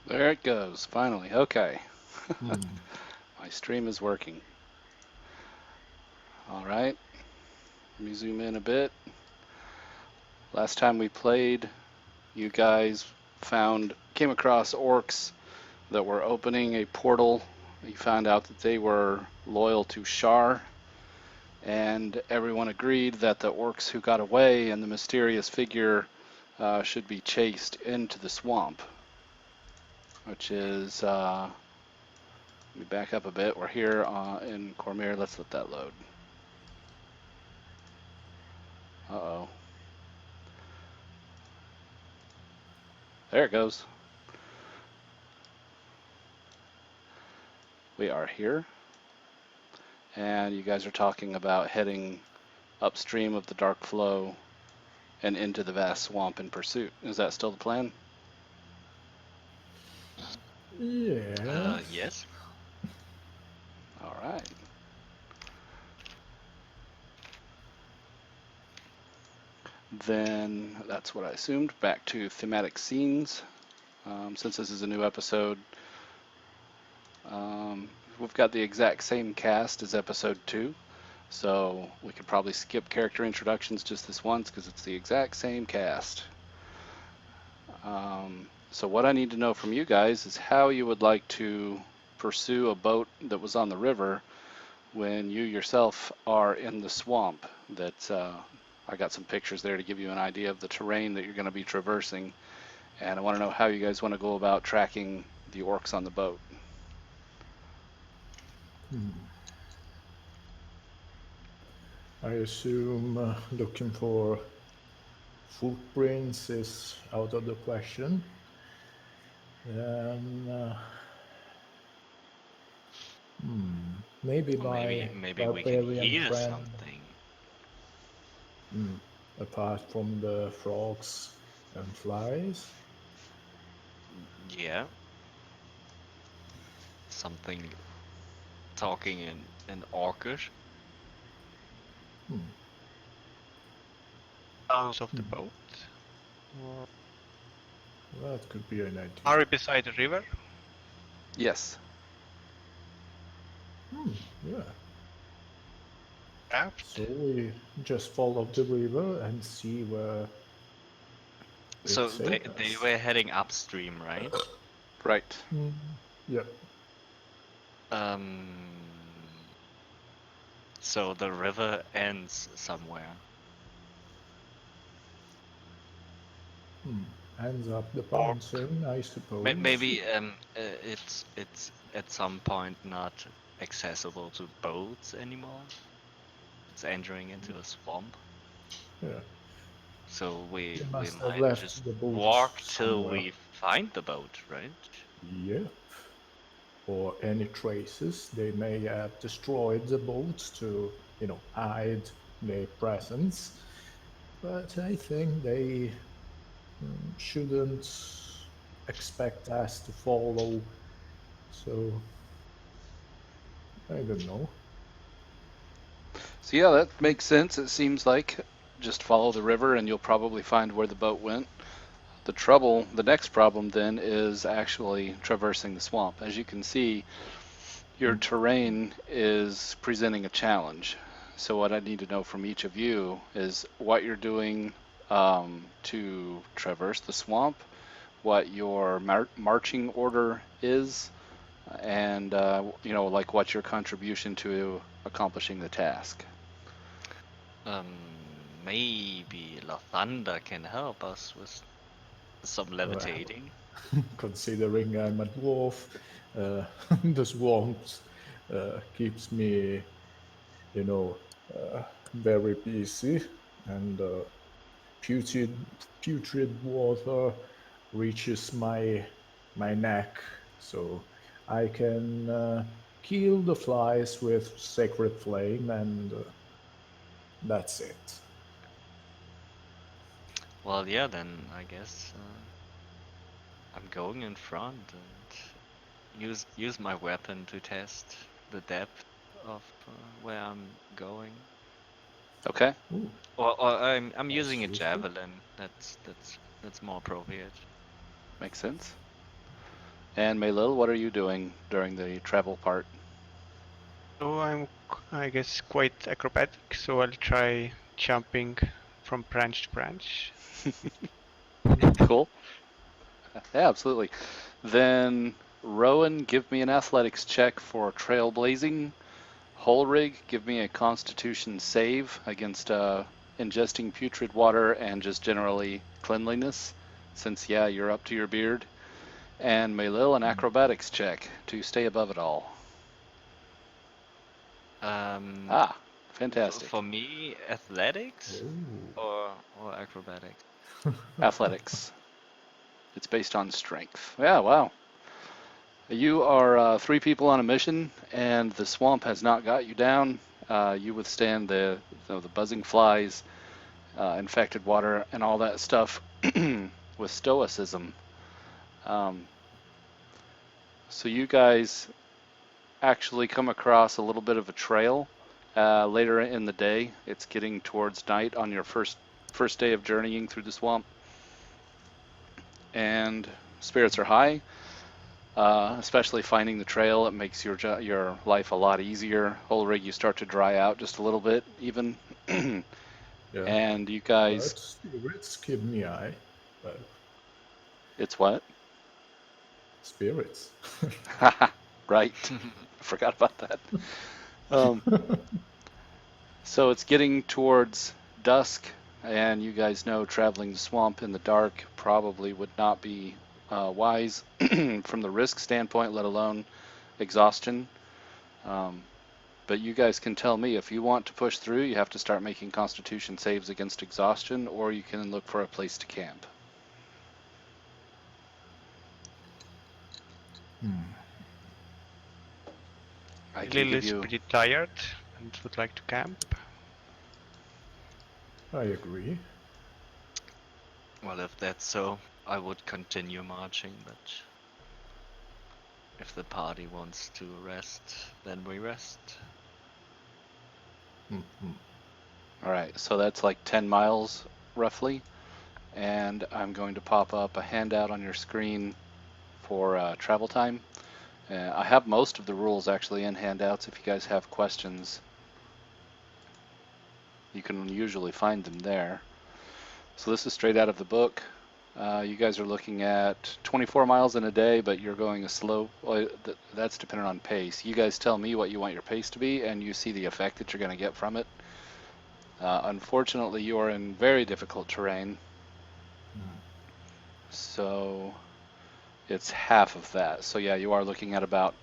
There it goes, finally. Okay. Hmm. My stream is working. All right. Let me zoom in a bit. Last time we played, you guys came across orcs that were opening a portal. You found out that they were loyal to Shar, and everyone agreed that the orcs who got away and the mysterious figure should be chased into the swamp, which is, let me back up a bit. We're here in Cormyr. Let's let that load. Uh-oh. There it goes. We are here, and you guys are talking about heading upstream of the Dark Flow and into the vast swamp in pursuit. Is that still the plan? Yes. Yes. All right. Then that's what I assumed. Back to thematic scenes. Since this is a new episode, we've got the exact same cast as episode 2. So we could probably skip character introductions just this once because it's the exact same cast. So what I need to know from you guys is how you would like to pursue a boat that was on the river when you yourself are in the swamp. That I got some pictures there to give you an idea of the terrain that you're going to be traversing, and I want to know how you guys want to go about tracking the orcs on the boat. Hmm. I assume looking for footprints is out of the question. Then maybe Or my maybe we can barbarian hear friend, something. apart from the frogs and flies. Yeah. Something talking in Orcish Hmm. Sounds of the Hmm. boat. Or That could be an idea. are we beside the river? Yes. Yeah. Raft? So we just follow the river and see where it So takes they us. were heading upstream, right? Right. Yeah. Um. So the river ends somewhere. Ends up the Orc? bouncing, I suppose. Maybe it's at some point not accessible to boats anymore. It's entering into a swamp. Yeah. So They we must have might left just the boat walk till somewhere. we find the boat, right? Yep. Or any traces. They may have destroyed the boat to, hide their presence. But I think they shouldn't expect us to follow. So I don't know. So yeah, that makes sense. It seems like just follow the river and you'll probably find where the boat went. The next problem then is actually traversing the swamp. As you can see, your terrain is presenting a challenge. So what I need to know from each of you is what you're doing to traverse the swamp, what your marching order is, and like what's your contribution to accomplishing the task. Maybe La Thunder can help us with some Well, levitating. considering I'm a dwarf, the swamps keeps me, you know, very busy, and putrid, putrid water reaches my neck, so I can kill the flies with sacred flame, and that's it. Well, yeah, then I guess I'm going in front and use my weapon to test the depth of where I'm going. Okay, Ooh, Or I'm that's using a useful. javelin. That's more appropriate. makes sense. And Meilil, what are you doing during the travel part? So I guess, quite acrobatic, so I'll try jumping from branch to branch. Cool. Yeah, absolutely. Then Rowan, give me an athletics check for trailblazing. Holrigg, give me a constitution save against ingesting putrid water and just generally cleanliness, since, yeah, you're up to your beard. And Meilil, an acrobatics check to stay above it all. Ah, fantastic. For me, athletics Oh. or acrobatics? Athletics. It's based on strength. Yeah, wow. You are 3 people on a mission, and the swamp has not got you down. You withstand the buzzing flies, infected water, and all that stuff with stoicism. So you guys actually come across a little bit of a trail later in the day. It's getting towards night on your first day of journeying through the swamp, and spirits are high. Especially finding the trail, it makes your life a lot easier. Holrigg, you start to dry out just a little bit, even. Yeah. And you guys, But spirits keep me high. But it's what? spirits. Right. Forgot about that. So it's getting towards dusk, and you guys know traveling the swamp in the dark probably would not be wise from the risk standpoint, let alone exhaustion. But you guys can tell me if you want to push through, you have to start making constitution saves against exhaustion, or you can look for a place to camp. I can Lil give is you. pretty tired and would like to camp. I agree. Well, if that's so, I would continue marching, but if the party wants to rest, then we rest. All right, so that's like 10 miles roughly, and I'm going to pop up a handout on your screen for travel time. I have most of the rules actually in handouts. If you guys have questions, you can usually find them there. So this is straight out of the book. You guys are looking at 24 miles in a day, but you're going a slow. Well, that's dependent on pace. You guys tell me what you want your pace to be, and you see the effect that you're going to get from it. Unfortunately, you are in very difficult terrain, so it's half of that. So yeah, you are looking at about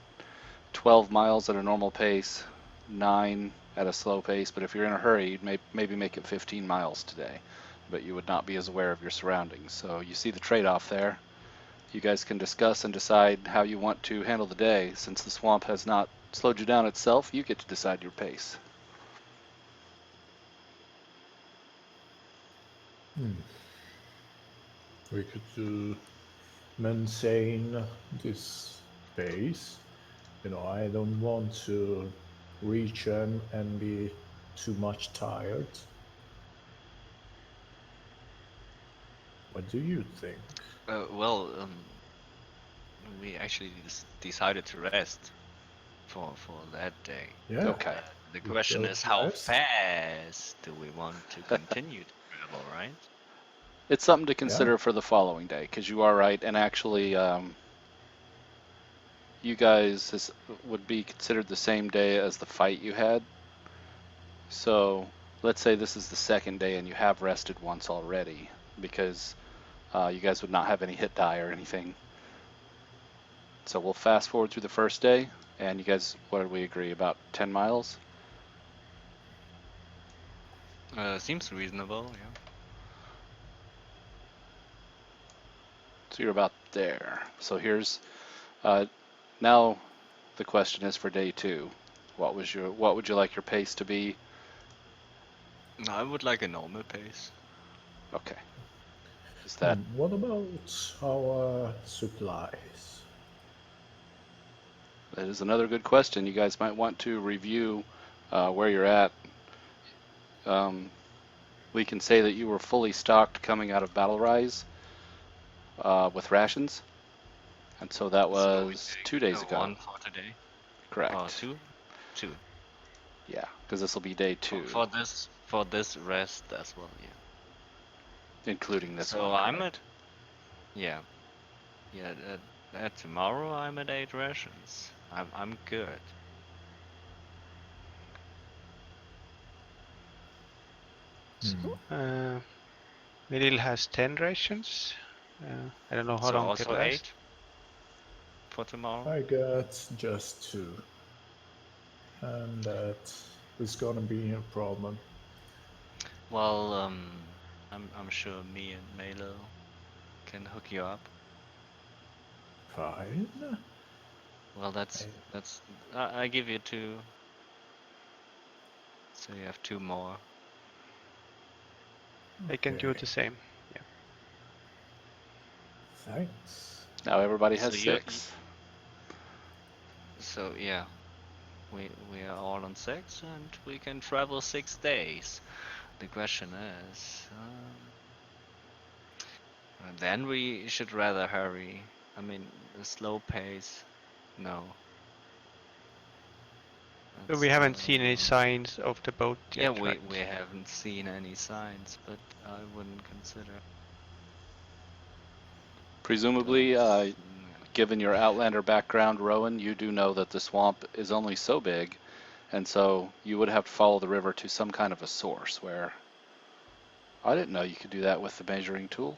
12 miles at a normal pace, 9 at a slow pace. But if you're in a hurry, you'd maybe make it 15 miles today, but you would not be as aware of your surroundings. So you see the trade-off there. You guys can discuss and decide how you want to handle the day. Since the swamp has not slowed you down itself, you get to decide your pace. We could maintain this pace. I don't want to reach and be too much tired. What do you think? We actually decided to rest for that day. Yeah. Okay. The We question both is, how rest. fast do we want to continue to travel, right? It's something to Yeah. consider for the following day, because you are right, and actually, you guys would be considered the same day as the fight you had. So let's say this is the second day and you have rested once already, because you guys would not have any hit die or anything. So we'll fast forward through the first day, and you guys, what did we agree, about 10 miles? Seems reasonable, yeah. So you're about there. So here's now the question is for day 2. What would you like your pace to be? I would like a normal pace. Okay. Is that What about our supplies? that is another good question. You guys might want to review where you're at. We can say that you were fully stocked coming out of Battle Rise with rations. And so that So we was take 2 days ago. 1 for today. Correct. Oh, two? Two. Yeah, because this will be day 2, For this rest as well, yeah. including this So one. I'm correct? yeah. Tomorrow I'm at 8 rations. I'm good. Meilil has 10 rations. I don't know how So long they also last. 8 for tomorrow. I got just 2. And that is gonna be a problem. Well, I'm sure me and Meilil can hook you up. Fine. Well, that's I give you 2, so you have 2 more. I can do Okay. the same. Thanks. Now everybody has So 6. So yeah, we are all on 6, and we can travel 6 days. The question is, then we should rather hurry. I mean, the slow pace, no. So we haven't seen any signs of the boat Yeah, yet, right? we haven't seen any signs, but I wouldn't consider. Presumably, Don't- given your Outlander background, Rowan, you do know that the swamp is only so big, and so you would have to follow the river to some kind of a source where... I didn't know you could do that with the measuring tool.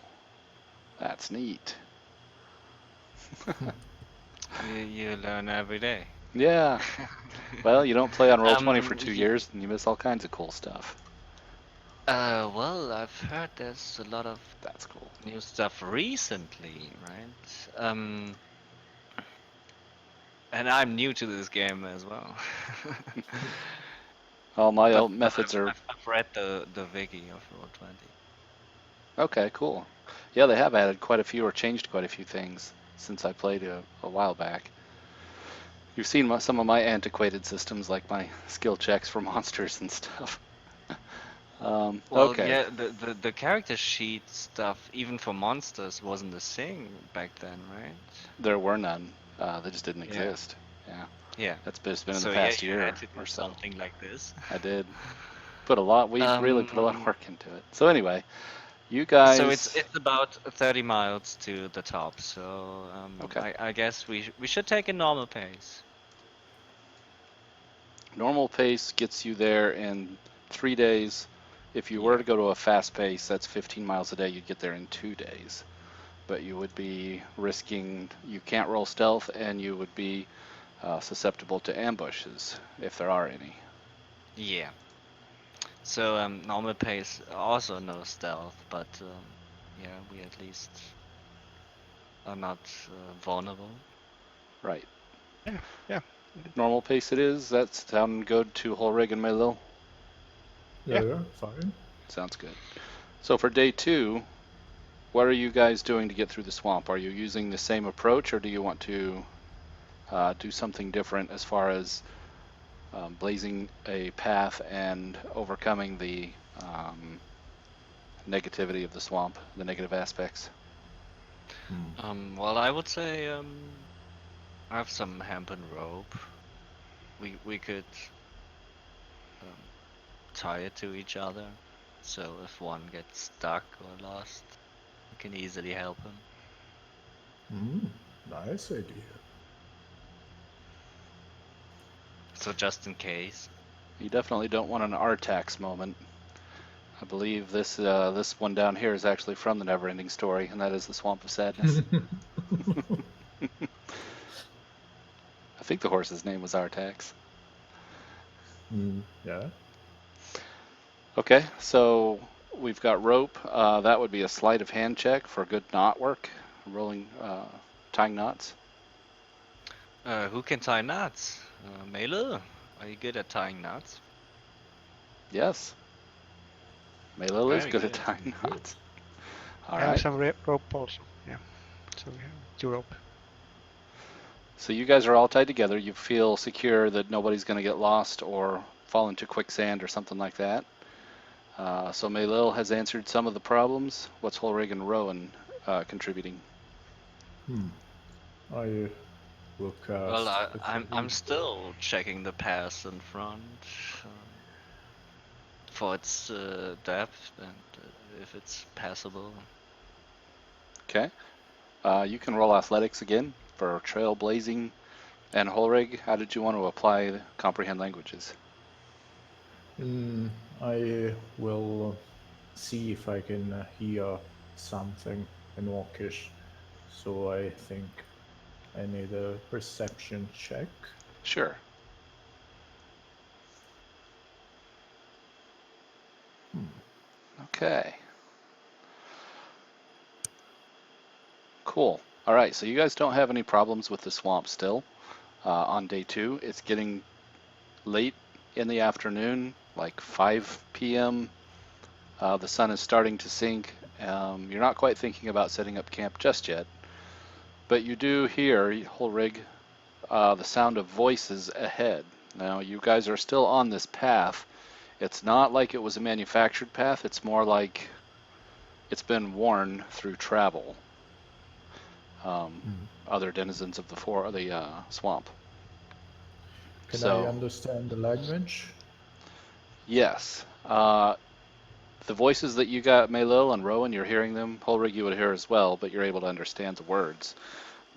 That's neat. you learn every day. Yeah. Well, you don't play on Roll20 for 2 Ye- years, and you miss all kinds of cool stuff. Well, I've heard there's a lot of That's cool. new stuff recently, right? And I'm new to this game as well. All my But methods are... I've read the wiki of Roll20. Okay, cool. Yeah, they have added quite a few or changed quite a few things since I played a while back. You've seen some of my antiquated systems, like my skill checks for monsters and stuff. Well, Okay. yeah, the character sheet stuff, even for monsters, wasn't a thing back then, right? There were none. They just didn't Yeah. exist. Yeah. Yeah. That's just been in the So past you year had to do or so. something like this. I did. We really put a lot of Um, work into it. So anyway, you So guys... it's about 30 miles to the top. So Okay. I guess we should take a normal pace. Normal pace gets you there in 3 days. If you were Yeah. to go to a fast pace, that's 15 miles a day, you'd get there in 2 days. But you would be risking, you can't roll stealth, and you would be susceptible to ambushes, if there are any. Yeah. So normal pace, also no stealth, but yeah, we at least are not vulnerable. Right. Yeah. Normal pace it is. That sound good to Holrigg and Meilil? Yeah, fine. Sounds good. So for day 2, what are you guys doing to get through the swamp? Are you using the same approach, or do you want to do something different as far as blazing a path and overcoming the negativity of the swamp, the negative aspects? Well, I would say I have some hemp and rope. We could tie it to each other, so if one gets stuck or lost, we can easily help him. Nice idea. So just in case. You definitely don't want an Artax moment. I believe this one down here is actually from the Neverending Story, and that is the Swamp of Sadness. I think the horse's name was Artax. Yeah. Okay, so we've got rope. That would be a sleight of hand check for good knot work, rolling, tying knots. Who can tie knots? Meilil, are you good at tying knots? Yes. Meilil is Very good at good. tying knots. All I have right. some rope also. Yeah. So we have 2 rope. So you guys are all tied together. You feel secure that nobody's going to get lost or fall into quicksand or something like that. So Meilil has answered some of the problems. What's Holrigg and Rowan contributing? I will Well, cast a I'm still checking the pass in front uh, for its depth and if it's passable. Okay. You can roll athletics again for trailblazing. And Holrigg, how did you want to apply the comprehend languages? I will see if I can hear something in Orcish. So I think I need a perception check. Sure. Okay. Cool. All right, so you guys don't have any problems with the swamp still. On day 2, it's getting late in the afternoon, like 5 p.m. The sun is starting to sink. You're not quite thinking about setting up camp just yet, but you do hear, Holrigg, the sound of voices ahead. Now, you guys are still on this path. It's not like it was a manufactured path, it's more like it's been worn through travel. Other denizens of the swamp. Can I So, understand the language? yes. The voices that you got, Meilil and Rowan, you're hearing them. Holrigg, you would hear as well, but you're able to understand the words.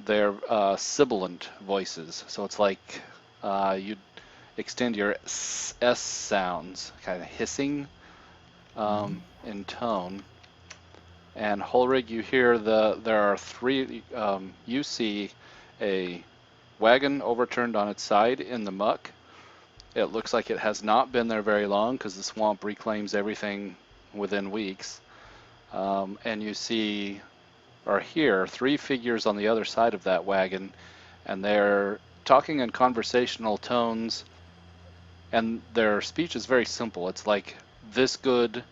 They're sibilant voices, so it's like you'd extend your S sounds, kind of hissing in tone. And Holrigg, you hear there are 3. You see a wagon overturned on its side in the muck. It looks like it has not been there very long because the swamp reclaims everything within weeks. And you see or hear 3 figures on the other side of that wagon, and they're talking in conversational tones, and their speech is very simple. It's like this good,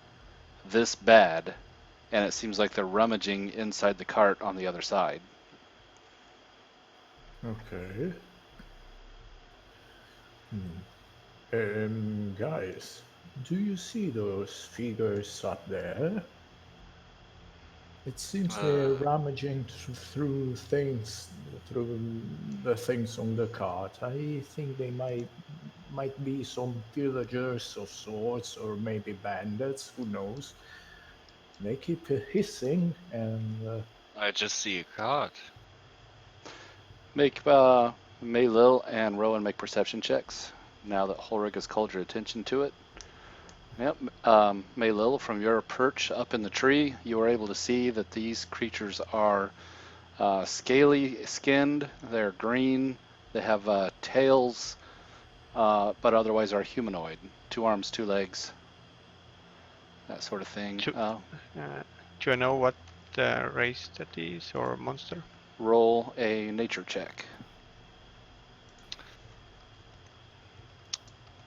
this bad, and it seems like they're rummaging inside the cart on the other side. Okay. Guys, do you see those figures up there? It seems they're rummaging through things, through the things on the cart. I think they might be some villagers of sorts, or maybe bandits. Who knows? They keep hissing, and I just see a card. Make Meilil and Rowan make perception checks now that Holrigg has called your attention to it. Yep. Meilil, from your perch up in the tree, you are able to see that these creatures are scaly skinned, they're green, they have tails, but otherwise are humanoid. 2 arms, 2 legs, that sort of thing. Do I know what race that is or monster? Roll a nature check.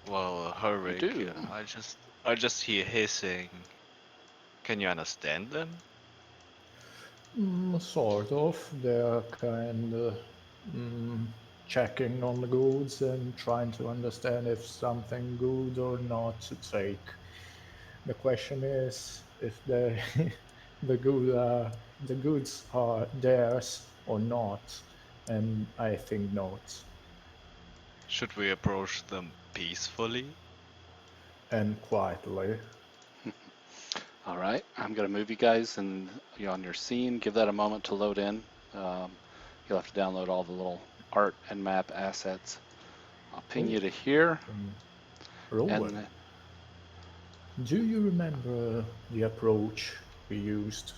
Well, You Holrigg, do. I just hear hissing. Can you understand them? sort of. They're kind of checking on the goods and trying to understand if something good or not to take. The question is if the the goods are theirs or not, and I think not. Should we approach them peacefully? And quietly. All right, I'm going to move you guys and you're on your scene. Give that a moment to load in. You'll have to download all the little art and map assets. I'll ping you to here. Rowan, And do you remember the approach we used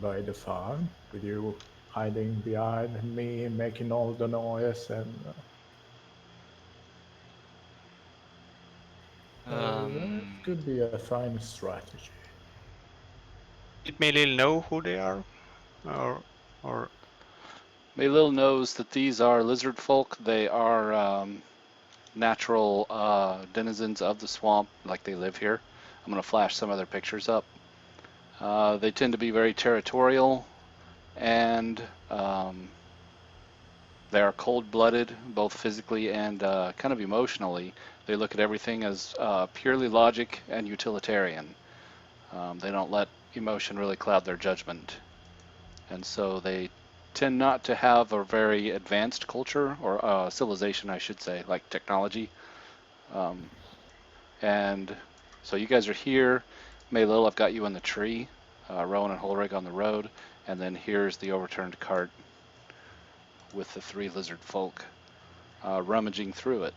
by the farm with you hiding behind me, making all the noise, and that could be a fine strategy. Did Meilil know who they are, or Meilil knows that these are lizard folk. They are natural denizens of the swamp, like they live here. I'm going to flash some of their pictures up. They tend to be very territorial, and they are cold-blooded, both physically and kind of emotionally. They look at everything as purely logic and utilitarian. They don't let emotion really cloud their judgment, and so they tend not to have a very advanced culture, or civilization, I should say, like technology. And so you guys are here. Meilil, I've got you in the tree. Rowan and Holrigg on the road. And then here's the overturned cart with the 3 lizard folk rummaging through it.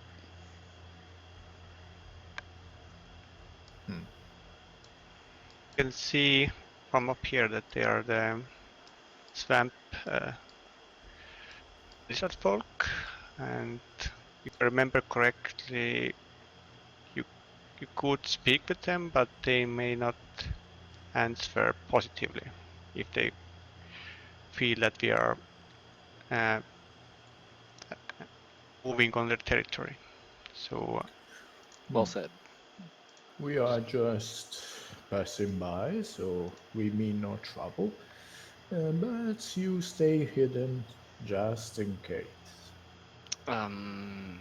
You can see from up here that they are the swamp lizard folk, and if I remember correctly, you could speak with them, but they may not answer positively if they feel that we are moving on their territory. So Well said. We are just passing by, so we mean no trouble. But you stay hidden just in case. Um,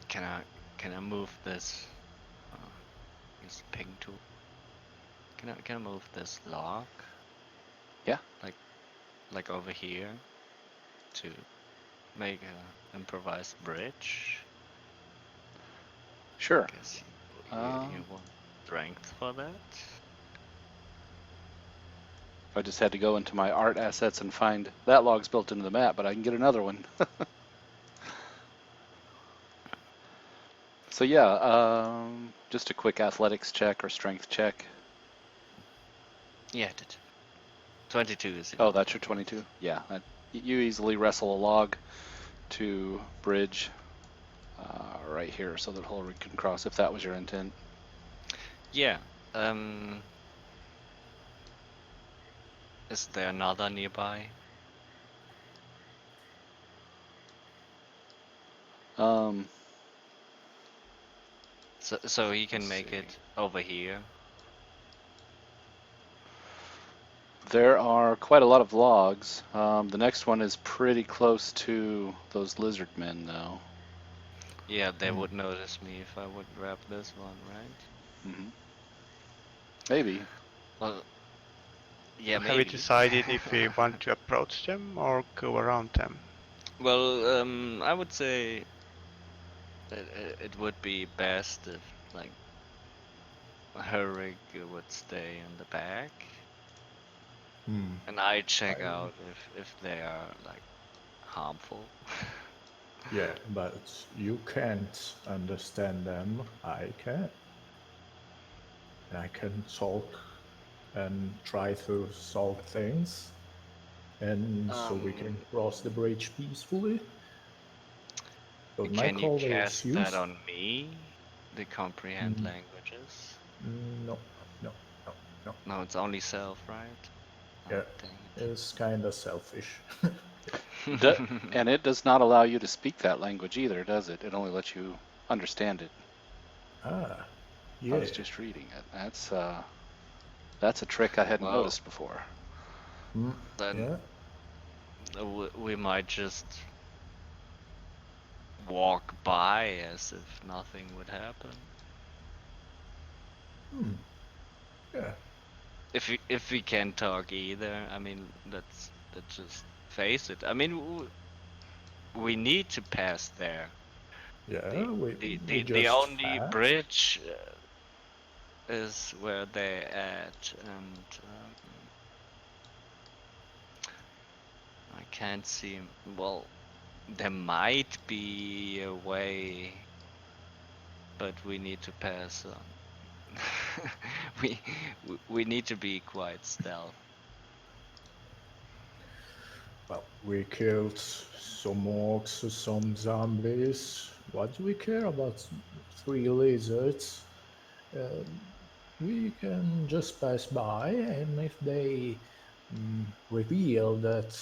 can I move this? Use ping tool. Can I move this log? Yeah. Like over here to make a improvised bridge. Sure. Guess you want strength for that. If I just had to go into my art assets and find that log's built into the map, but I can get another one. So yeah, just a quick athletics check or strength check. Yeah, I did. 22 is Oh, enough. that's your 22? Yeah. You easily wrestle a log to bridge right here so that Holrigg can cross, if that was your intent. Yeah. Is there another nearby? Um, So he can Let's make see. it over here. There are quite a lot of logs. The next one is pretty close to those lizard men, though. Yeah, they would notice me if I would grab this one, right? Hmm. Maybe. Well, yeah, have we maybe. decided if we want to approach them or go around them? Well, I would say it would be best if, like, Holrigg would stay in the back, and I check out if they are, like, harmful. Yeah, but you can't understand them. I can. And I can talk and try to solve things, and so we can cross the bridge peacefully. But my Can you call is cast that use. on me? The comprehend languages? No, no, no, no. No, it's only self, right? Oh, Yeah, dang it's kind of selfish. it. And it does not allow you to speak that language either, does it? It only lets you understand it. Ah, I yeah. was just reading it. That's a trick I hadn't Well, noticed before. then Yeah. we might just walk by as if nothing would happen. Yeah. If we can't talk either, I mean, let's just face it. I mean, we need to pass there. Yeah, we The just only passed. bridge is where they're at, and I can't see. Well, there might be a way, but we need to pass on. we we need to be quite stealth. Well, we killed some orcs, some zombies. What do we care about 3 lizards? We can just pass by, and if they reveal that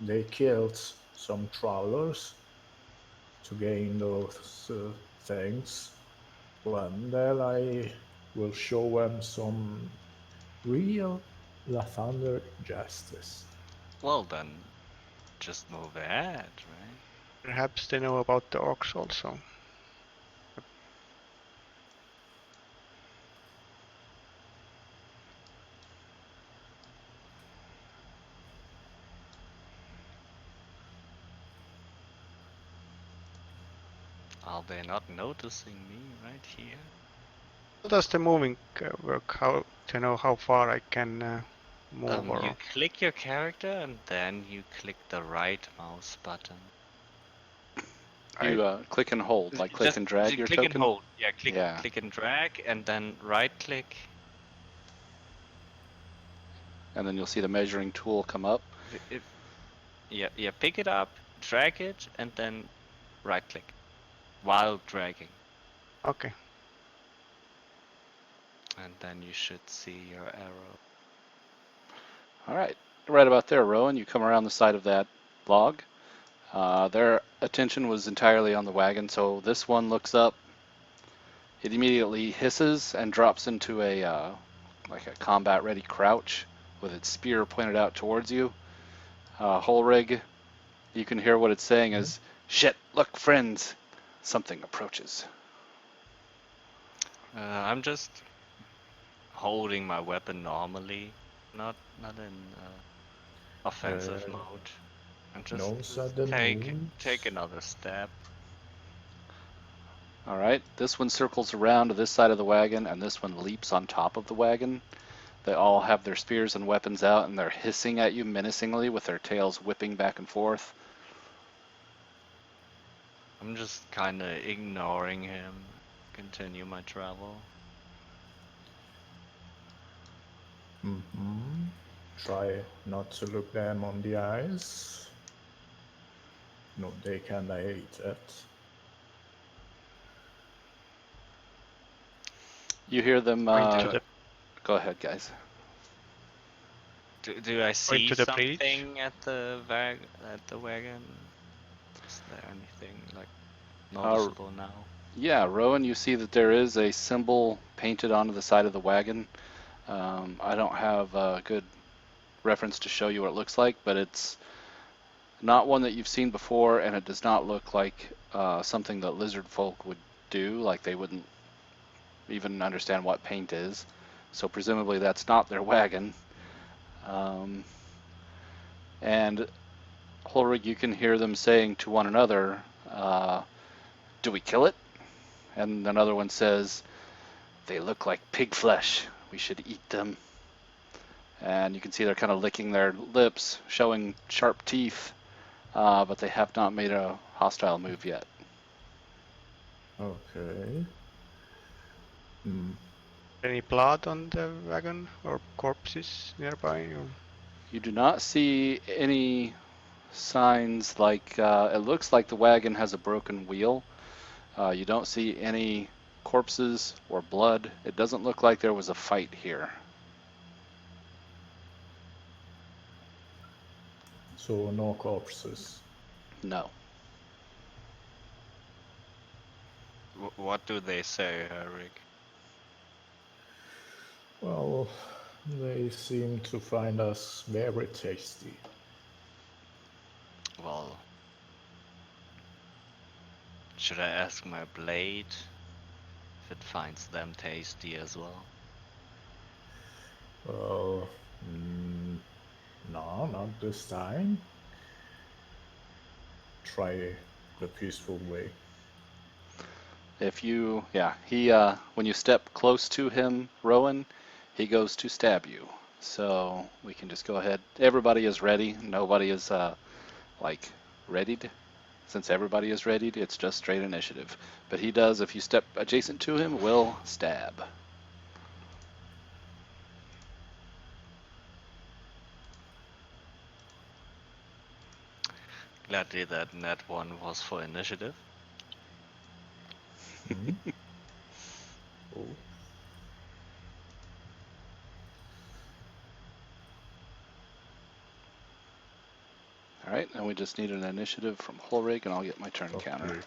they killed some trawlers to gain those things, well, then I will show them some real Lathander justice. Well, then just move ahead, right? Perhaps they know about the orcs also. Are they not noticing me right here? How does the moving work? How to know how far I can move? You Or click your character and then you click the right mouse button. You click and hold, like click Just and drag your click token. and hold. Yeah, Yeah. click and drag, and then right click. And then you'll see the measuring tool come up. Yeah, pick it up, drag it, and then right click while dragging. okay. And then you should see your arrow. All right, right about there, Rowan. You come around the side of that log. Their attention was entirely on the wagon, so this one looks up. It immediately hisses and drops into a like a combat-ready crouch with its spear pointed out towards you. Holrigg, you can hear what it's saying is, "Shit! Look, friends! Something approaches." I'm just holding my weapon normally, not in offensive mode. I'm just No sudden take moves. another step. All right, this one circles around to this side of the wagon, and this one leaps on top of the wagon. They all have their spears and weapons out, and they're hissing at you menacingly with their tails whipping back and forth. I'm just kind of ignoring him. Continue my travel. Try not to look them on the eyes. No, they can hate it. You hear them. Point to the Go ahead, guys. Do I see to the breach. something at the wagon? Is there anything like noticeable now? Yeah, Rowan, you see that there is a symbol painted onto the side of the wagon. I don't have a good reference to show you what it looks like, but it's not one that you've seen before, and it does not look like something that lizard folk would do. Like they wouldn't even understand what paint is. So presumably that's not their wagon. And Holrigg, you can hear them saying to one another, "Do we kill it?" And another one says, "They look like pig flesh. We should eat them." And you can see they're kind of licking their lips, showing sharp teeth, but they have not made a hostile move yet. Okay. Any blood on the wagon or corpses nearby? Or... You do not see any signs like it looks like the wagon has a broken wheel. You don't see any corpses or blood. It doesn't look like there was a fight here. So no corpses. No. What do they say, Rick? Well, they seem to find us very tasty. Well, should I ask my blade if it finds them tasty as well? Well, no, not this time. Try the peaceful way. If you, yeah, he, when you step close to him, Rowan, he goes to stab you. So we can just go ahead. Everybody is ready. Nobody is, like, readied. Since everybody is readied, it's just straight initiative. But he does, if you step adjacent to him, will stab. Gladly that net one was for initiative. Oh. All right, and we just need an initiative from Holrigg, and I'll get my turn counter.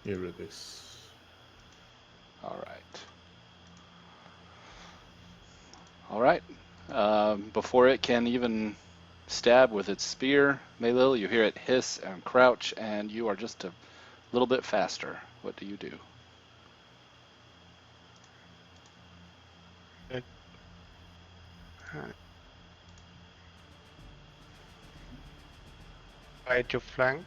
Here it is. All right. All right. Before it can even stab with its spear, Meilil, you hear it hiss and crouch, and you are just a little bit faster. What do you do? Try to flank.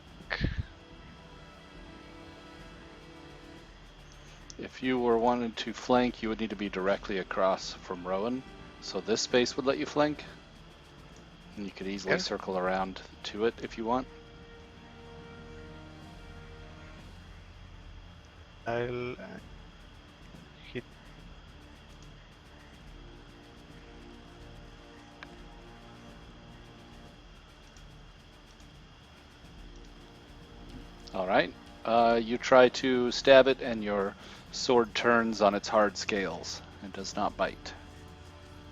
If you were wanting to flank, you would need to be directly across from Rowan. So this space would let you flank. And you could easily Yeah. circle around to it if you want. I'll hit. Alright. You try to stab it and your sword turns on its hard scales and does not bite.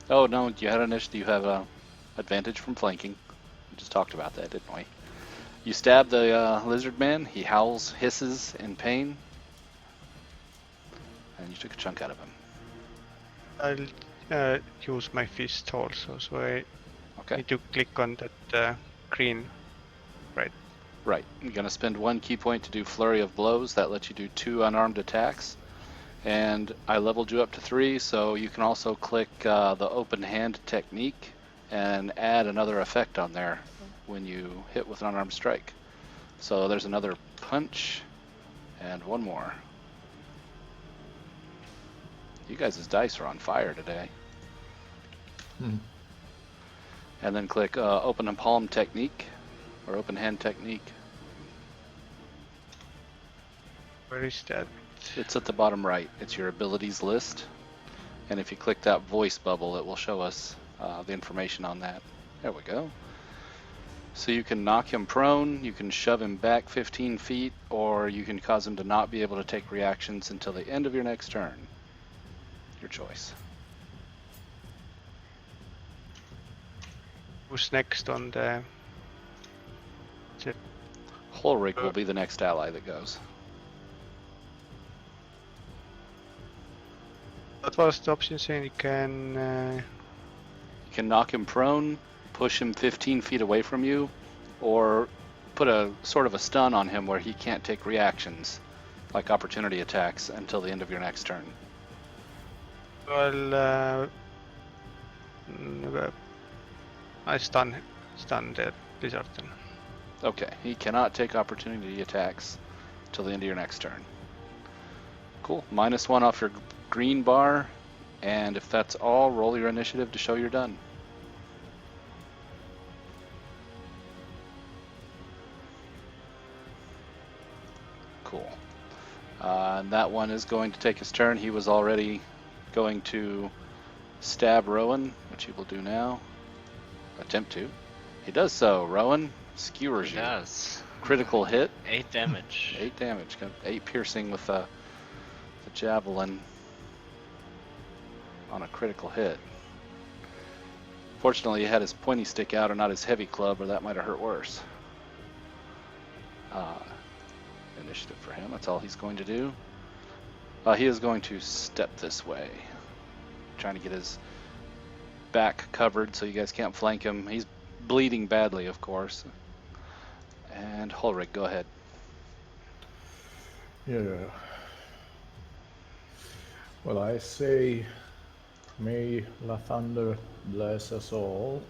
Oh no, you had initiative. You have advantage from flanking. We just talked about that, didn't we? You stab the lizard man. He howls, hisses in pain. And you took a chunk out of him. I'll use my fist also, so I Okay. need to click on that green. Right. You're going to spend 1 key point to do Flurry of Blows. That lets you do 2 unarmed attacks. And I leveled you up to 3, so you can also click the open hand technique and add another effect on there when you hit with an unarmed strike. So there's another punch and 1 more. You guys' dice are on fire today. And then click open and palm technique or open hand technique. Where is that? It's at the bottom right. It's your abilities list. And if you click that voice bubble, it will show us the information on that. There we go. So you can knock him prone, you can shove him back 15 feet, or you can cause him to not be able to take reactions until the end of your next turn. Your choice. Who's next on the? Holrigg will be the next ally that goes. What was the option saying? You can. You can knock him prone, push him 15 feet away from you, or put a sort of a stun on him where he can't take reactions, like opportunity attacks, until the end of your next turn. Well, I stun the lizard then. Okay, he cannot take opportunity attacks till the end of your next turn. Cool. -1 off your green bar, and if that's all, roll your initiative to show you're done. Cool. And that one is going to take his turn. He was already going to stab Rowan, which he will do now. Attempt to. He does so. Rowan skewers He you. does. Critical hit. 8 damage. 8 damage. Got 8 piercing with the javelin on a critical hit. Fortunately, he had his pointy stick out and not his heavy club, or that might have hurt worse. Initiative for him. That's all he's going to do. He is going to step this way, trying to get his back covered so you guys can't flank him. He's bleeding badly, of course. And Holrigg, go ahead. Yeah. Well, I say, may the thunder bless us all.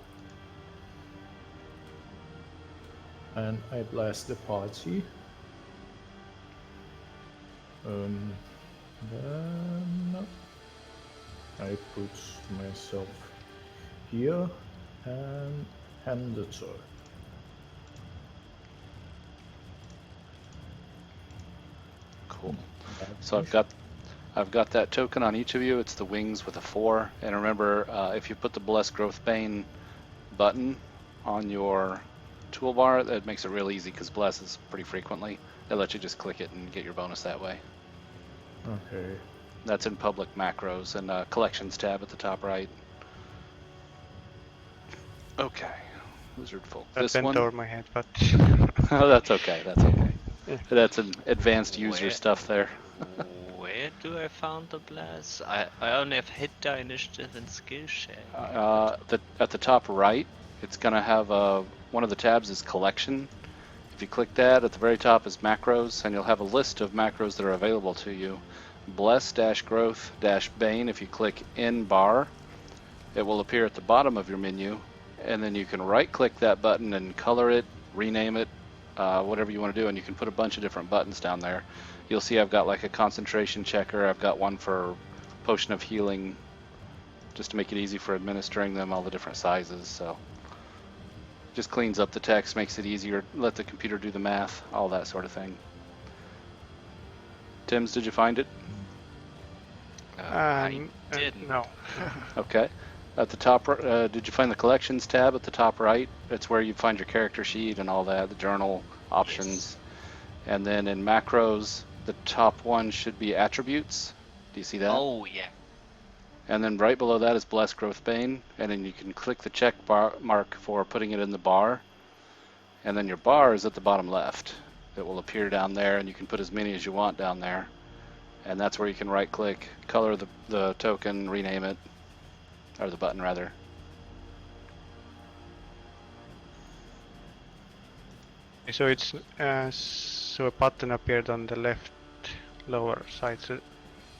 And I bless the party. Then I put myself here and hand the turn. Cool. So I've got that token on each of you. It's the wings with a 4. And remember, if you put the Bless Growth Bane button on your toolbar, that makes it real easy because blesses pretty frequently. It lets you just click it and get your bonus that way. Okay. That's in public macros and collections tab at the top right. Okay, lizard folk. That This went one. over my head, but Oh, that's okay. That's okay. Yeah. That's an advanced user Where- stuff there. Where do I found the blast? I only have hit die, initiative, and skill share. At the top right, it's gonna have one of the tabs is collection. If you click that, at the very top is macros, and you'll have a list of macros that are available to you. Bless-growth-bane. If you click in bar, it will appear at the bottom of your menu, and then you can right-click that button and color it, rename it, whatever you want to do, and you can put a bunch of different buttons down there. You'll see I've got like a concentration checker. I've got one for potion of healing, just to make it easy for administering them, all the different sizes. So just cleans up the text, makes it easier, let the computer do the math, all that sort of thing. Tim's, did you find it? I didn't. No. Okay. At the top, did you find the collections tab at the top right? It's where you find your character sheet and all that, the journal options. Yes. And then in macros, the top one should be attributes. Do you see that? Oh, yeah. And then right below that is Bless Growth Bane. And then you can click the check mark for putting it in the bar. And then your bar is at the bottom left. It will appear down there, and you can put as many as you want down there. And that's where you can right click, color the token, rename it, or the button rather. So it's so a button appeared on the left lower side. So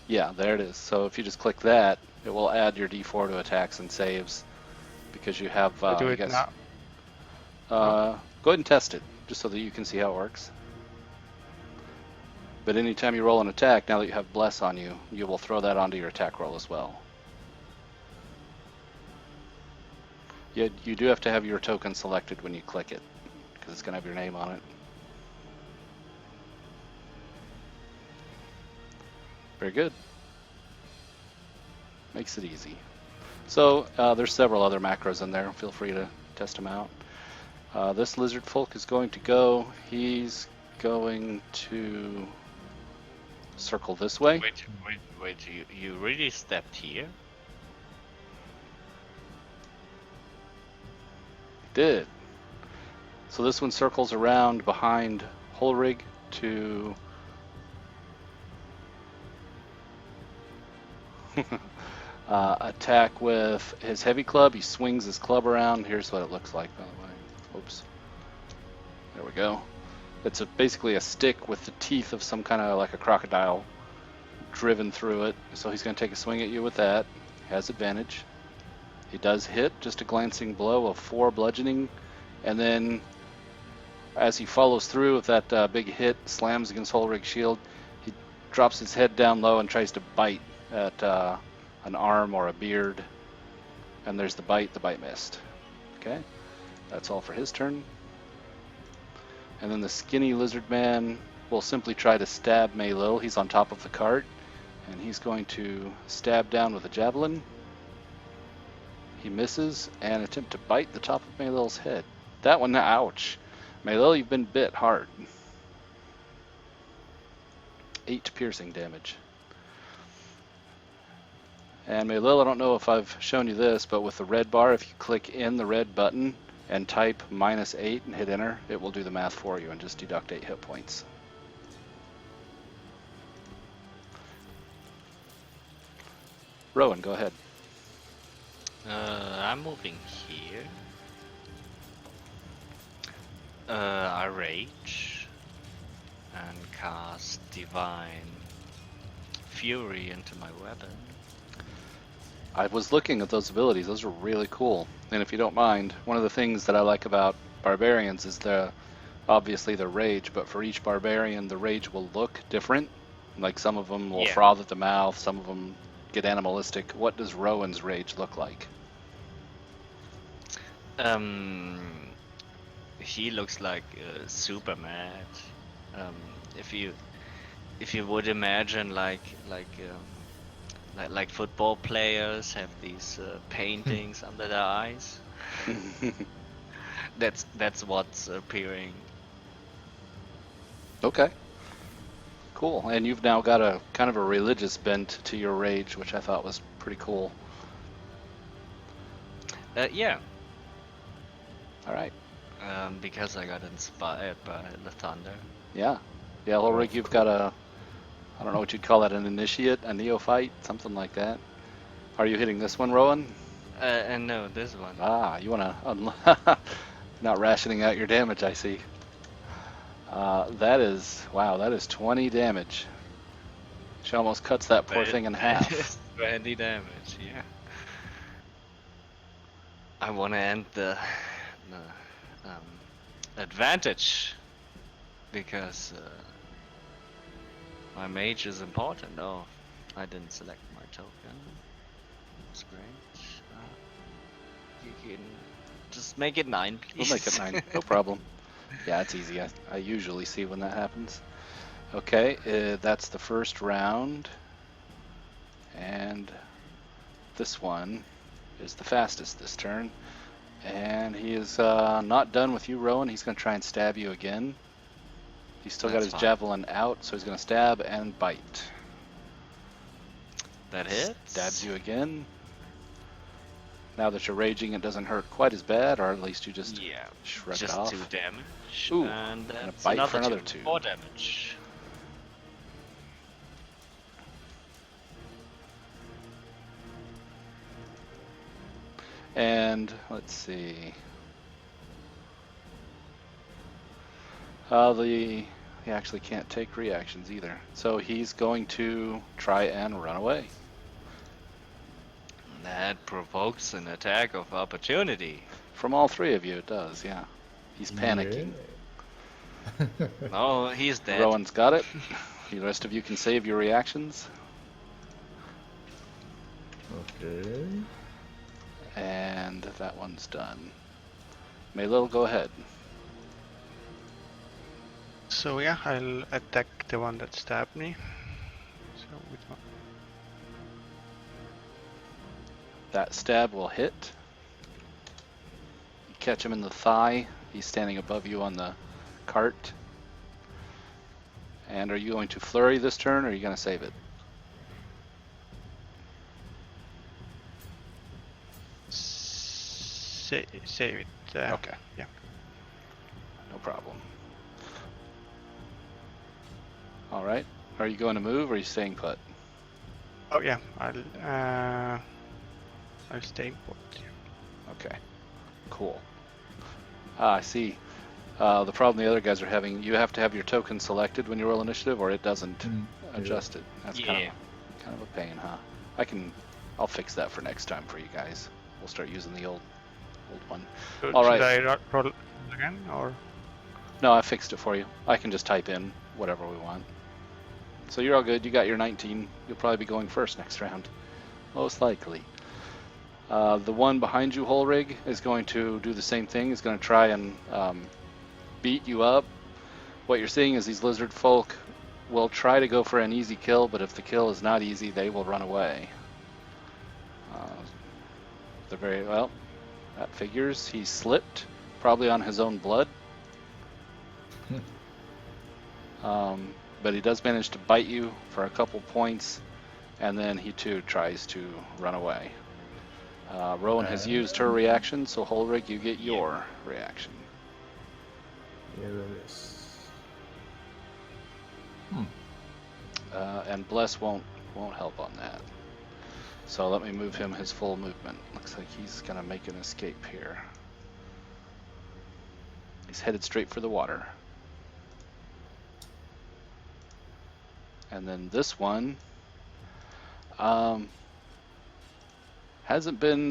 Yeah, there it is. So if you just click that, it will add your D4 to attacks and saves, because you have. I do I it guess, now. Go ahead and test it, just so that you can see how it works. But anytime you roll an attack, now that you have Bless on you, you will throw that onto your attack roll as well. You do have to have your token selected when you click it, because it's going to have your name on it. Very good. Makes it easy. So there's several other macros in there. Feel free to test them out. This lizard folk is going to go. He's going to circle this way. Wait, you really stepped here? Did. So this one circles around behind Holrigg to attack with his heavy club. He swings his club around. Here's what it looks like, by the way. Oops. There we go. It's basically a stick with the teeth of some kind of like a crocodile driven through it. So he's going to take a swing at you with that. Has advantage. He does hit, just a glancing blow of 4 bludgeoning. And then as he follows through with that big hit, slams against Holrigg's shield, he drops his head down low and tries to bite at an arm or a beard. And there's the bite missed. Okay, that's all for his turn. And then the skinny lizard man will simply try to stab Meilil. He's on top of the cart, and he's going to stab down with a javelin. He misses and attempt to bite the top of Meilil's head. That one, ouch. Meilil, you've been bit hard. 8 piercing damage. And Meilil, I don't know if I've shown you this, but with the red bar, if you click in the red button and type -8 and hit enter, it will do the math for you and just deduct 8 hit points. Rowan, go ahead. I'm moving here. I rage and cast Divine Fury into my weapon. I was looking at those abilities. Those are really cool. And if you don't mind, one of the things that I like about barbarians is obviously the rage, but for each barbarian, the rage will look different. Like some of them will froth at the mouth, some of them get animalistic. What does Rowan's rage look like? He looks like super mad. If you would imagine like football players have these paintings under their eyes. That's what's appearing. Okay. Cool. And you've now got a kind of a religious bent to your rage, which I thought was pretty cool. Yeah. All right. Because I got inspired by the thunder. Yeah. Yeah, Holrigg, you've got I don't know what you'd call that, an initiate, a neophyte, something like that. Are you hitting this one, Rowan? And no, this one. Ah, you want to not rationing out your damage, I see. That is 20 damage. She almost cuts that poor thing in half. 20 damage, yeah. I want to end the advantage because my mage is important. Oh, I didn't select my token. That's great. You can just make it 9, please. We'll make it 9, no problem. Yeah, it's easy. I usually see when that happens. Okay, that's the first round. And this one is the fastest this turn. And he is not done with you, Rowan. He's going to try and stab you again. He's still got That's his fine. javelin out, so he's going to stab and bite. That hits. Stabs you again. Now that you're raging, it doesn't hurt quite as bad, or at least you just shrug it just off. 2 damage. Ooh, and and a that's bite for another 2. 2. 4 damage. And let's see. He actually can't take reactions either. So he's going to try and run away. That provokes an attack of opportunity. From all 3 of you, it does, yeah. He's panicking. Oh, he's dead. Rowan's got it. The rest of you can save your reactions. Okay. And that one's done. Meilil, go ahead. So yeah, I'll attack the one that stabbed me. So with my... That stab will hit. You catch him in the thigh. He's standing above you on the cart. And are you going to flurry this turn, or are you going to save it? Save it. Okay. Yeah. No problem. All right. Are you going to move, or are you staying put? Oh yeah, I'll stay put. Okay. Cool. I see. The problem the other guys are having, you have to have your token selected when you roll initiative, or it doesn't adjust it. That's kind of a pain, huh? I'll fix that for next time for you guys. We'll start using the old one. All right. Should I roll again, or? No, I fixed it for you. I can just type in whatever we want. So you're all good. You got your 19. You'll probably be going first next round, most likely. The one behind you, Holrigg, is going to do the same thing. He's going to try and beat you up. What you're seeing is these lizard folk will try to go for an easy kill, but if the kill is not easy, they will run away. They're very well. That figures. He slipped, probably on his own blood. But he does manage to bite you for a couple points, and then he too tries to run away. Rowan has used her reaction, so Holrigg, you get your reaction. Here it is. And Bless won't help on that. So let me move him his full movement. Looks like he's gonna make an escape here. He's headed straight for the water. And then this one hasn't been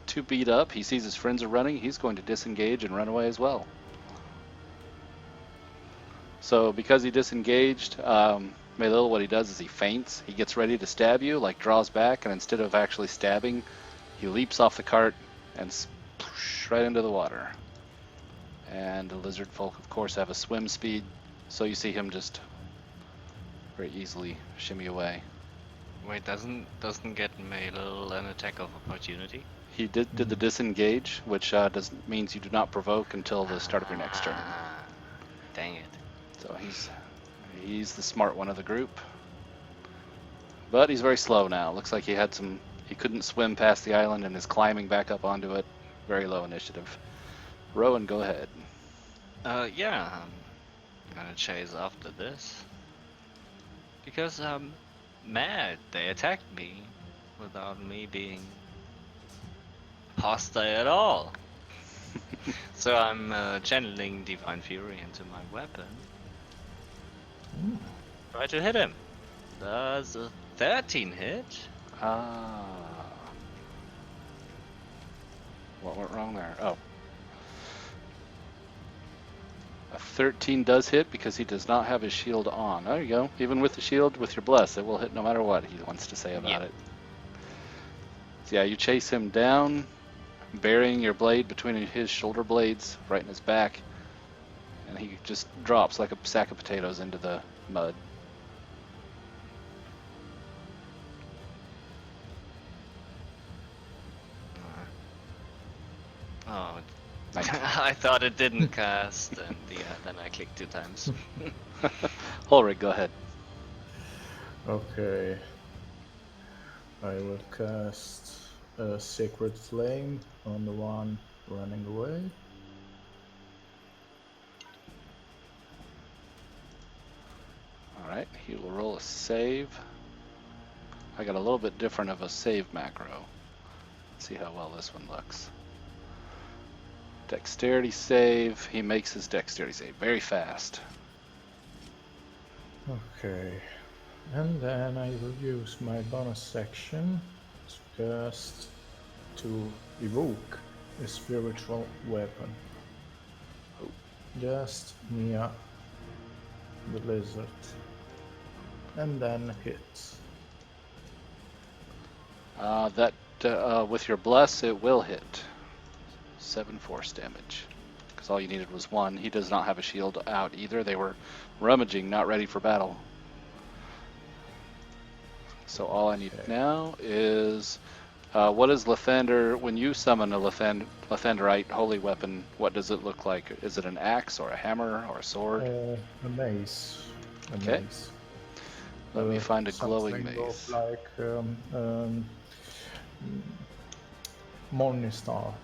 too beat up. He sees his friends are running. He's going to disengage and run away as well. So because he disengaged, Meilil, what he does is he feints. He gets ready to stab you, like draws back, and instead of actually stabbing, he leaps off the cart and right into the water. And the lizard folk, of course, have a swim speed, so you see him just very easily shimmy away. Wait, doesn't get Meilil an attack of opportunity? He did the disengage, which means you do not provoke until the start of your next turn. Dang it. So he's the smart one of the group. But he's very slow now. Looks like he couldn't swim past the island and is climbing back up onto it. Very low initiative. Rowan, go ahead. Yeah, I'm gonna chase after this. Because I'm mad they attacked me without me being hostile at all. So I'm channeling Divine Fury into my weapon. Try to hit him. Does a 13 hit? What went wrong there? Oh. A 13 does hit because he does not have his shield on. There you go. Even with the shield, with your bless, it will hit no matter what he wants to say about it. So yeah, you chase him down, burying your blade between his shoulder blades, right in his back, and he just drops like a sack of potatoes into the mud. Oh, Nice. I thought it didn't cast, and yeah, then I clicked 2 times. Holrigg, go ahead. Okay. I will cast a Sacred Flame on the one running away. Alright, he will roll a save. I got a little bit different of a save macro. Let's see how well this one looks. Dexterity save. He makes his dexterity save very fast. Okay. And then I will use my bonus action to evoke a spiritual weapon. Oh. Just near the lizard. And then hits. With your bless, it will hit. 7 force damage. Because all you needed was 1. He does not have a shield out either. They were rummaging, not ready for battle. So all I need now is, what is Lathander, when you summon a Lathanderite holy weapon, what does it look like? Is it an axe or a hammer or a sword? A mace. Okay. Mace. Let me find a glowing something mace. Like Morningstar.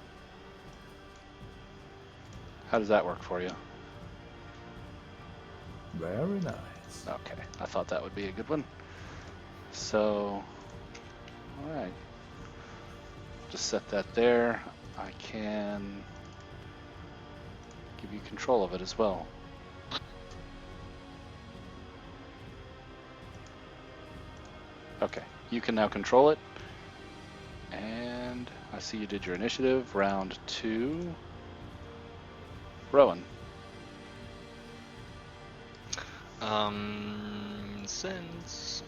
How does that work for you? Very nice. Okay, I thought that would be a good one. So, alright. Just set that there. I can give you control of it as well. Okay, you can now control it. And I see you did your initiative. Round 2. Rowan. Since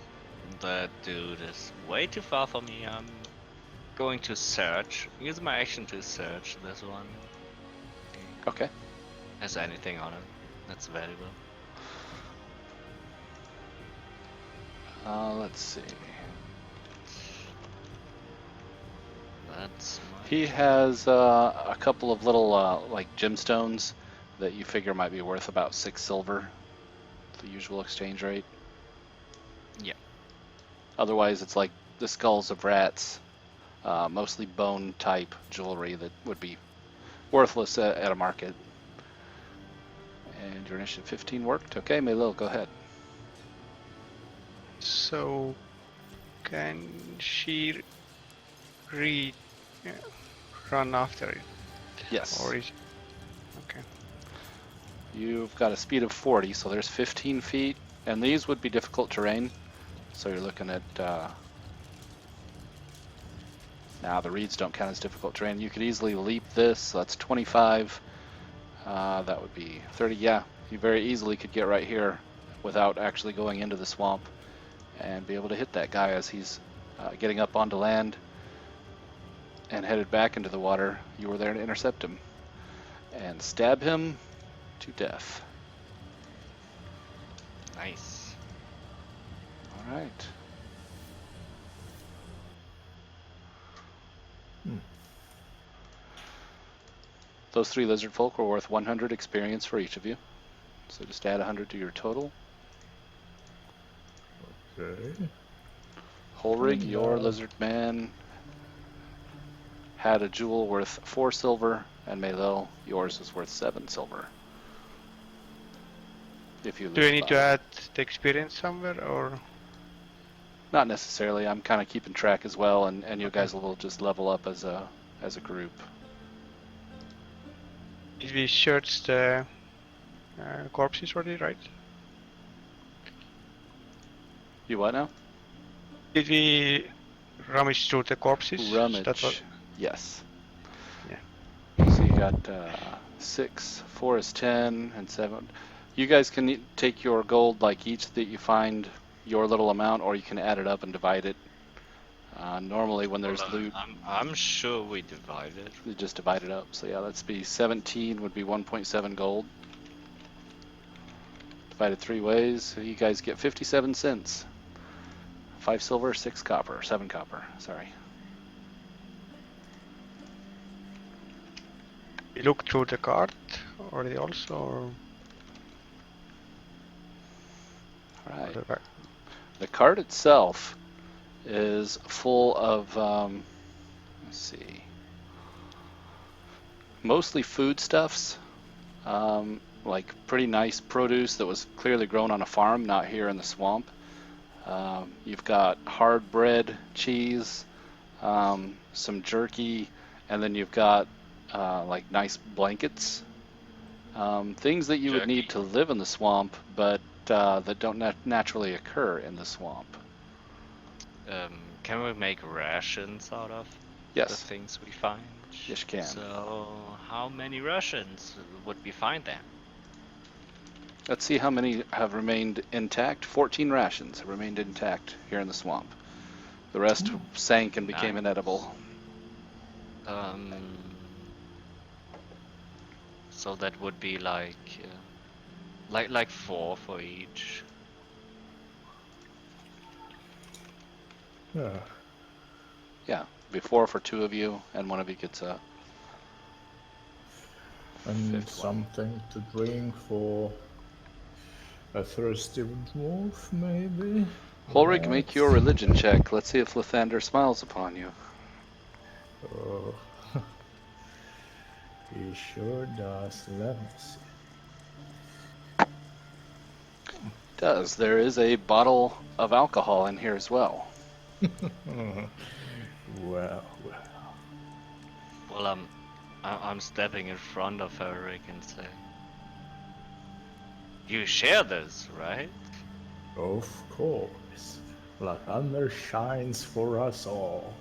that dude is way too far for me, I'm going to search. Use my action to search this one. Okay. Has anything on it that's valuable? Let's see. That's my He has a couple of little like gemstones that you figure might be worth about 6 silver, the usual exchange rate. Yeah. Otherwise, it's like the skulls of rats, mostly bone type jewelry that would be worthless at a market. And your initiative 15 worked. Okay, Meilil, go ahead. So, can she run after it? Yes. Or is okay? You've got a speed of 40, so there's 15 feet, and these would be difficult terrain. So you're looking at, now the reeds don't count as difficult terrain. You could easily leap this, so that's 25. That would be 30, yeah. You very easily could get right here without actually going into the swamp and be able to hit that guy as he's getting up onto land and headed back into the water. You were there to intercept him and stab him to death. Nice. All right. Those 3 lizard folk were worth 100 experience for each of you. So just add 100 to your total. Okay. Holrigg, your lizard man had a jewel worth 4 silver, and Meilil, yours is worth 7 silver. If you Do I need to add the experience somewhere, or? Not necessarily. I'm kind of keeping track as well, and you guys will just level up as a group. Did we search the corpses already, right? You what now? Did we rummage through the corpses? Rummage. That was... Yes. Yeah. So you got 6, 4 is 10, and 7. You guys can take your gold, like each that you find, your little amount, or you can add it up and divide it. Normally when there's loot, I'm sure we divide it. you just divide it up. So yeah, let's be 17 would be 1.7 gold. Divided 3 ways, so you guys get 57 cents. 5 silver, 6 copper, 7 copper, sorry. You look through the cart already also, or Alright. the back? The cart itself is full of, let's see, mostly foodstuffs, like pretty nice produce that was clearly grown on a farm, not here in the swamp. You've got hard bread, cheese, some jerky, and then you've got like nice blankets. Things that you would need to live in the swamp, but that don't naturally occur in the swamp. Can we make rations out of the Yes, things we find? yes you can. So how many rations would we find then? Let's see how many have remained intact. 14 rations have remained intact here in the swamp. The rest sank and became Nice. inedible. So that would be like 4 for each. Yeah. Yeah, before for 2 of you, and one of you gets a And fifth one. something to drink for a thirsty dwarf, maybe? Holrigg, make your religion check. Let's see if Lathander smiles upon you. Oh. He sure does. Let me see. Does. There is a bottle of alcohol in here as well. Well. Well, I'm stepping in front of Holrigg and say, "You share this, right?" Of course. Lathander shines for us all.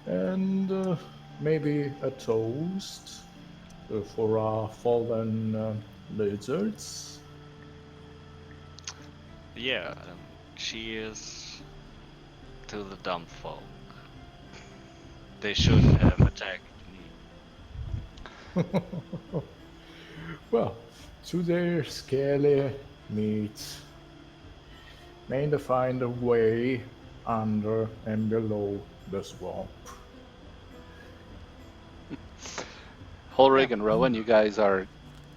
And maybe a toast for our fallen lizards. Yeah, cheers to the dumb folk. They shouldn't have attacked me. Well, to their scaly meat, may they find a way under and below the swamp. Holrigg and Rowan, you guys are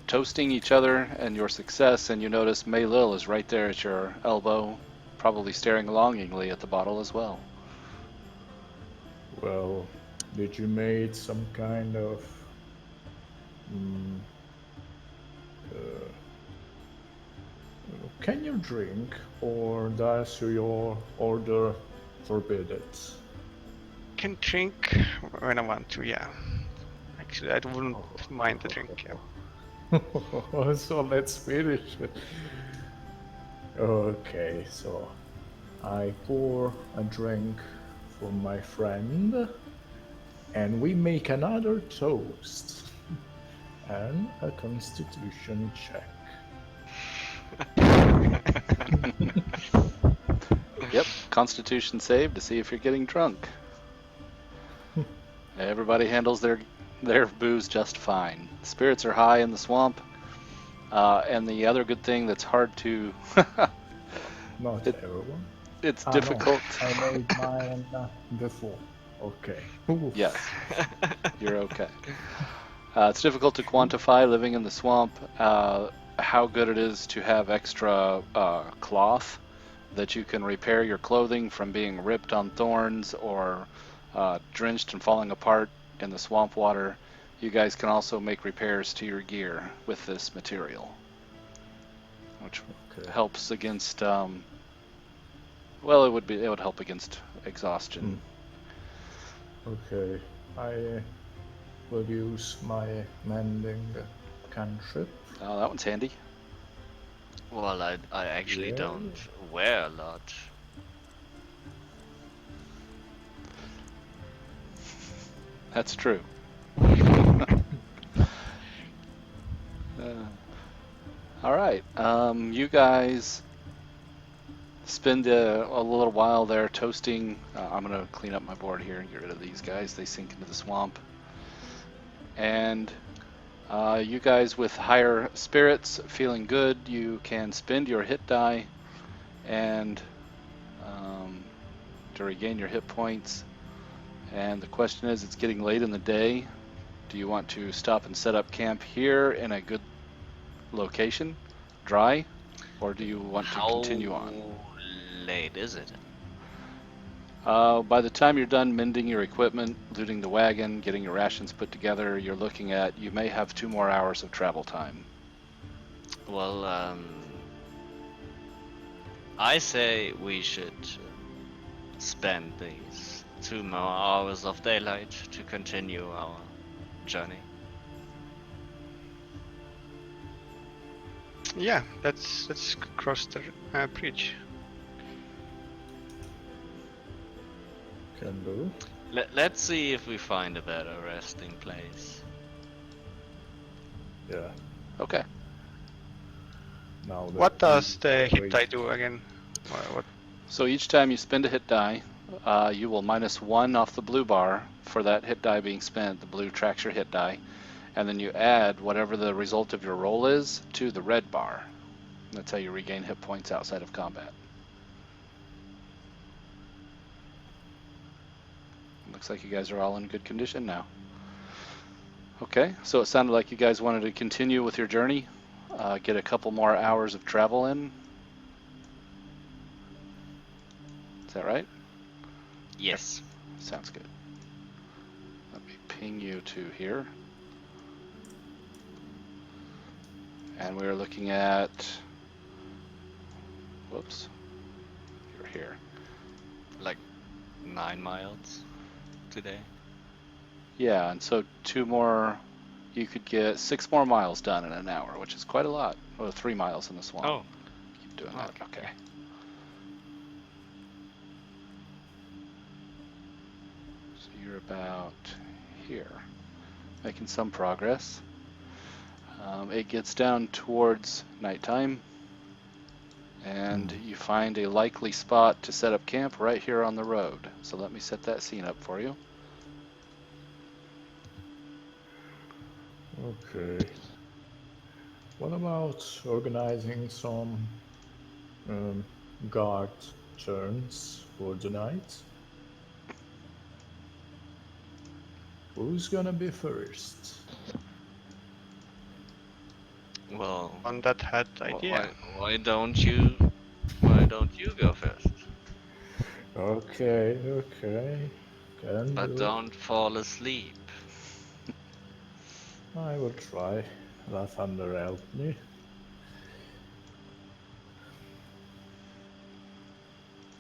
toasting each other and your success, and you notice Meilil is right there at your elbow, probably staring longingly at the bottle as well. Well, did you make some kind of can you drink, or does your order forbid it? Can drink when I want to, yeah. Actually, I wouldn't mind the drink, yeah. So let's finish it. Okay, so I pour a drink for my friend, and we make another toast and a constitution check. Yep, Constitution save to see if you're getting drunk. Everybody handles their booze just fine. Spirits are high in the swamp, and the other good thing that's hard to Not everyone. it's No, difficult. I made mine before. Okay. Yes, you're okay. It's difficult to quantify living in the swamp how good it is to have extra cloth that you can repair your clothing from being ripped on thorns or drenched and falling apart in the swamp water. You guys can also make repairs to your gear with this material, which helps against well, it would help against exhaustion. Okay, I will use my mending cantrip. Oh, that one's handy. Well, I actually Yeah. don't wear a lot. That's true. All right. You guys spend a little while there toasting. I'm going to clean up my board here and get rid of these guys. They sink into the swamp. And you guys with higher spirits, feeling good, you can spend your hit die and to regain your hit points. And the question is, it's getting late in the day. Do you want to stop and set up camp here in a good location, dry, or do you want to continue on? How late is it? By the time you're done mending your equipment, looting the wagon, getting your rations put together, you're looking at, you may have 2 more hours of travel time. Well, I say we should spend these 2 more hours of daylight to continue our journey. Yeah, let's cross the bridge. Can do. Let's see if we find a better resting place. Yeah. Okay. Now that What does the hit wait. die do again? What? So each time you spend a hit die, you will -1 off the blue bar for that hit die being spent. The blue tracks your hit die, and then you add whatever the result of your roll is to the red bar. That's how you regain hit points outside of combat. Looks like you guys are all in good condition now. Okay, so it sounded like you guys wanted to continue with your journey, get a couple more hours of travel in. Is that right? Yes. Sounds good. Let me ping you to here. And we're looking at, whoops, you're here. Like 9 miles today. Yeah, and so 2 more, you could get 6 more miles done in an hour, which is quite a lot. Well, 3 miles in the swamp. Oh. Keep doing that, okay. So you're about here, making some progress. It gets down towards nighttime, and you find a likely spot to set up camp right here on the road. So let me set that scene up for you. Okay. What about organizing some guard turns for the night? Who's gonna be first? Well, On that had idea. why don't you go first? Okay, can But do. don't fall asleep. I will try. The thunder help me.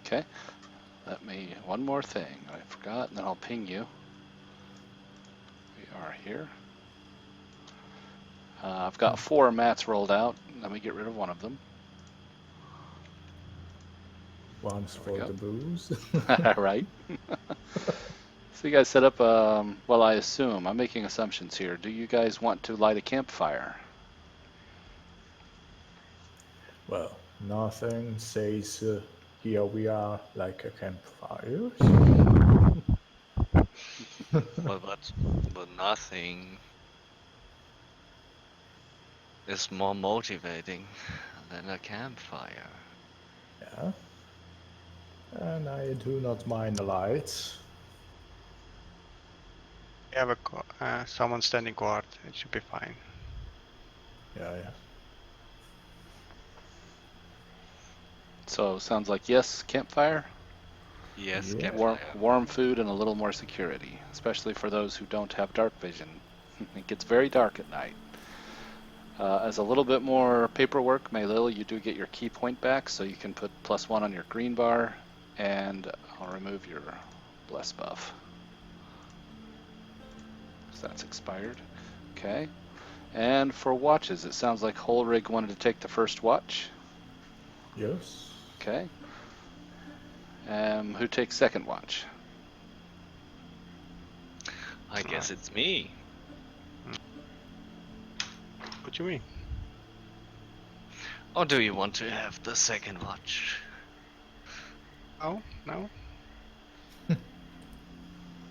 Okay, let me, one more thing I forgot, and then I'll ping you. We are here. I've got 4 mats rolled out. Let me get rid of one of them. One's There we for go. the booze. Right. So you guys set up, well, I assume, I'm making assumptions here. Do you guys want to light a campfire? Well, nothing says here we are like a campfire. But nothing is more motivating than a campfire. Yeah. And I do not mind the lights. We have someone standing guard. It should be fine. Yeah. So sounds like yes, campfire, Yes, Yeah. campfire. warm food, and a little more security, especially for those who don't have dark vision. It gets very dark at night. As a little bit more paperwork, Meilil, you do get your key point back, so you can put +1 on your green bar, and I'll remove your bless buff. So that's expired. Okay. And for watches, it sounds like Holrigg wanted to take the first watch. Yes. Okay. Who takes second watch? I guess it's me. What do you mean? Or do you want to have the second watch? Oh, no. I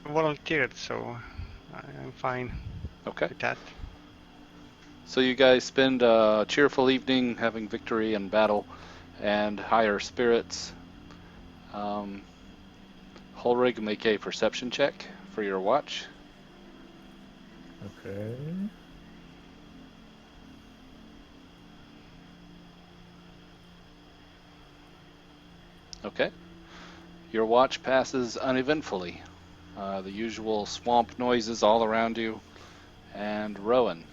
volunteered, so I'm fine Okay. with that. So you guys spend a cheerful evening having victory in battle and higher spirits. Holrigg, make a perception check for your watch. Okay. Okay. Your watch passes uneventfully. The usual swamp noises all around you. And Rowan,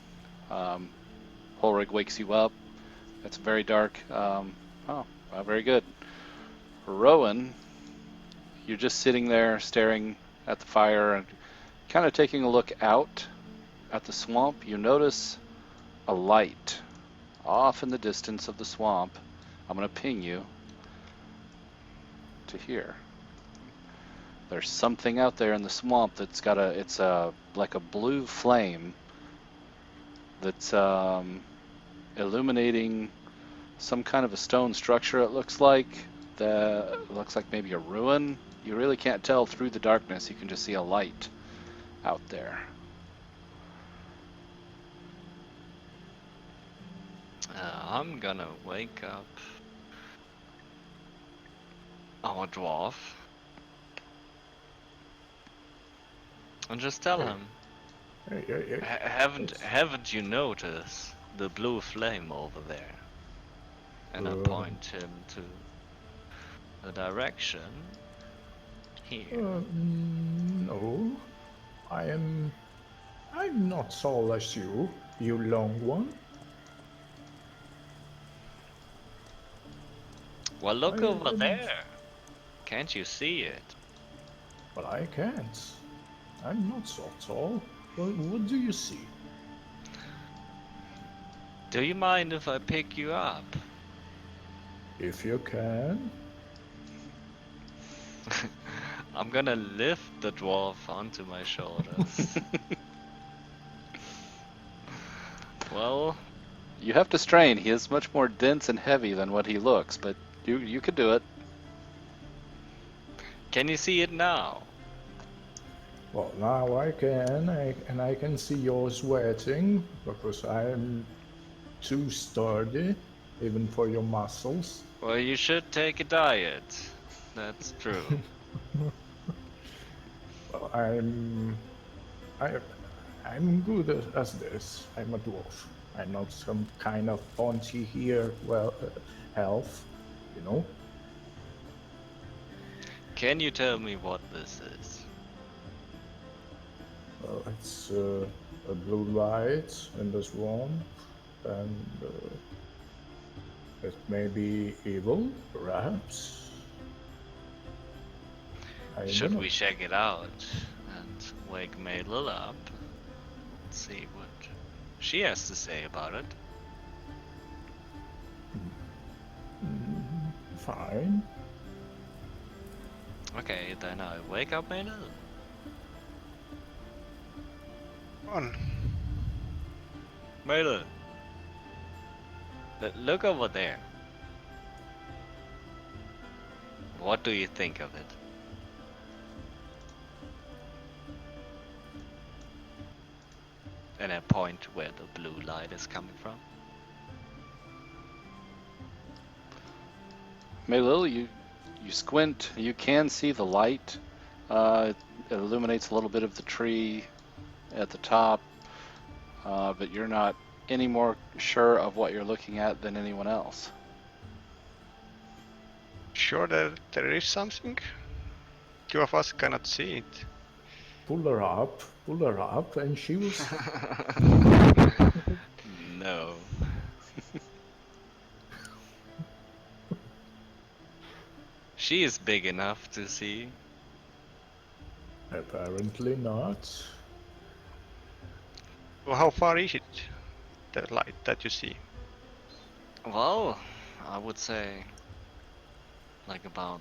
Holrigg wakes you up. It's very dark. Very good. Rowan, you're just sitting there staring at the fire and kind of taking a look out at the swamp. You notice a light off in the distance of the swamp. I'm going to ping you to here. There's something out there in the swamp that's got it's like a blue flame that's illuminating some kind of a stone structure. It looks like maybe a ruin. You really can't tell through the darkness. You can just see a light out there. I'm gonna wake up our dwarf and just tell him. Hey. Haven't you noticed the blue flame over there? And I point him to the direction here. No. I'm not tall as you long one. Well, look over I'm- there. Can't you see it? But I can't. I'm not so tall. What do you see? Do you mind if I pick you up? If you can. I'm gonna lift the dwarf onto my shoulders. Well, You have to strain. He is much more dense and heavy than what he looks, but you could do it. can you see it now? Well, now I can, and I can see you're sweating because I'm too sturdy, even for your muscles. Well, you should take a diet. That's true. Well, I'm good as this. I'm a dwarf. I'm not some kind of bounty here, health, you know. Can you tell me what this is? Well, it's a blue light in the swamp, and it may be evil, perhaps. I Should don't we know. check it out and wake Meilil up? See what she has to say about it. Fine. Okay, then I wake up Meilil. On. Meilil, look over there. What do you think of it? And I point where the blue light is coming from. Meilil, you squint. You can see the light. It illuminates a little bit of the tree at the top, but you're not any more sure of what you're looking at than anyone else. Sure that there is something? Two of us cannot see it. Pull her up, and she will. No. She is big enough to see. Apparently not. Well, how far is it? The light that you see? Well, I would say like about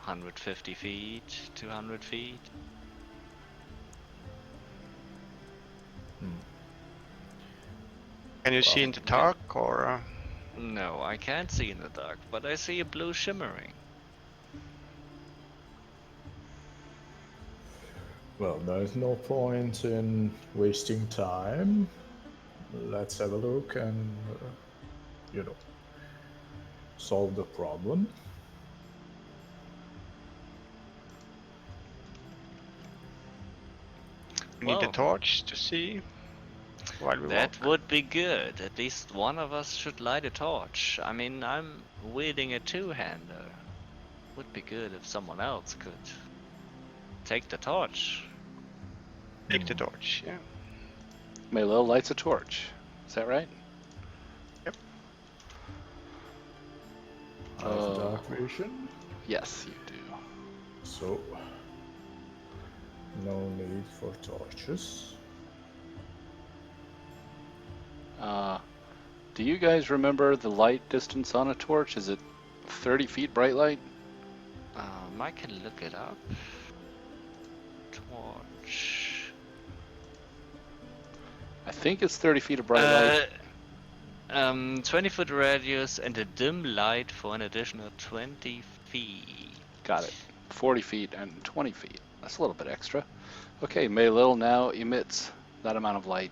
150 feet, 200 feet. Can you see in the dark, or? No, I can't see in the dark, but I see a blue shimmering. Well, there's no point in wasting time. Let's have a look and, solve the problem. We need a Well, torch to see while we that walk. would be good. At least one of us should light a torch. I mean, I'm wielding a two-hander. Would be good if someone else could take the torch. Take the torch, yeah. Meilil lights a torch. Is that right? Yep. I have dark vision, Yes, you do. so no need for torches. Do you guys remember the light distance on a torch? Is it 30 feet bright light? I can look it up. Torch. I think it's 30 feet of bright light. 20-foot radius and a dim light for an additional 20 feet. Got it. 40 feet and 20 feet. That's a little bit extra. Okay, Meilil now emits that amount of light.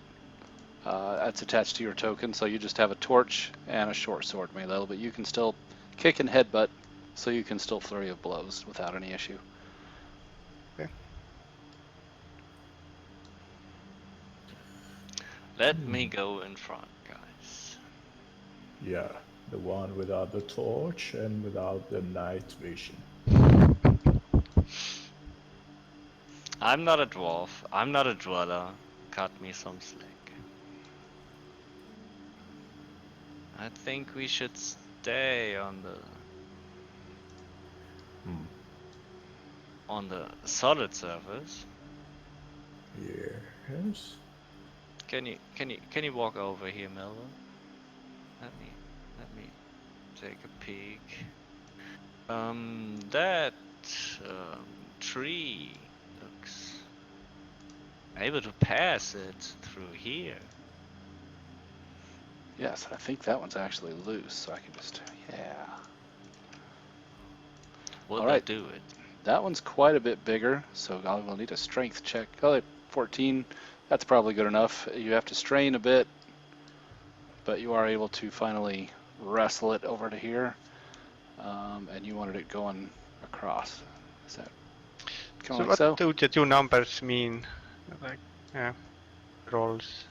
That's attached to your token, so you just have a torch and a short sword, Meilil, but you can still kick and headbutt, so you can still flurry of blows without any issue. Let me go in front, guys. Yeah, the one without the torch and without the night vision. I'm not a dwarf. I'm not a dweller. Cut me some slack. I think we should stay on the solid surface. Yes. Can you walk over here, Melvin? Let me take a peek. That tree looks able to pass it through here. Yes, I think that one's actually loose, so I can just, yeah. Will All that right. do it? That one's quite a bit bigger, so I'll need a strength check. Oh, 14, that's probably good enough. You have to strain a bit, but you are able to finally wrestle it over to here, and you wanted it going across. Is that kind So of like what so? do the two numbers mean? Like, rolls.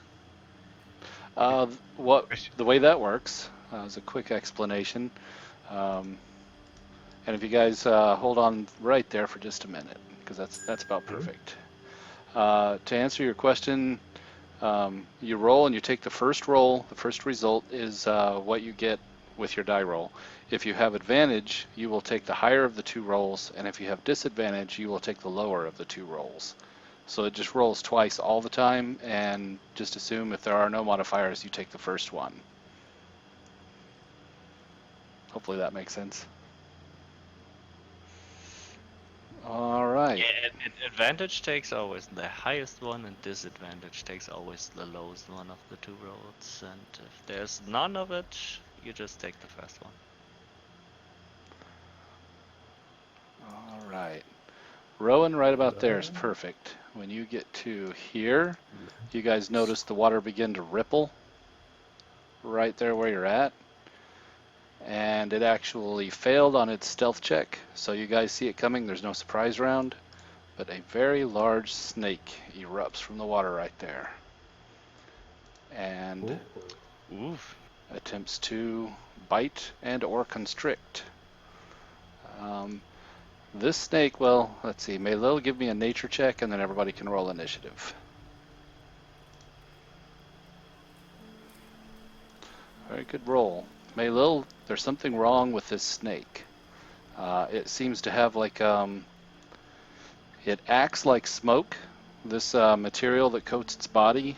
The way that works is a quick explanation. And if you guys hold on right there for just a minute, because that's about perfect. To answer your question, you roll and you take the first roll. The first result is what you get with your die roll. If you have advantage, you will take the higher of the two rolls, and if you have disadvantage, you will take the lower of the two rolls. So it just rolls twice all the time, and just assume if there are no modifiers, you take the first one. Hopefully that makes sense. All right. Yeah, advantage takes always the highest one, and disadvantage takes always the lowest one of the two rolls. And if there's none of it, you just take the first one. All right. Rowan right about there is perfect. When you get to here, you guys notice the water begin to ripple right there where you're at. And it actually failed on its stealth check, so you guys see it coming. There's no surprise round, but a very large snake erupts from the water right there and attempts to bite and or constrict. This snake, well, let's see, Meilil, give me a nature check, and then everybody can roll initiative. Very good roll. Meilil, there's something wrong with this snake. It seems to have like, it acts like smoke. This material that coats its body,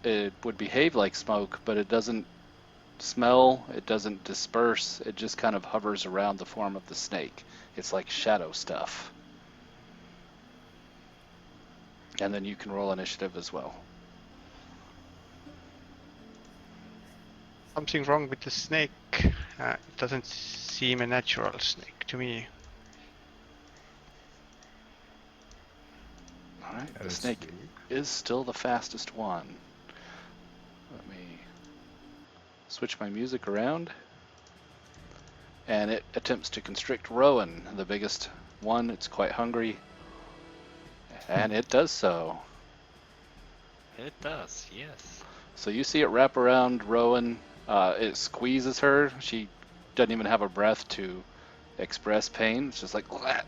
it would behave like smoke, but it doesn't smell, it doesn't disperse, it just kind of hovers around the form of the snake. It's like shadow stuff. And then you can roll initiative as well. Something wrong with the snake. It doesn't seem a natural snake to me. Alright, the It's snake weak. is still the fastest one. Let me switch my music around. And it attempts to constrict Rowan, the biggest one. It's quite hungry. And it does so. It does, yes. So you see it wrap around Rowan. It squeezes her. She doesn't even have a breath to express pain. It's just like, "Whack."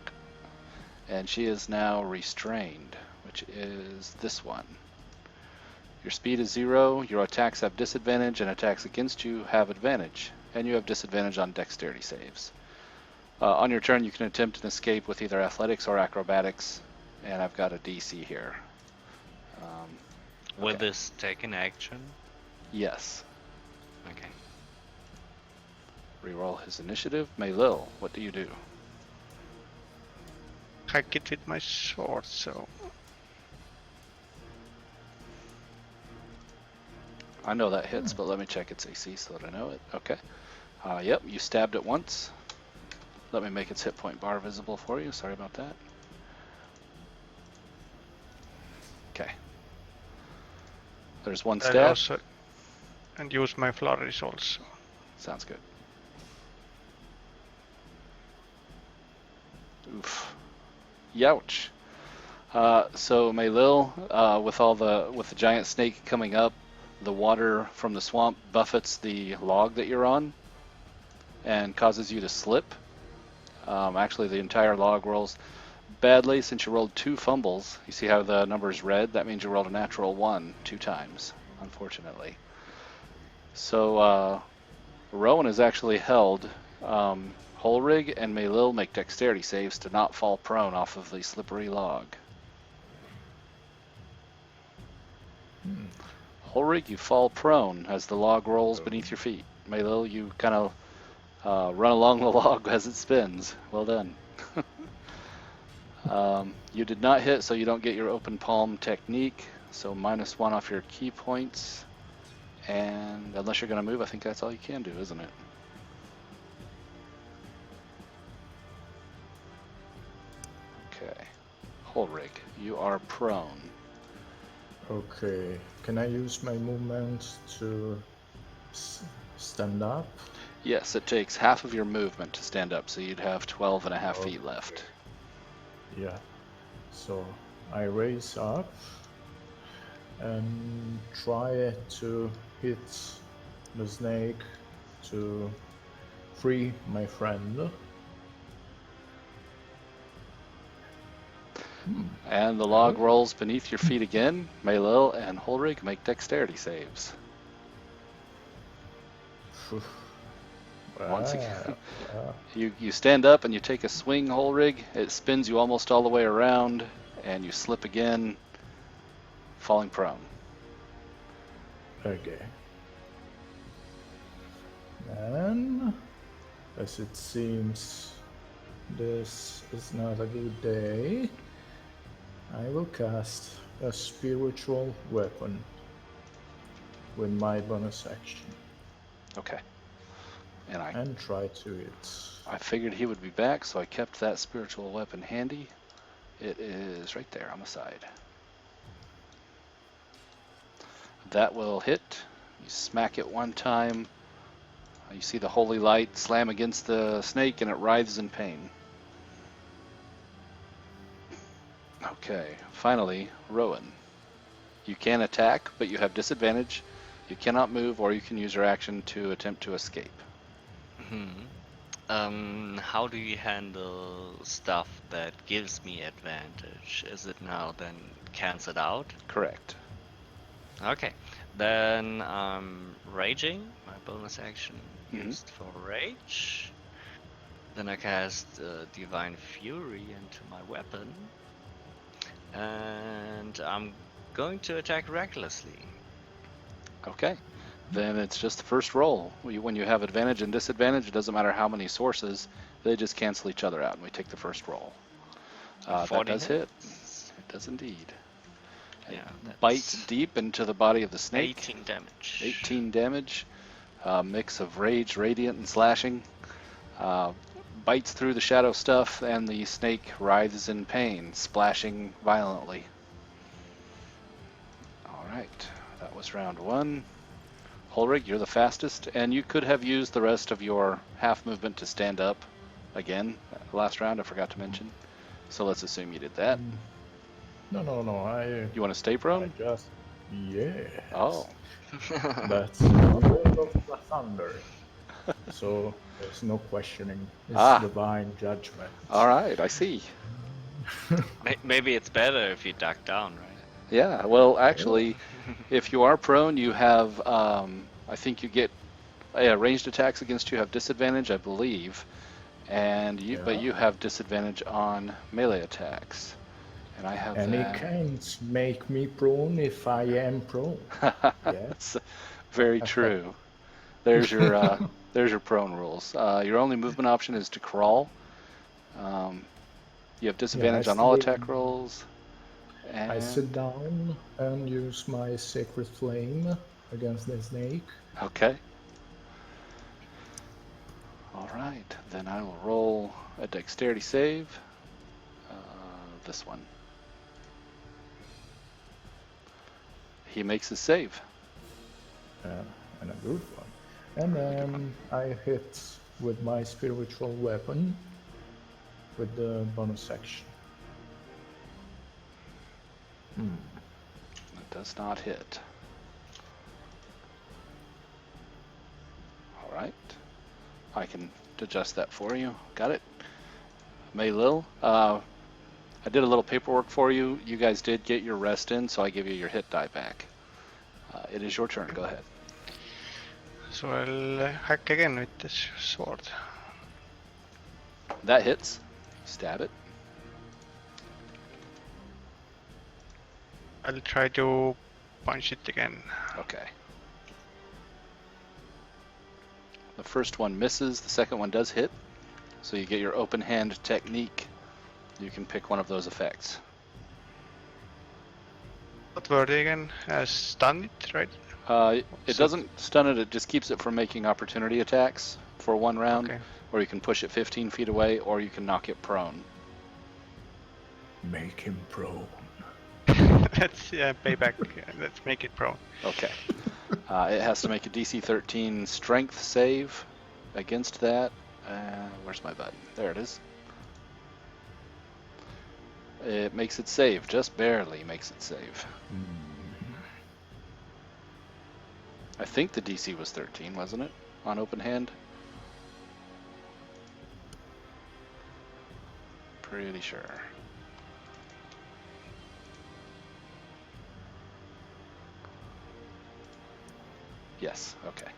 And she is now restrained, which is this one. Your speed is 0, your attacks have disadvantage, and attacks against you have advantage. And you have disadvantage on dexterity saves. On your turn, you can attempt an escape with either athletics or acrobatics, and I've got a DC here. Will Okay. this take an action? Yes. Okay. Reroll his initiative. Meilil, what do you do? Hack it with my sword, so I know that hits, but let me check its AC so that I know it. Okay. Yep, you stabbed it once. Let me make its hit point bar visible for you. Sorry about that. Okay. There's one and stab. also use my flurries also. Sounds good. Oof. Youch. So Meilil, with the giant snake coming up, the water from the swamp buffets the log that you're on and causes you to slip. Actually, the entire log rolls badly since you rolled 2 fumbles. You see how the number is red? That means you rolled a natural 1 2 times, unfortunately. So Rowan is actually held. Holrigg and Meilil make dexterity saves to not fall prone off of the slippery log. Holrigg, you fall prone as the log rolls beneath your feet. Meilil, you kind of run along the log as it spins. Well done. You did not hit, so you don't get your open palm technique. So -1 off your key points. And unless you're going to move, I think that's all you can do, isn't it? Okay. Holrigg, you are prone. Okay, can I use my movement to stand up? Yes, it takes half of your movement to stand up, so you'd have 12.5 Okay. feet left. Yeah. So I raise up and try to hit the snake to free my friend. And the log rolls beneath your feet again. Meilil and Holrigg make dexterity saves. Once again, you stand up and you take a swing, Holrigg. It spins you almost all the way around, and you slip again, falling prone. Okay. And as it seems this is not a good day, I will cast a spiritual weapon with my bonus action Okay. and try to hit. I figured he would be back, so I kept that spiritual weapon handy. It is right there on the side. That will hit. You smack it one time. You see the holy light slam against the snake, and it writhes in pain. Okay, finally, Rowan. You can attack, but you have disadvantage. You cannot move, or you can use your action to attempt to escape. How do you handle stuff that gives me advantage? Is it now then cancelled out? Correct. Okay, then I'm raging. My bonus action used for rage. Then I cast Divine Fury into my weapon. And I'm going to attack recklessly. Okay. Then it's just the first roll. When you have advantage and disadvantage, it doesn't matter how many sources, they just cancel each other out, and we take the first roll. That does hit. It does indeed. Yeah, It bites deep into the body of the snake. 18 damage. 18 damage. mix of rage, radiant, and slashing. Bites through the shadow stuff, and the snake writhes in pain, splashing violently. Alright, that was round 1. Holrigg, you're the fastest, and you could have used the rest of your half movement to stand up again. Last round, I forgot to mention. So let's assume you did that. No, You want to stay prone? I just... Yes. Oh. That's the will of the thunder. So there's no questioning. It's divine judgment. Alright, I see. Maybe it's better if you duck down, right? Yeah, well, actually, if you are prone, you have, I think you get, ranged attacks against you have disadvantage, I believe, and but you have disadvantage on melee attacks, and I have And that. it can't make me prone if I am prone. That's very true. There's your prone rules. Your only movement option is to crawl. You have disadvantage on all attack rolls. And I sit down and use my sacred flame against the snake. Okay. All right, then I will roll a dexterity save. This one. He makes his save. And a good one. And then I hit with my spiritual weapon with the bonus action. It does not hit. All right. I can adjust that for you. Got it. Meilil, I did a little paperwork for you. You guys did get your rest in, so I give you your hit die back. It is your turn. Go ahead. So I'll hack again with this sword. That hits. Stab it. I'll try to punch it again. Okay. The first one misses, the second one does hit. So you get your open hand technique. You can pick one of those effects. What were they again? Stun it, right? It doesn't stun it, it just keeps it from making opportunity attacks for 1 round. Okay. Or you can push it 15 feet away, or you can knock it prone. Make him prone. Let's pay back. Let's make it prone. Okay. It has to make a DC 13 strength save against that. Where's my button? There it is. It makes it save, just barely makes it save. I think the DC was 13, wasn't it? On open hand? Pretty sure. Yes, okay.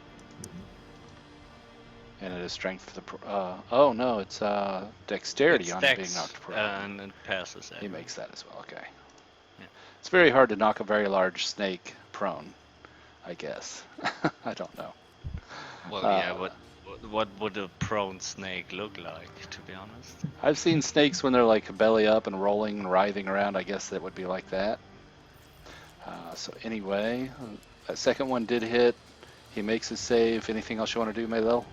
And it is strength for the oh no, it's dexterity on being knocked prone. And it passes it. He makes that as well, okay. Yeah. It's very hard to knock a very large snake prone, I guess. I don't know. Well, yeah, what would a prone snake look like, to be honest? I've seen snakes when they're like belly up and rolling and writhing around. I guess that would be like that. So anyway, that second one did hit. He makes his save. Anything else you want to do, Meilil?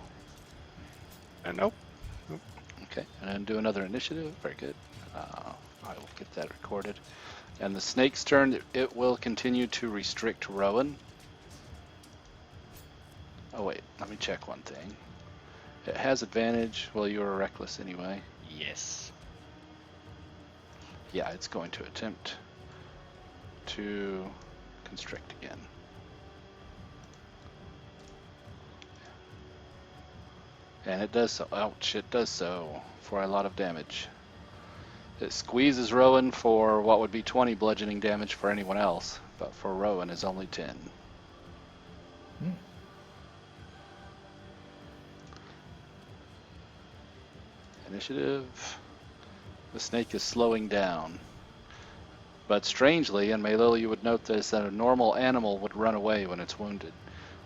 Nope. Okay, and then do another initiative. Very good. I will get that recorded. And the snake's turn, it will continue to restrict Rowan. Oh wait, let me check one thing. It has advantage. Well, you were reckless anyway. Yes. Yeah, it's going to attempt to constrict again. And it does so. Ouch, it does so for a lot of damage. It squeezes Rowan for what would be 20 bludgeoning damage for anyone else, but for Rowan is only 10. Initiative. The snake is slowing down. But strangely, and Meilil, you would note this, that a normal animal would run away when it's wounded.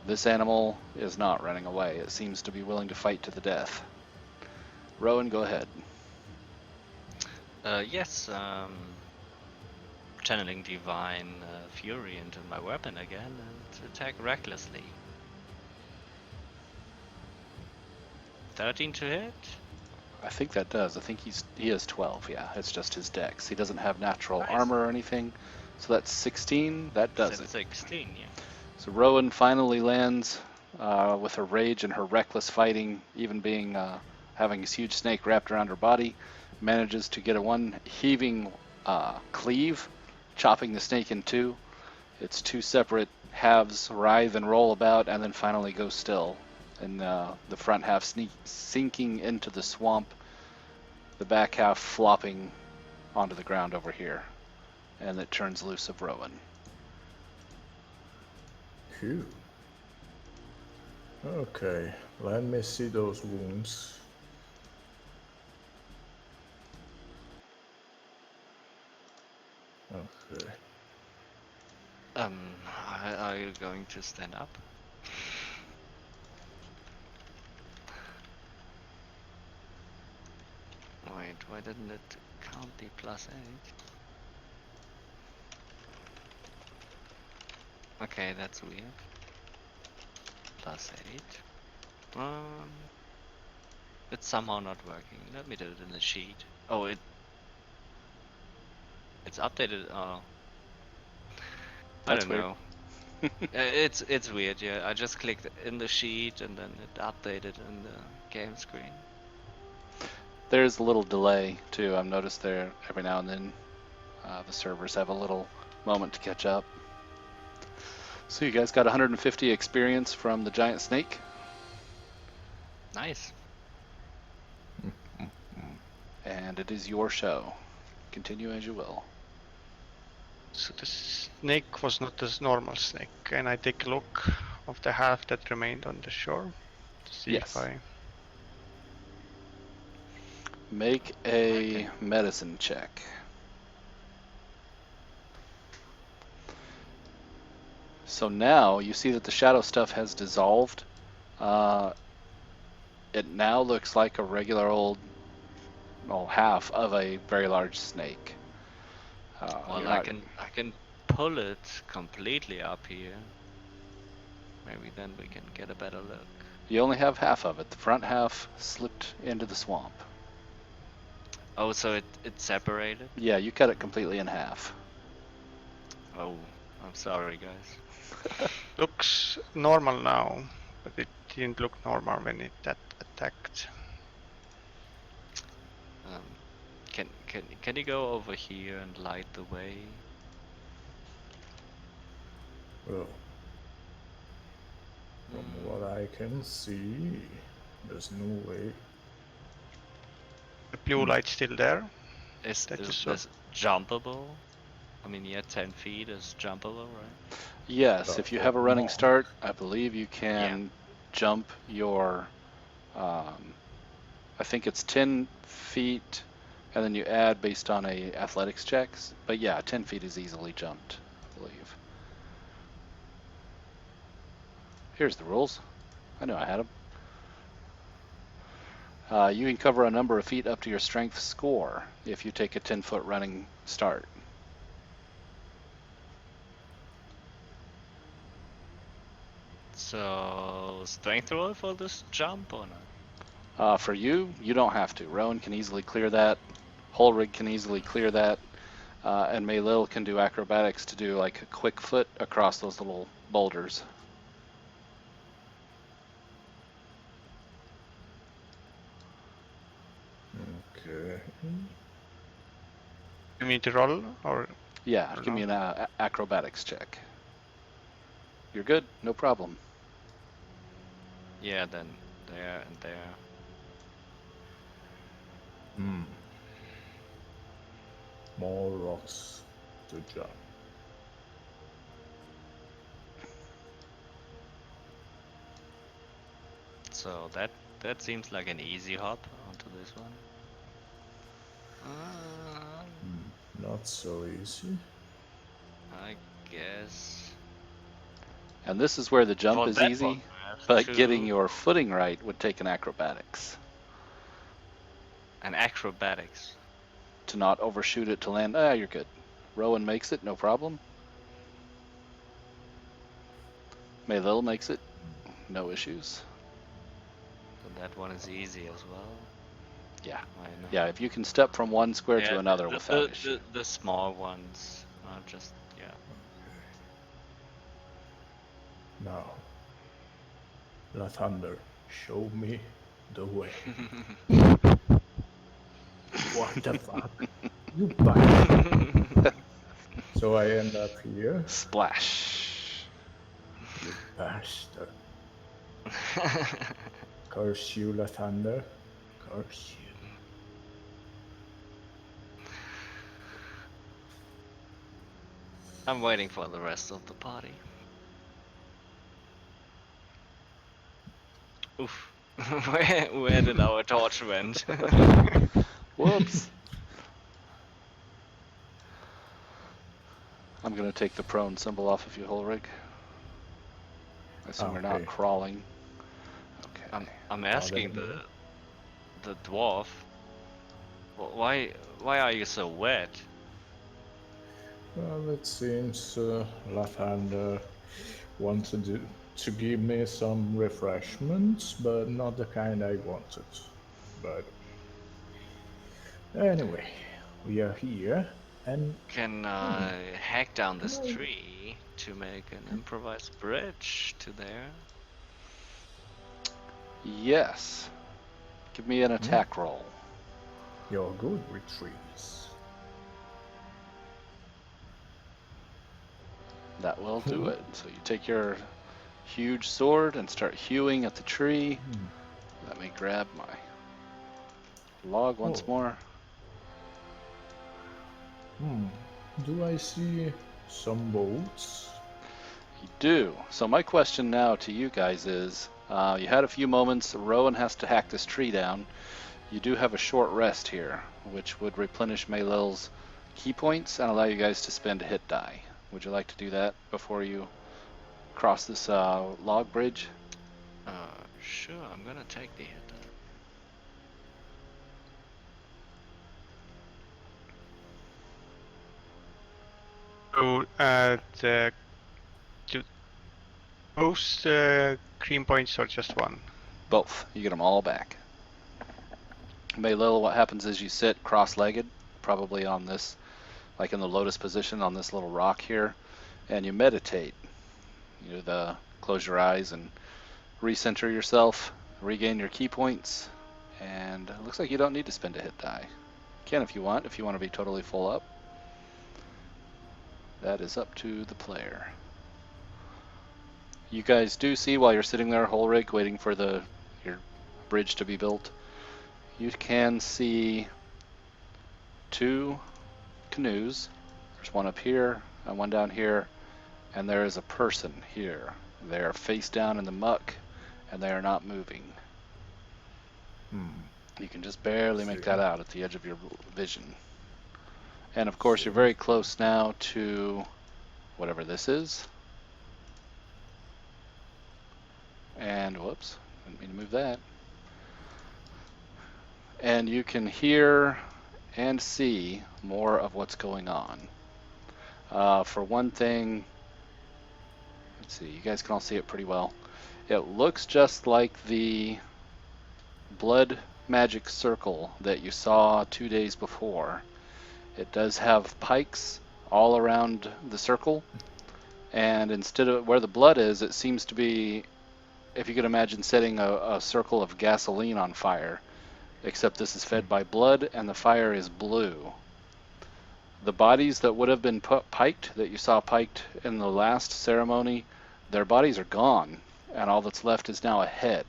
This animal is not running away. It seems to be willing to fight to the death. Rowan, go ahead. Yes, channeling divine fury into my weapon again and attack recklessly. 13 to hit? I think that does. I think he has 12. Yeah, it's just his dex. He doesn't have natural Nice. armor or anything, so that's 16. That does That's it. 16, yeah. So Rowan finally lands with her rage and her reckless fighting, even being having this huge snake wrapped around her body, manages to get a one heaving cleave, chopping the snake in two. Its two separate halves writhe and roll about, and then finally go still. And the front half sinking into the swamp, the back half flopping onto the ground over here, and it turns loose of Rowan. Phew. Okay, let me see those wounds. Okay. Are you going to stand up? Wait, why didn't it count the +8? Okay, that's weird. +8. It's somehow not working. Let me do it in the sheet. Oh, it's updated. Oh, I That's don't weird. know. It's weird. Yeah, I just clicked in the sheet and then it updated in the game screen. There's a little delay too. I've noticed there every now and then the servers have a little moment to catch up. So you guys got 150 experience from the giant snake. Nice. And it is your show. Continue as you will. So the snake was not a normal snake. Can I take a look of the half that remained on the shore to see Yes. if I... Make a medicine check. So now you see that the shadow stuff has dissolved. It now looks like a regular old half of a very large snake. Well, I can pull it completely up here. Maybe then we can get a better look. You only have half of it. The front half slipped into the swamp. Oh, so it separated? Yeah, you cut it completely in half. Oh, I'm sorry, guys. Looks normal now, but it didn't look normal when it attacked. Can you go over here and light the way? Well, from what I can see, there's no way. The blue light still there? Is That you is saw? this jumpable? I mean, yeah, 10 feet is jumpable, right? Yes, if you have a running no. start, I believe you can jump your, I think it's 10 feet, and then you add based on a athletics checks. But yeah, 10 feet is easily jumped, I believe. Here's the rules. I knew I had them. You can cover a number of feet up to your strength score if you take a 10-foot running start. So, strength roll for this jump or not? For you, you don't have to. Rowan can easily clear that. Holrigg can easily clear that. And Meilil can do acrobatics to do like a quick foot across those little boulders. Okay. You need to roll or? Yeah, Or give me not? an acrobatics check. You're good, no problem. Yeah, then there and there. More rocks to jump. So that seems like an easy hop onto this one. Not so easy. I guess. And this is where the jump For is that easy, one, I have but to- getting your footing right would take an acrobatics An acrobatics. to not overshoot it to land. You're good. Rowan makes it, no problem. Meilil makes it, no issues. So that one is easy as well. Yeah. Why not? Yeah, if you can step from one square to another without issue. The small ones are just, yeah. Now, La Thunder, show me the way. What the fuck? You bastard. So I end up here? Splash. You bastard. Curse you, La Thunder. Curse you. I'm waiting for the rest of the party. Oof. Where did our torch went? Whoops. I'm going to take the prone symbol off of you, Holrigg. I assume you're not Okay. crawling. Okay. I'm asking the dwarf. Why are you so wet? Well, it seems La Thunder wanted to give me some refreshments, but not the kind I wanted. But anyway, we are here, and Can hack down this tree to make an improvised bridge to there. Yes. Give me an attack roll. you're good with trees. That will do it. So you take your huge sword and start hewing at the tree. Let me grab my log once more. Do I see some boats? You do. So my question now to you guys is, you had a few moments. Rowan has to hack this tree down. You do have a short rest here, which would replenish Meilil's key points and allow you guys to spend a hit die. Would you like to do that before you cross this log bridge? Sure, I'm gonna take the hit. So, both cream points or just one? Both. You get them all back. Meilil, what happens is you sit cross-legged, probably on this, like in the lotus position on this little rock here, and you meditate. You close your eyes and recenter yourself, regain your key points, and it looks like you don't need to spend a hit die. You can if you want to be totally full up. That is up to the player. You guys do see while you're sitting there, Holrigg, waiting for your bridge to be built, you can see two canoes. There's one up here and one down here, and there is a person here. They are face down in the muck, and they are not moving. You can just barely make that out at the edge of your vision. And of course, you're very close now to whatever this is. And whoops, didn't mean to move that. And you can hear and see more of what's going on. For one thing, let's see, you guys can all see it pretty well. It looks just like the blood magic circle that you saw 2 days before. It does have pikes all around the circle, and instead of where the blood is, it seems to be, if you could imagine setting a circle of gasoline on fire, except this is fed by blood and the fire is blue. The bodies that would have been piked, that you saw piked in the last ceremony, their bodies are gone, and all that's left is now a head.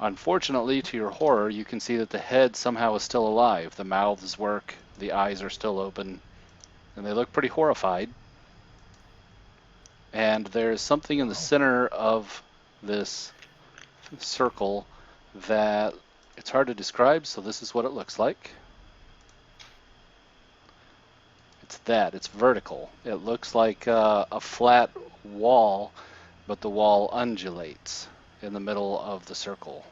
Unfortunately, to your horror, you can see that the head somehow is still alive. The mouths work, the eyes are still open, and they look pretty horrified. And there's something in the center of this circle that it's hard to describe, so this is what it looks like. It's vertical. It looks like a flat wall, but the wall undulates in the middle of the circle.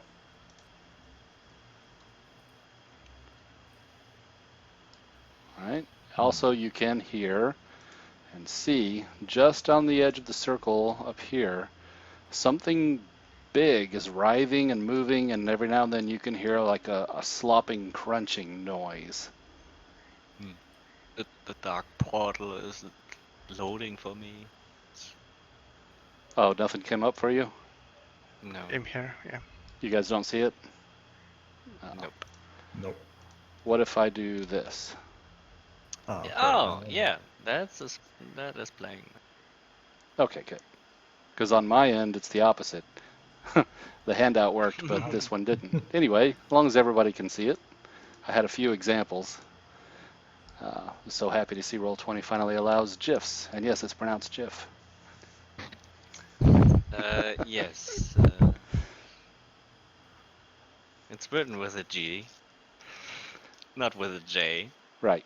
All right. Also, you can hear and see just on the edge of the circle up here something big, is writhing and moving, and every now and then you can hear like a slopping, crunching noise. The dark portal is loading for me. Oh, nothing came up for you? No. I'm here, yeah. You guys don't see it? Nope. Nope. What if I do this? Ah, okay, Oh, now- yeah. That is playing. Okay, good. Because on my end, it's the opposite. The handout worked, but this one didn't. Anyway, as long as everybody can see it. I had a few examples. I'm so happy to see Roll20 finally allows GIFs. And yes, it's pronounced GIF. Yes. It's written with a G, not with a J. Right.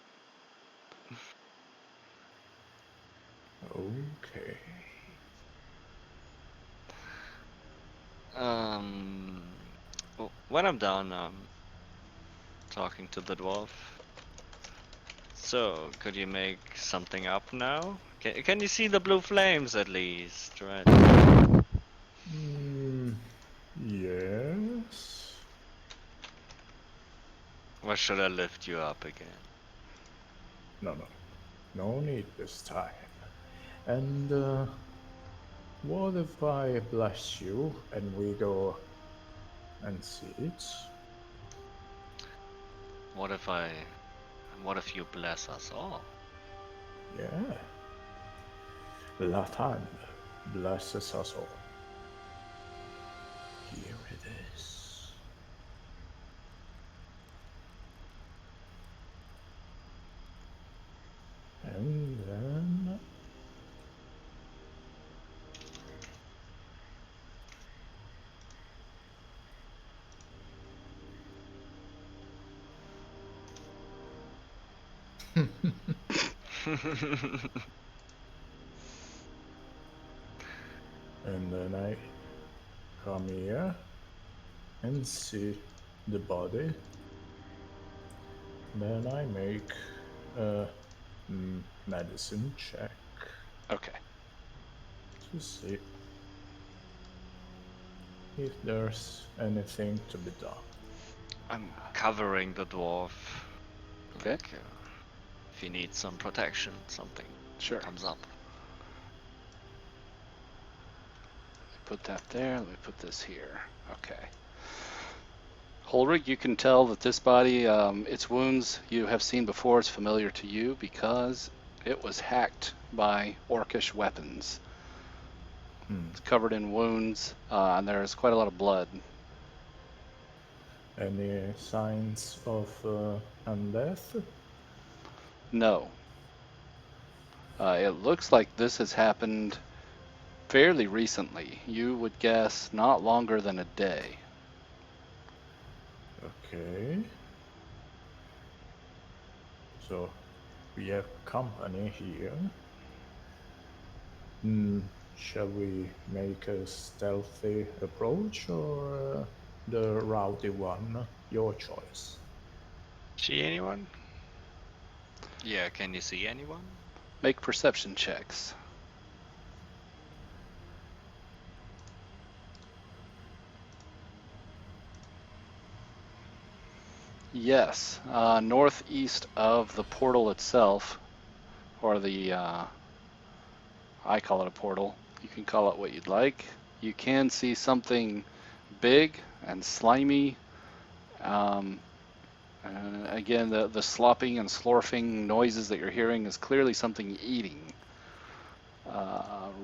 Okay. When I'm done, talking to the dwarf. So, could you make something up now? Can you see the blue flames at least? Right. Yes. Or should I lift you up again? No, no. No need this time. And what if I bless you and we go and see it? What if you bless us all? Yeah. Latan blesses us all. Here it is. And then I come here and see the body. Then I make a medicine check Okay. to see if there's anything to be done. I'm covering the dwarf. Okay. Like, if he needs some protection, something Sure. comes up. Put that there. Let me put this here. Okay. Holrigg, you can tell that this body, its wounds you have seen before, is familiar to you because it was hacked by orcish weapons. It's covered in wounds, and there's quite a lot of blood. Any signs of undeath? No. It looks like this has happened fairly recently. You would guess not longer than a day. Okay. So we have company here. Shall we make a stealthy approach or the rowdy one? Your choice. See anyone? Yeah, can you see anyone? Make perception checks. Yes, northeast of the portal itself, or the, I call it a portal. You can call it what you'd like. You can see something big and slimy. Again, the slopping and slurping noises that you're hearing is clearly something eating.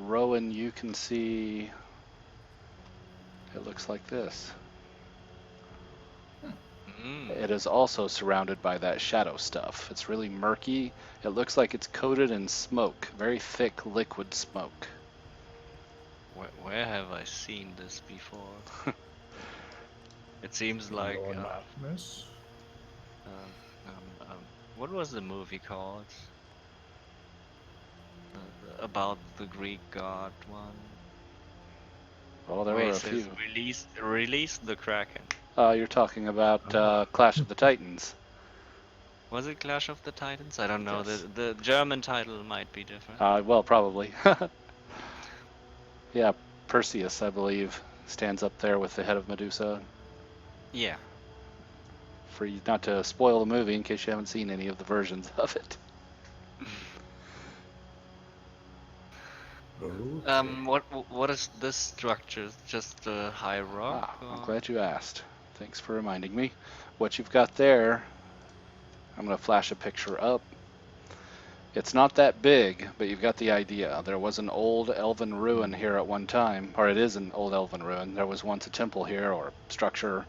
Rowan, you can see, it looks like this. It is also surrounded by that shadow stuff. It's really murky. It looks like it's coated in smoke, very thick liquid smoke. Where have I seen this before? It seems like Your madness. what was the movie called? About the Greek god one. Well, there Where were he a says, few. release the Kraken. You're talking about Clash of the Titans. Was it Clash of the Titans? I don't know. Yes. The German title might be different. Well, probably. Yeah, Perseus, I believe, stands up there with the head of Medusa. Yeah. For you not to spoil the movie in case you haven't seen any of the versions of it. Okay. What is this structure? Just a high rock? I'm Or? glad you asked. Thanks for reminding me. What you've got there, I'm going to flash a picture up. It's not that big, but you've got the idea. There was an old elven ruin here at one time, or it is an old elven ruin. There was once a temple here, or structure.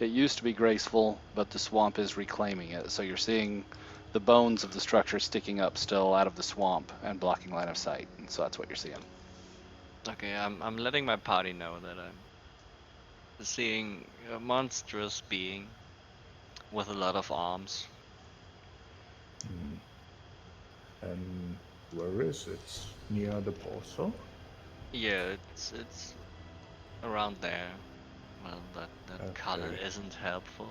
It used to be graceful, but the swamp is reclaiming it. So you're seeing the bones of the structure sticking up still out of the swamp and blocking line of sight. And so that's what you're seeing. Okay, I'm letting my party know that I'm seeing a monstrous being with a lot of arms. And where is it? Near the portal? Yeah, it's around there. Well, that color Okay. isn't helpful.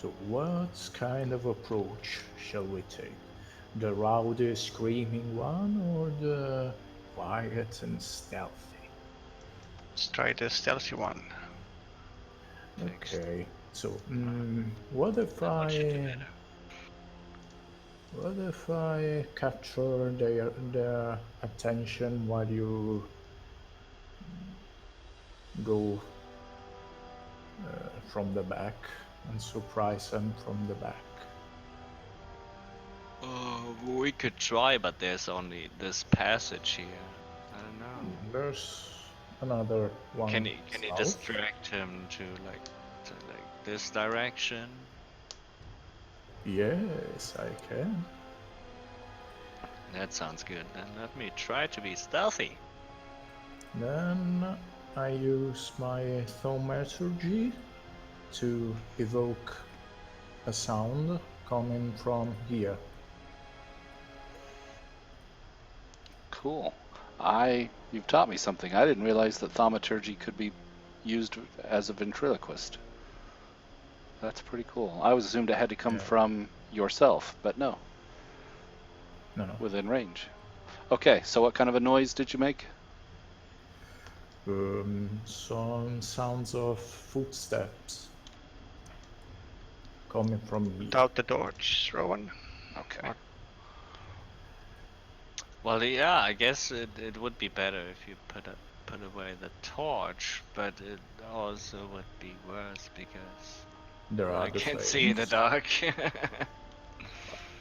So what kind of approach shall we take? The rowdy, screaming one, or the quiet and stealthy? Let's try the stealthy one. Fixed. Okay. So, what if That one should do I better. what if I capture their attention while you go from the back and surprise them from the back? We could try, but there's only this passage here. I don't know. There's another one. Can you south. distract him to like this direction? Yes, I can. That sounds good. Then let me try to be stealthy. Then I use my thaumaturgy to evoke a sound coming from here. Cool. You've taught me something. I didn't realize that thaumaturgy could be used as a ventriloquist. That's pretty cool. I was assumed it had to come from yourself, but no, No. within range. Okay, so what kind of a noise did you make? Some sounds of footsteps coming from here. Without the torch, Rowan. Okay. Well, yeah, I guess it would be better if you put away the torch, but it also would be worse because There are I the can't flames. see in the dark.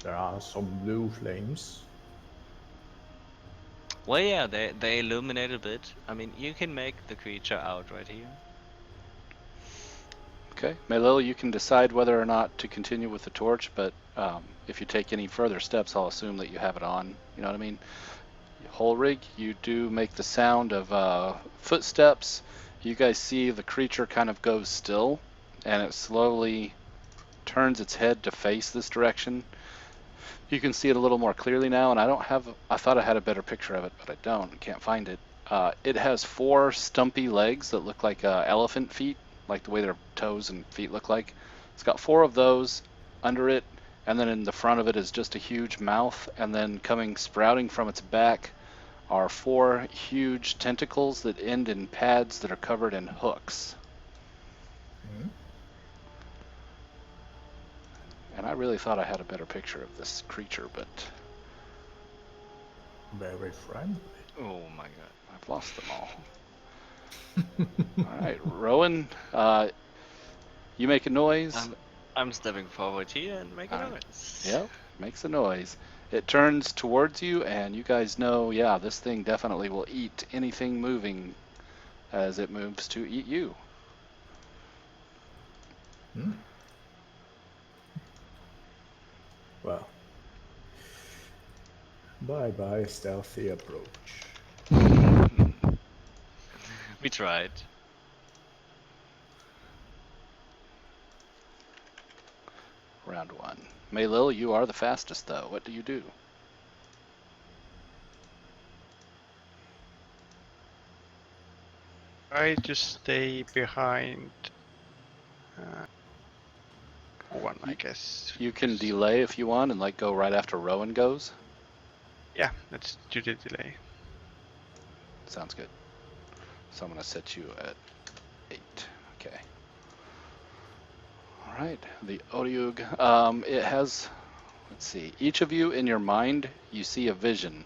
There are some blue flames. Well, yeah, they illuminate a bit. I mean, you can make the creature out right here. Okay, Meilil, you can decide whether or not to continue with the torch, but if you take any further steps, I'll assume that you have it on. You know what I mean? Holrigg, you do make the sound of footsteps. You guys see the creature kind of goes still, and it slowly turns its head to face this direction. You can see it a little more clearly now, and I thought I had a better picture of it, but I don't. I can't find it. It has 4 stumpy legs that look like elephant feet, like the way their toes and feet look like. It's got 4 of those under it, and then in the front of it is just a huge mouth, and then sprouting from its back are 4 huge tentacles that end in pads that are covered in hooks. And I really thought I had a better picture of this creature, but Very friendly. Oh my god. I've lost them all. All right, Rowan, you make a noise. I'm stepping forward here and making a noise. Yep, makes a noise. It turns towards you, and you guys know, yeah, this thing definitely will eat anything moving as it moves to eat you. Well, bye-bye stealthy approach. We tried. Round 1. Meilil, you are the fastest, though. What do you do? Try to stay behind one, I guess. You can delay if you want and like go right after Rowan goes. Yeah, let's do the delay. Sounds good. So I'm going to set you at right, the Otyug. It has, let's see, each of you in your mind, you see a vision.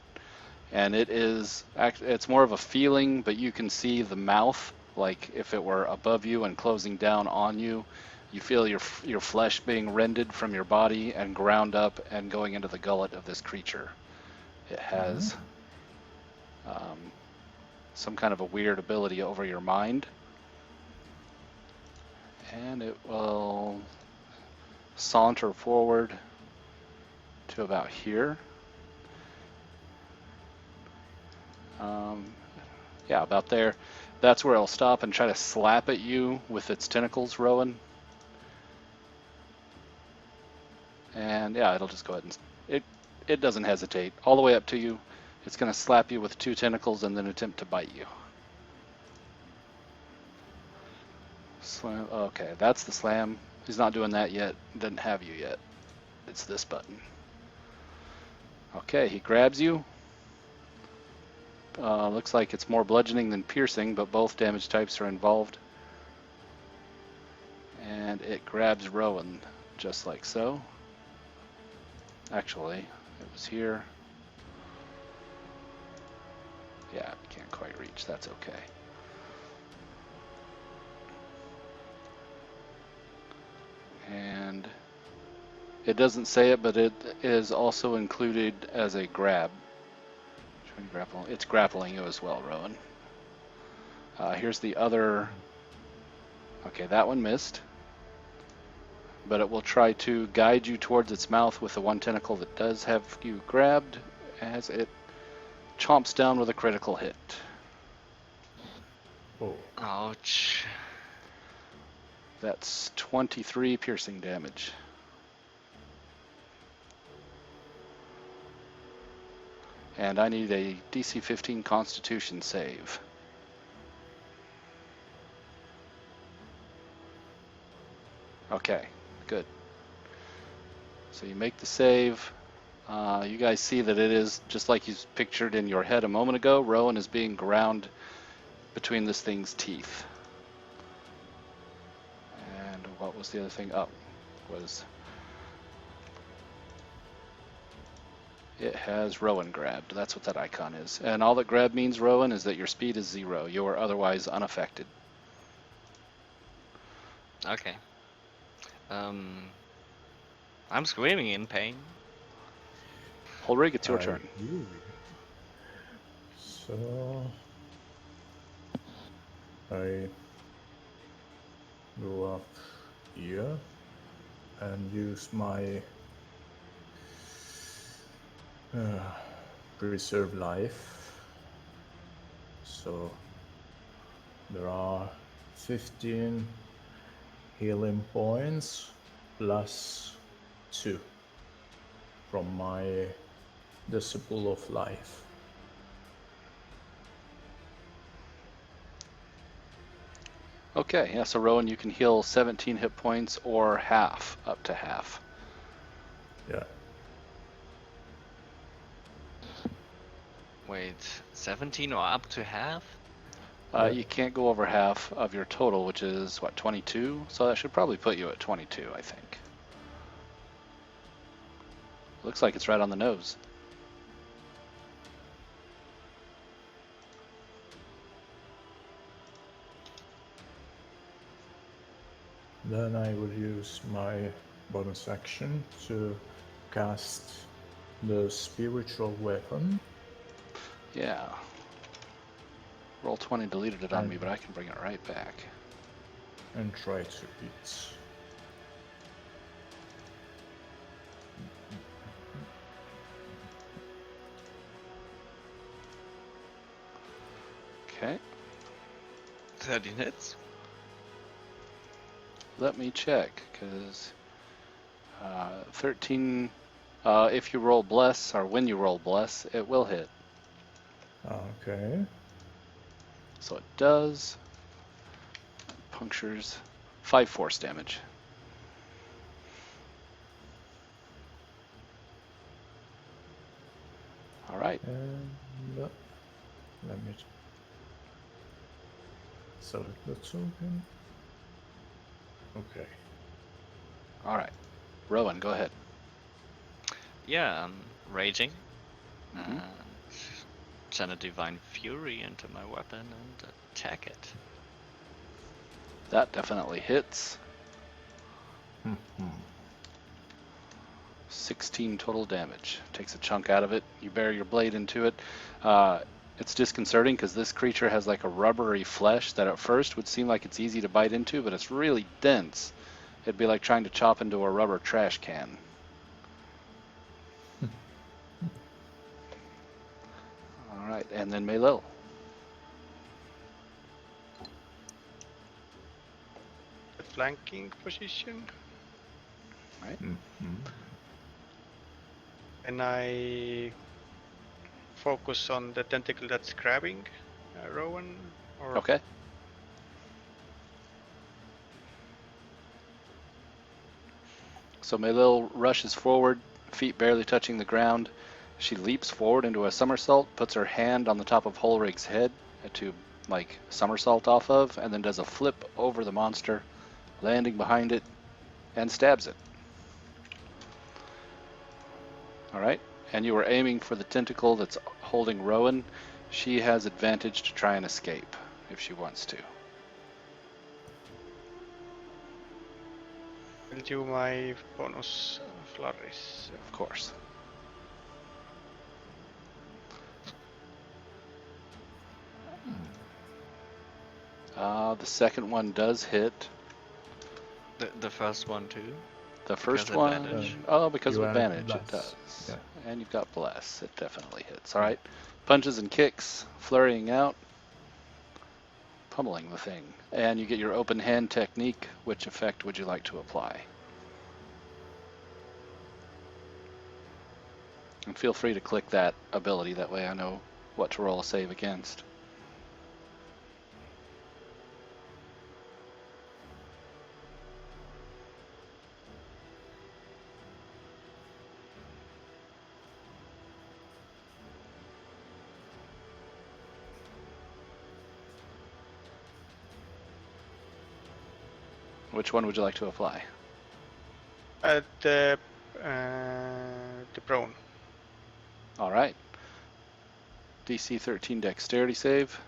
And it's more of a feeling, but you can see the mouth, like if it were above you and closing down on you. You feel your flesh being rended from your body and ground up and going into the gullet of this creature. It has some kind of a weird ability over your mind. And it will saunter forward to about here. Yeah, about there. That's where it'll stop and try to slap at you with its tentacles, Rowan. And yeah, it'll just go ahead and it doesn't hesitate. All the way up to you. It's going to slap you with 2 tentacles and then attempt to bite you. Slam. Okay, that's the slam. He's not doing that yet. Doesn't have you yet. It's this button. Okay, he grabs you. Looks like it's more bludgeoning than piercing, but both damage types are involved. And it grabs Rowan, just like so. Actually, it was here. Yeah, can't quite reach. That's okay. And it doesn't say it, but it is also included as a grab. It's grappling you as well, Rowan. Here's the other. Okay, that one missed. But it will try to guide you towards its mouth with the one tentacle that does have you grabbed as it chomps down with a critical hit. Oh, Ouch. That's 23 piercing damage. And I need a DC 15 Constitution save. Okay, good. So you make the save. You guys see that it is just like you pictured in your head a moment ago. Rowan is being ground between this thing's teeth. And what was the other thing? Oh, was it has Rowan grabbed. That's what that icon is. And all that grab means, Rowan, is that your speed is 0. You are otherwise unaffected. Okay. I'm screaming in pain. Holrigg, it's your I turn. hear you. So I go up here and use my preserve life. So there are 15 healing points plus 2 from my Disciple of Life. Okay, yeah, so Rowan, you can heal 17 hit points or half, up to half. Yeah. Wait, 17 or up to half? Yeah. You can't go over half of your total, which is, what, 22? So that should probably put you at 22, I think. Looks like it's right on the nose. Then I will use my bonus action to cast the spiritual weapon. Yeah. Roll 20 deleted it on me, but I can bring it right back. And try to hit. Okay. 13 hits? Let me check, because 13, if you roll bless, or when you roll bless, it will hit. Okay. So it does. Punctures 5 force damage. All right. And let me select the token. Okay. All right. Rowan, go ahead. Yeah, I'm raging. Mhm. And channel Divine Fury into my weapon and attack it. That definitely hits. 16 total damage. Takes a chunk out of it. You bury your blade into it. It's disconcerting because this creature has like a rubbery flesh that at first would seem like it's easy to bite into, but it's really dense. It'd be like trying to chop into a rubber trash can. All right, and then Meilil. The flanking position. Right. And I focus on the tentacle that's grabbing Rowan. Or Okay. So Meilil rushes forward, feet barely touching the ground. She leaps forward into a somersault, puts her hand on the top of Holrigg's head to like somersault off of, and then does a flip over the monster, landing behind it, and stabs it. All right. And you were aiming for the tentacle that's holding Rowan. She has advantage to try and escape if she wants to. I'll do my bonus flurries. Of course. The second one does hit. The first one too. The first Because one, advantage. because You of have advantage, it bless. does. Yeah. And you've got bless. It definitely hits. All right. Punches and kicks, flurrying out, pummeling the thing. And you get your open hand technique. Which effect would you like to apply? And feel free to click that ability. That way I know what to roll a save against. Which one would you like to apply? The prone. All right. DC 13 dexterity save.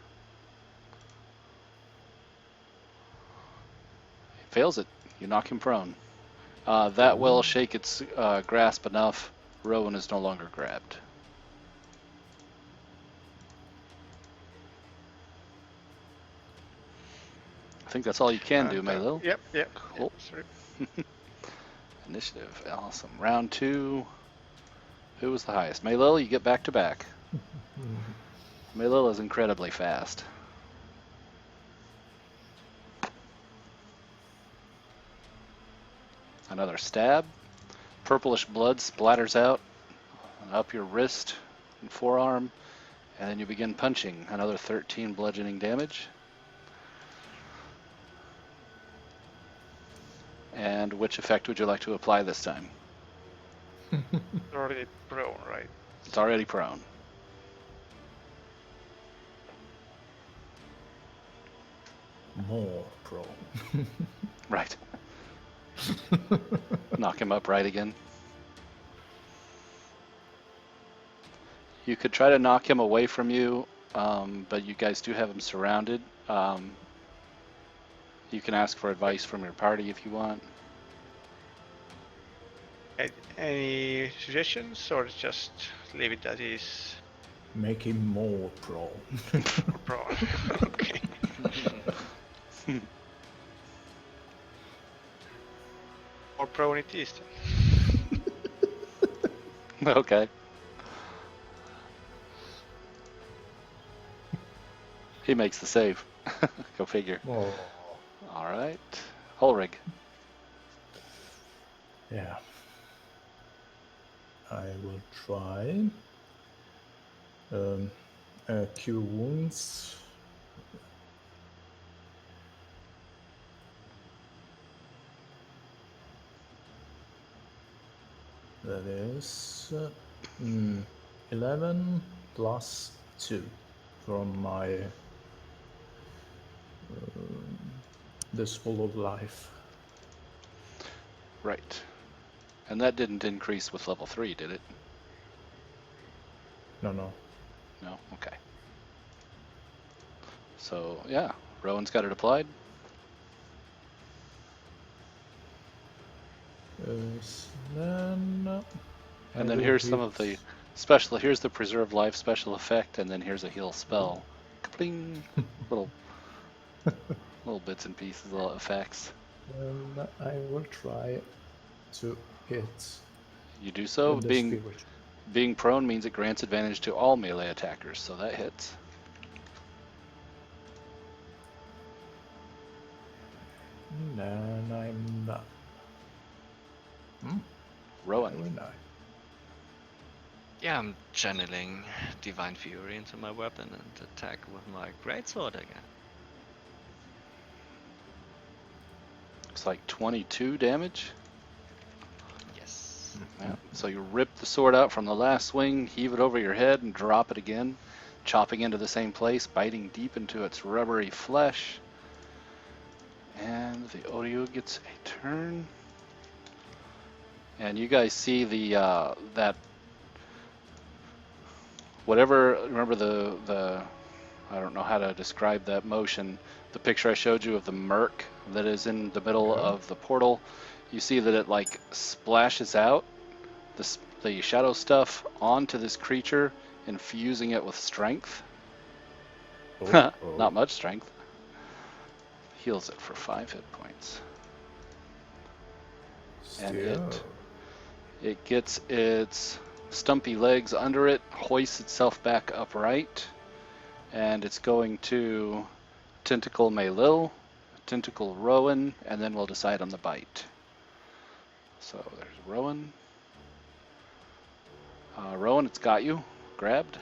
Fails it. You knock him prone. That will shake its grasp enough. Rowan is no longer grabbed. I think that's all you can do, Meilil. Yep. Cool. Sorry. Initiative. Awesome. Round 2. Who was the highest? Meilil, you get back to back. Meilil is incredibly fast. Another stab. Purplish blood splatters out up your wrist and forearm, and then you begin punching. Another 13 bludgeoning damage. And which effect would you like to apply this time? Already prone, right? It's already prone. More prone. Right. Knock him upright again. You could try to knock him away from you, but you guys do have him surrounded. You can ask for advice from your party if you want. Any suggestions, or just leave it as is? Make him more prone. Prone. Okay. More prone it is then. Okay. He makes the save. Go figure. Oh. All right. Holrigg. Yeah. I will try. Cure wounds. That is 11 plus 2 from my this full of life. Right. And that didn't increase with level 3, did it? No, no. No? Okay. So, yeah, Rowan's got it applied. Then I And then will here's some hit. of the special, here's the preserve life special effect, and then here's a heal spell. Kapling! Little, little bits and pieces, little effects. Then I will try to hit You do so. with the spirit. Being prone means it grants advantage to all melee attackers, so that hits. Then I'm not. Rowan. Very nice. Yeah, I'm channeling Divine Fury into my weapon and attack with my greatsword again. Looks like 22 damage. Yes. Yeah. So you rip the sword out from the last swing, heave it over your head, and drop it again, chopping into the same place, biting deep into its rubbery flesh. And the Odio gets a turn. And you guys see the that whatever. Remember the I don't know how to describe that motion. The picture I showed you of the murk that is in the middle of the portal. You see that it like splashes out the shadow stuff onto this creature, infusing it with strength. Not much strength. Heals it for 5 hit points. And it gets its stumpy legs under it, hoists itself back upright, and it's going to tentacle Meilil, tentacle Rowan, and then we'll decide on the bite. So there's Rowan. Rowan, it's got you. Grabbed.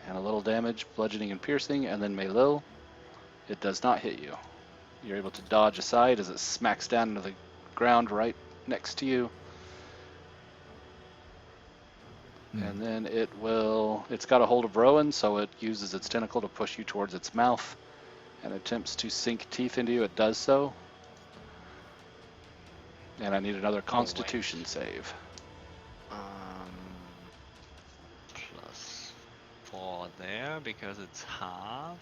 And a little damage, bludgeoning and piercing, and then Meilil. It does not hit you. You're able to dodge aside as it smacks down into the ground right next to you. And then it's got a hold of Rowan, so it uses its tentacle to push you towards its mouth and attempts to sink teeth into you. It does so. And I need another Constitution save. +4 there because it's halved,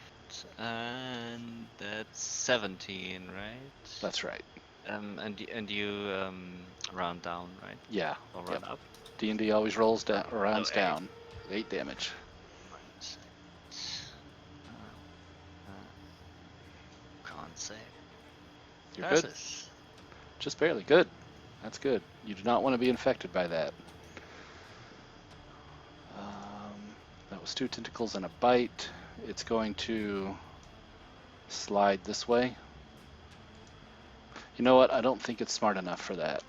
and that's 17, right? That's right. And you round down, right? Yeah. Or round up. D&D always rolls down, rounds down. 8 damage. Can't say. You're good. Just barely. Good. That's good. You do not want to be infected by that. That was 2 tentacles and a bite. It's going to slide this way. You know what? I don't think it's smart enough for that.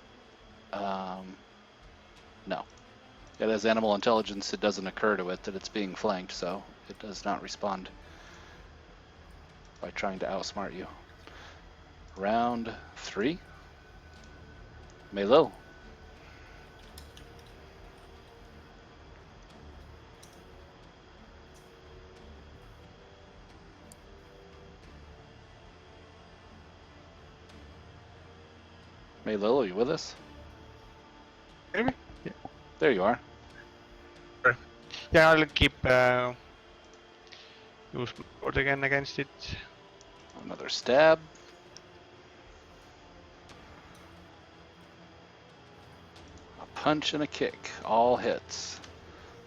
No. It has animal intelligence. It doesn't occur to it that it's being flanked, so it does not respond by trying to outsmart you. Round 3. Meilil. Meilil, are you with us? Hear me? Yeah. There you are. Yeah, I'll keep use sword again against it. Another stab. A punch and a kick. All hits.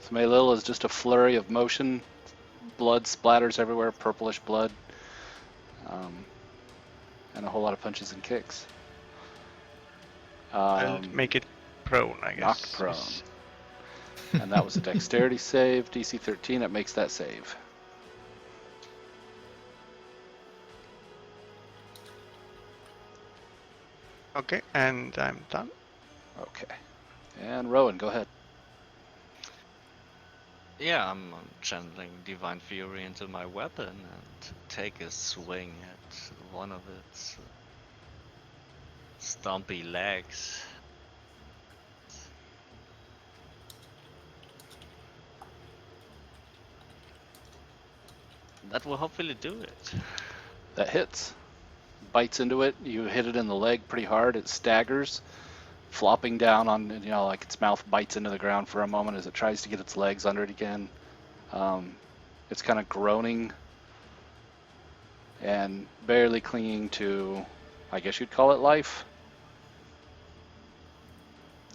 So Meilil is just a flurry of motion. Blood splatters everywhere, purplish blood. And a whole lot of punches and kicks. I'll make it prone, I guess. Knocked prone. And that was a dexterity save. DC 13, it makes that save. Okay, and I'm done. Okay. And Rowan, go ahead. Yeah, I'm channeling Divine Fury into my weapon and take a swing at one of its stumpy legs. That will hopefully do it. That hits. bites into it. You hit it in the leg pretty hard. It staggers, flopping down on, like its mouth bites into the ground for a moment as it tries to get its legs under it again. It's kind of groaning and barely clinging to, I guess you'd call it life.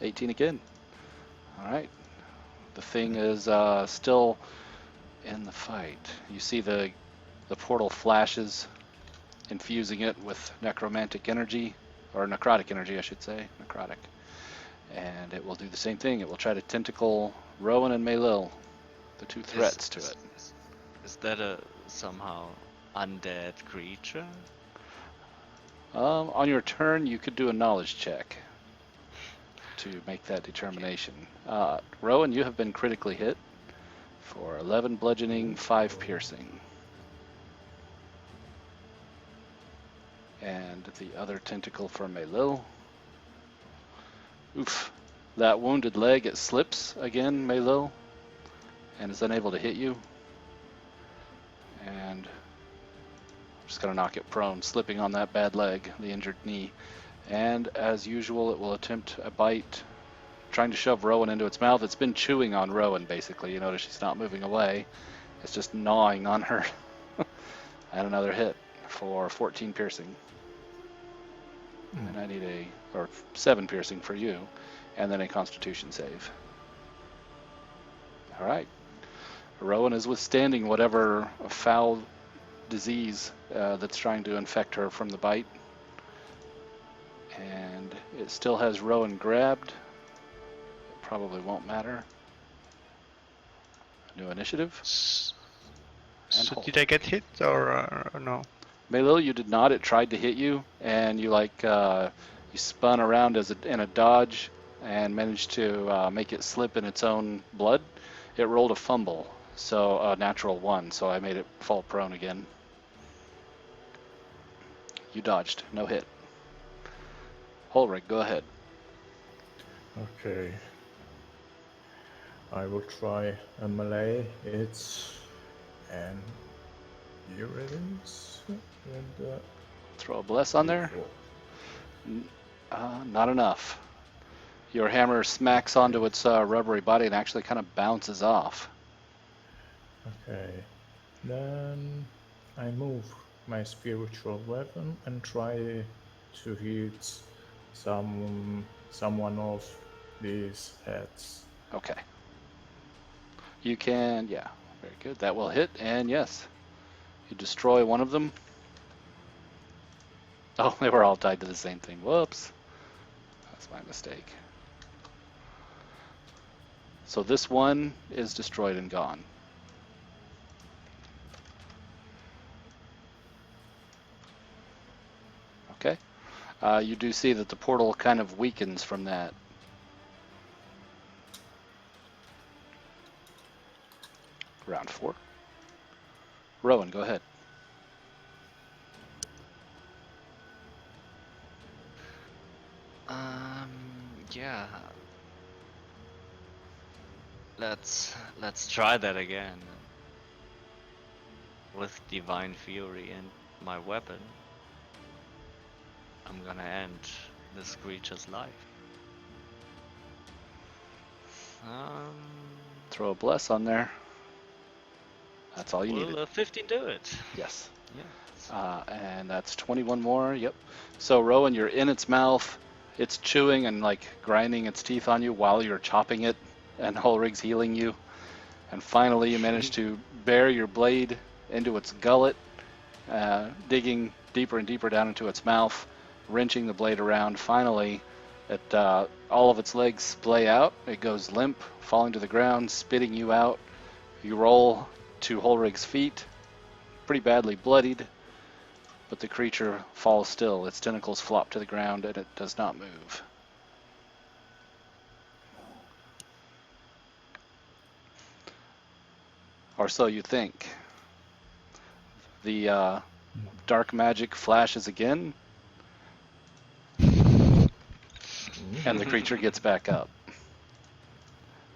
18 again. All right. The thing is still in the fight. You see the portal flashes, infusing it with necromantic energy, or necrotic energy, I should say. Necrotic. And it will do the same thing. It will try to tentacle Rowan and Meilil, the two threats to it. Is that a somehow undead creature? On your turn, you could do a knowledge check to make that determination. Rowan, you have been critically hit for 11 bludgeoning, 5 piercing. And the other tentacle for Meilil. Oof. That wounded leg, it slips again, Meilil, and is unable to hit you. And I'm just going to knock it prone, slipping on that bad leg, the injured knee. And as usual, it will attempt a bite, trying to shove Rowan into its mouth. It's been chewing on Rowan, basically. You notice she's not moving away. It's just gnawing on her. And another hit for 14 piercing. And I need 7 piercing for you, and then a Constitution save. All right. Rowan is withstanding whatever foul disease that's trying to infect her from the bite. And it still has Rowan grabbed. It probably won't matter. New initiative. So hold. did I get hit or no? Meilil, you did not. It tried to hit you, and you you spun around in a dodge and managed to make it slip in its own blood. It rolled a fumble, so a natural 1, so I made it fall prone again. You dodged, no hit. Holrigg, go ahead. Okay. I will try a melee. And here it is. And Throw a bless on there. Not enough. Your hammer smacks onto its rubbery body and actually kind of bounces off. Okay. Then I move my spiritual weapon and try to hit someone of these heads. Okay. You can, yeah, very good. That will hit, and yes, you destroy one of them. Oh, they were all tied to the same thing. Whoops. That's my mistake. So this one is destroyed and gone. Okay. You do see that the portal kind of weakens from that. Round 4. Rowan, go ahead. Yeah. Let's try that again. With Divine Fury and my weapon, I'm gonna end this creature's life. Throw a bless on there. That's all you needed. Will 15 do it? Yes. Yeah. And that's 21 more. Yep. So Rowan, you're in its mouth. It's chewing and like grinding its teeth on you while you're chopping it, and Holrigg's healing you. And finally, you manage to bear your blade into its gullet, digging deeper and deeper down into its mouth, wrenching the blade around. Finally, all of its legs splay out. It goes limp, falling to the ground, spitting you out. You roll to Holrigg's feet, pretty badly bloodied, but the creature falls still. Its tentacles flop to the ground, and it does not move. Or so you think. The dark magic flashes again, and the creature gets back up.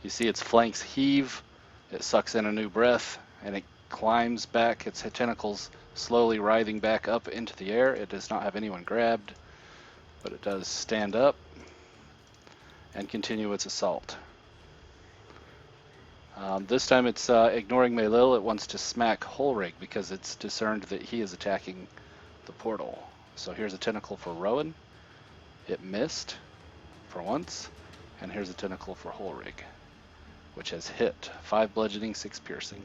You see its flanks heave, it sucks in a new breath, and it climbs back, its tentacles slowly writhing back up into the air. It does not have anyone grabbed, but it does stand up and continue its assault. This time it's ignoring Meilil. It wants to smack Holrigg because it's discerned that he is attacking the portal. So here's a tentacle for Rowan. It missed for once. And here's a tentacle for Holrigg, which has hit. 5 bludgeoning, 6 piercing.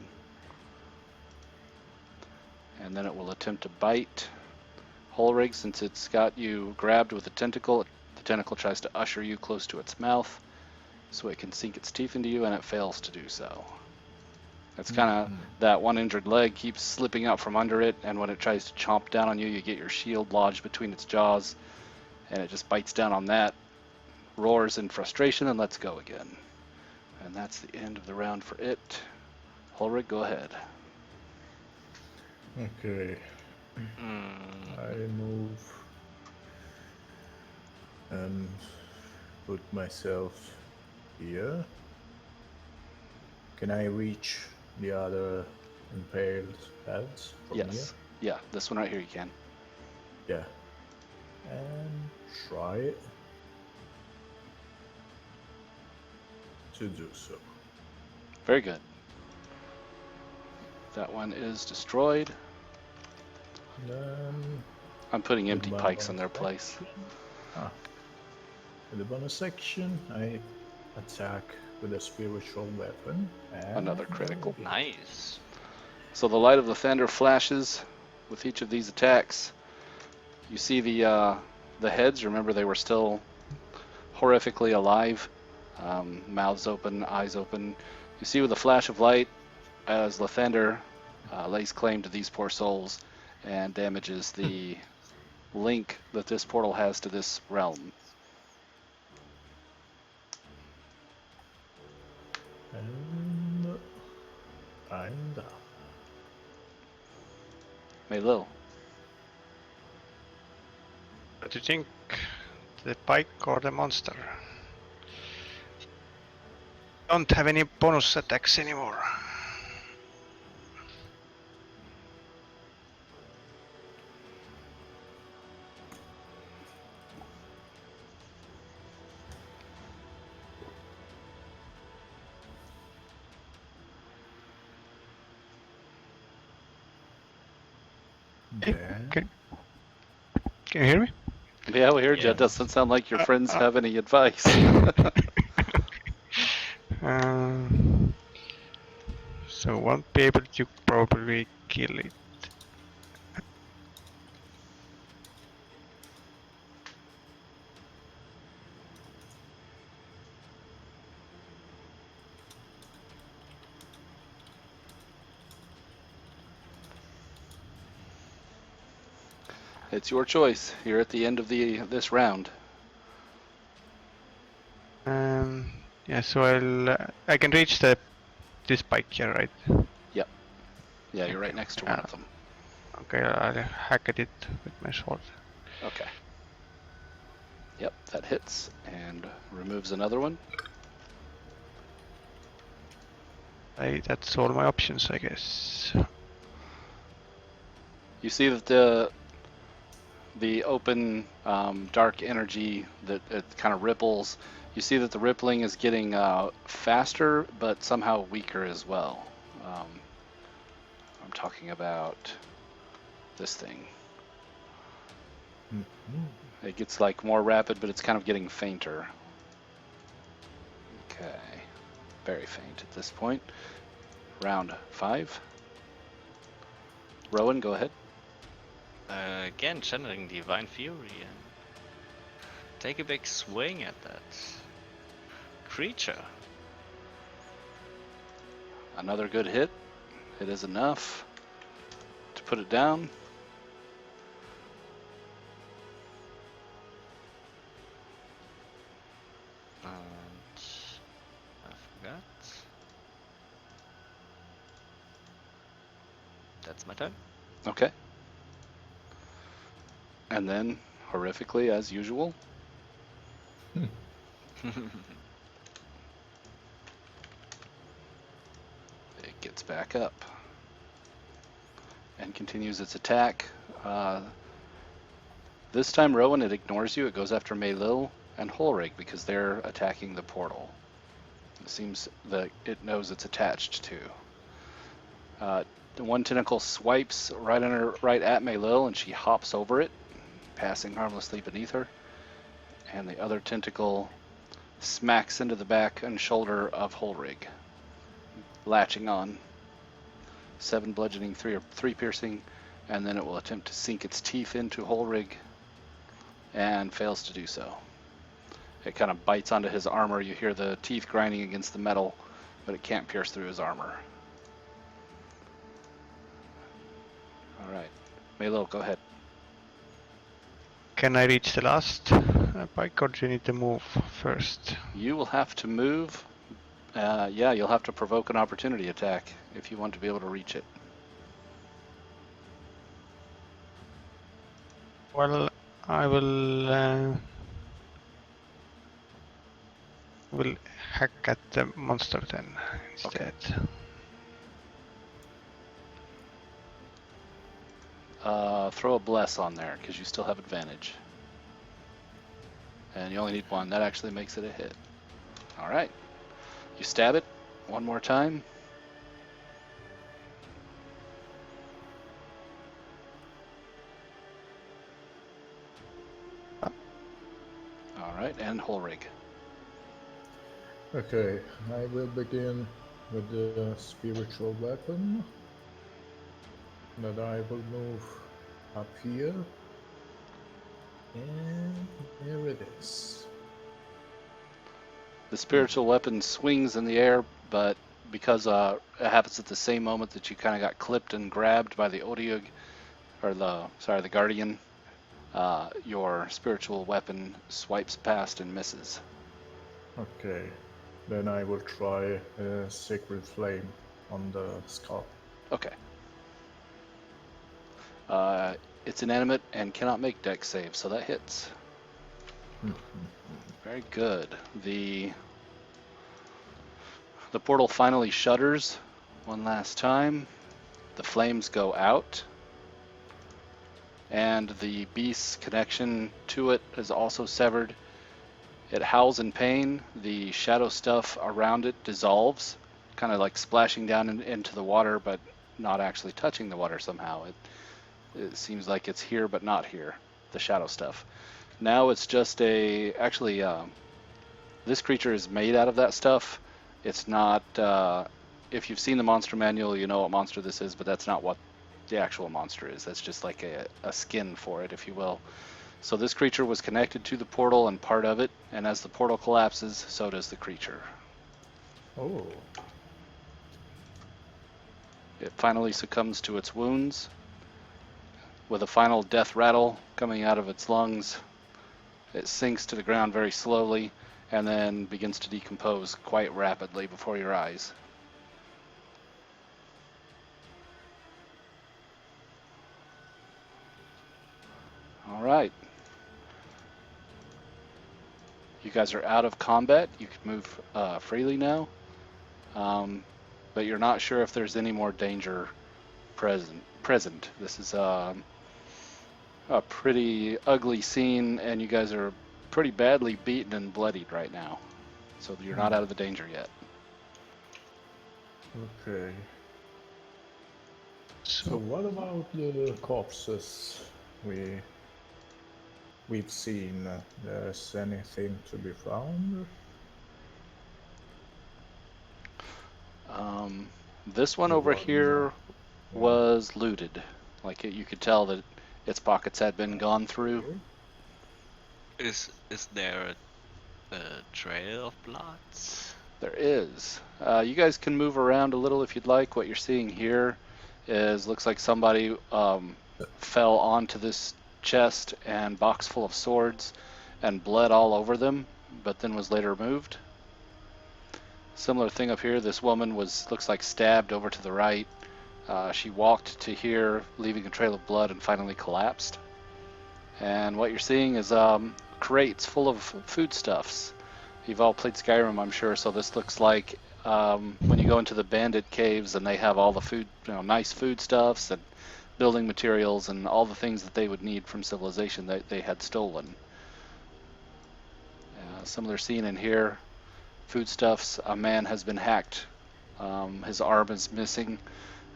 And then it will attempt to bite Holrigg. Since it's got you grabbed with a tentacle, the tentacle tries to usher you close to its mouth so it can sink its teeth into you, and it fails to do so. It's kind of that one injured leg keeps slipping out from under it, and when it tries to chomp down on you, you get your shield lodged between its jaws, and it just bites down on that, roars in frustration, and lets go again. And that's the end of the round for it. Holrigg, go ahead. Okay. I move and put myself here. Can I reach the other impaled heads from Yes. Yeah, this one right here you can. here? Yeah. And try it to do so. Very good. That one is destroyed. Then I'm putting with empty my pikes in bonus their place. action- With the bonus section, I attack with a spiritual weapon. And Another critical. Nice. So the light of the thunder flashes with each of these attacks. You see the heads. Remember, they were still horrifically alive, mouths open, eyes open. You see with a flash of light as Lathander lays claim to these poor souls and damages the link that this portal has to this realm. And I'm down. Meilil. What do you think? The pike or the monster? Don't have any bonus attacks anymore. Then Can you hear me? Yeah, we heard you. Yeah. It doesn't sound like your friends have any advice. So won't be able to probably kill it. It's your choice. You're at the end of this round. Yeah, so I can reach this pike here, right? Yep. Yeah, you're right next to one of them. Okay, I'll hack at it with my sword. Okay. Yep, that hits and removes another one. That's all my options, I guess. You see that the open dark energy that it kind of ripples. You see that the rippling is getting faster, but somehow weaker as well. I'm talking about this thing. It gets like more rapid, but it's kind of getting fainter. Okay, very faint at this point. Round 5. Rowan, go ahead. Again, channeling Divine Fury and take a big swing at that creature. Another good hit. It is enough to put it down. And I forgot. That's my turn. Okay. And then, horrifically, as usual, it gets back up. and continues its attack. This time, Rowan, it ignores you. It goes after Meilil and Holrigg because they're attacking the portal. It seems that it knows it's attached to. The one tentacle swipes right at Meilil, and she hops over it, passing harmlessly beneath her. And the other tentacle smacks into the back and shoulder of Holrigg, latching on. 7 bludgeoning, 3 piercing, and then it will attempt to sink its teeth into Holrigg, and fails to do so. It kind of bites onto his armor. You hear the teeth grinding against the metal, but it can't pierce through his armor. All right, Meilil, go ahead. Can I reach the last bike, or do you need to move first? You will have to move. Yeah, you'll have to provoke an opportunity attack if you want to be able to reach it. Well, I will hack at the monster then instead. Throw a bless on there because you still have advantage. And you only need 1. That actually makes it a hit. All right. You stab it one more time. All right, and Holrigg. Okay, I will begin with the spiritual weapon. That I will move up here. And there it is. The spiritual weapon swings in the air, but because it happens at the same moment that you kind of got clipped and grabbed by the Odiug, or the Guardian, your spiritual weapon swipes past and misses. Okay, then I will try a sacred flame on the skull. Okay. It's inanimate and cannot make dex saves, so that hits. Very good. The portal finally shudders one last time. The flames go out. And the beast's connection to it is also severed. It howls in pain. The shadow stuff around it dissolves, kind of like splashing down into the water, but not actually touching the water somehow. It seems like it's here, but not here, the shadow stuff. Now it's just this creature is made out of that stuff. It's not, if you've seen the monster manual, you know what monster this is, but that's not what the actual monster is. That's just like a skin for it, if you will. So this creature was connected to the portal and part of it, and as the portal collapses, so does the creature. Oh. It finally succumbs to its wounds. With a final death rattle coming out of its lungs, it sinks to the ground very slowly and then begins to decompose quite rapidly before your eyes. All right. You guys are out of combat. You can move freely now, but you're not sure if there's any more danger present. This is a pretty ugly scene, and you guys are pretty badly beaten and bloodied right now. So you're not out of the danger yet. Okay. So what about the corpses we've seen? There's anything to be found? This one over here was looted. Like you could tell that its pockets had been gone through. Is there a trail of blood? There is. You guys can move around a little if you'd like. What you're seeing here looks like somebody fell onto this chest and box full of swords and bled all over them, but then was later moved. Similar thing up here. This woman looks like stabbed over to the right. She walked to here, leaving a trail of blood, and finally collapsed. And what you're seeing is crates full of foodstuffs. You've all played Skyrim, I'm sure, so this looks like when you go into the bandit caves and they have all the food, nice foodstuffs and building materials and all the things that they would need from civilization that they had stolen. Some of their scene in here, foodstuffs, a man has been hacked. His arm is missing.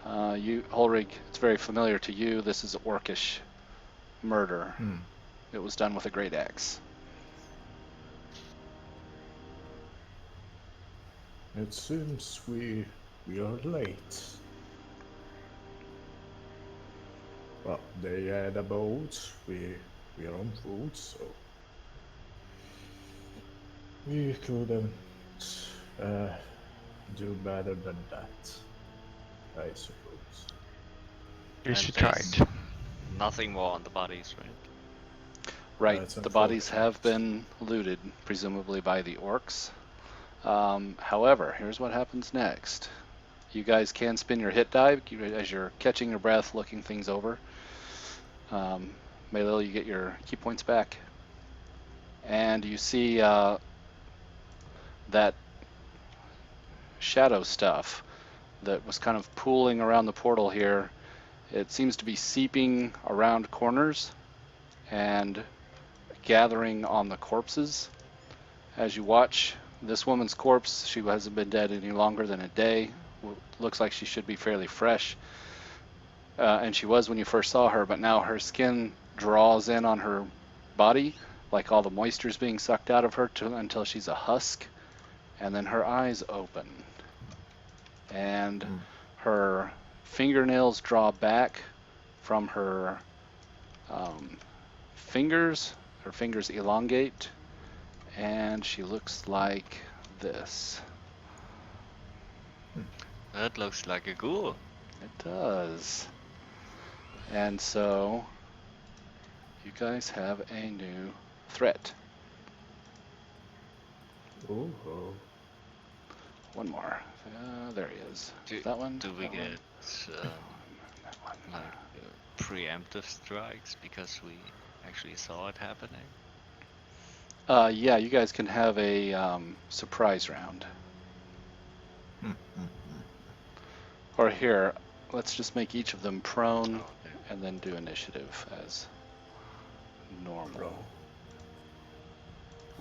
Holrigg, it's very familiar to you. This is orcish murder. It was done with a great axe. It seems we are late. Well, they had a boat. We are on foot, so we couldn't do better than that, I suppose. At least And you there's tried. nothing more on the bodies, right? Right, That's the bodies have unfortunate. been looted, presumably by the orcs. However, here's what happens next. You guys can spin your hit die as you're catching your breath, looking things over. Meilil, you get your key points back. And you see that shadow stuff that was kind of pooling around the portal here. It seems to be seeping around corners and gathering on the corpses. As you watch this woman's corpse, she hasn't been dead any longer than a day. Looks like she should be fairly fresh. And she was when you first saw her, but now her skin draws in on her body, like all the moisture's being sucked out of her until she's a husk. And then her eyes open. And her fingernails draw back from her fingers. Her fingers elongate. And she looks like this. That looks like a ghoul. It does. And so you guys have a new threat. Oh. One more. There he is. Do, That one. do we that get one, that one. like preemptive strikes because we actually saw it happening? Yeah, you guys can have a surprise round. Or here, let's just make each of them prone Okay. and then do initiative as normal.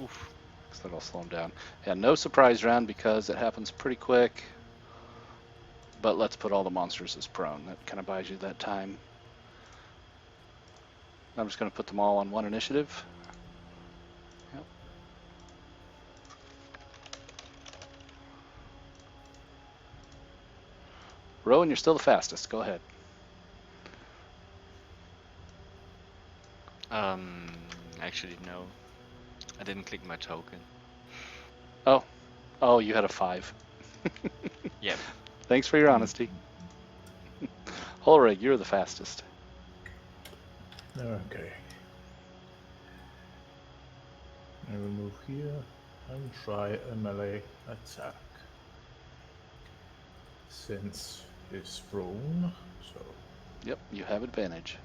Oof. So that'll slow them down. Yeah, no surprise round because it happens pretty quick. But let's put all the monsters as prone. That kind of buys you that time. I'm just going to put them all on one initiative. Yep. Rowan, you're still the fastest. Go ahead. Actually, no. I didn't click my token. Oh, you had a 5. Yep. Thanks for your honesty. Holrigg, you're the fastest. Okay. I will move here and try a melee attack. Since he's prone, so Yep, you have advantage.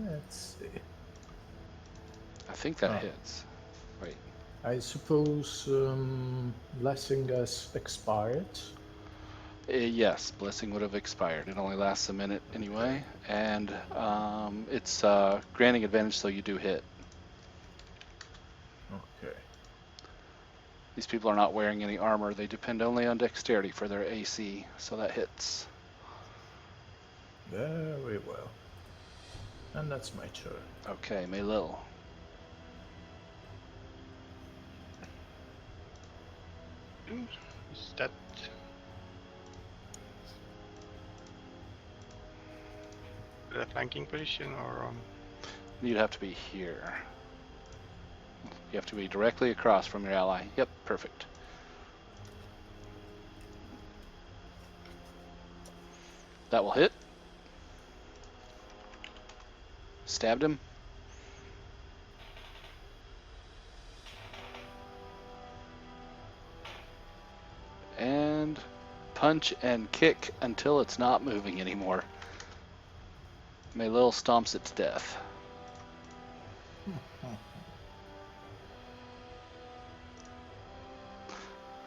let's see. I think that hits. Wait. I suppose blessing has expired. Yes, blessing would have expired. It only lasts a minute anyway, and it's granting advantage, so you do hit. Okay. These people are not wearing any armor. They depend only on dexterity for their AC, so that hits. Very well. And that's my turn. Okay, Meilil. Is that the flanking position or You'd have to be here. You have to be directly across from your ally. Yep, perfect. That will hit. Stabbed him. And punch and kick until it's not moving anymore. Meilil stomps it to death.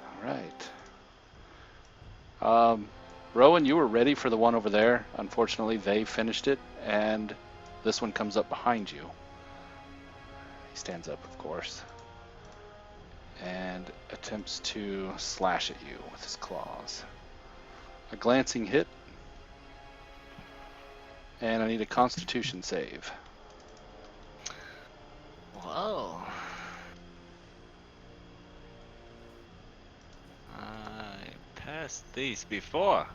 All right. Rowan, you were ready for the one over there. Unfortunately, they finished it, and this one comes up behind you. He stands up, of course, and attempts to slash at you with his claws. A glancing hit, and I need a Constitution save. Well, I passed these before,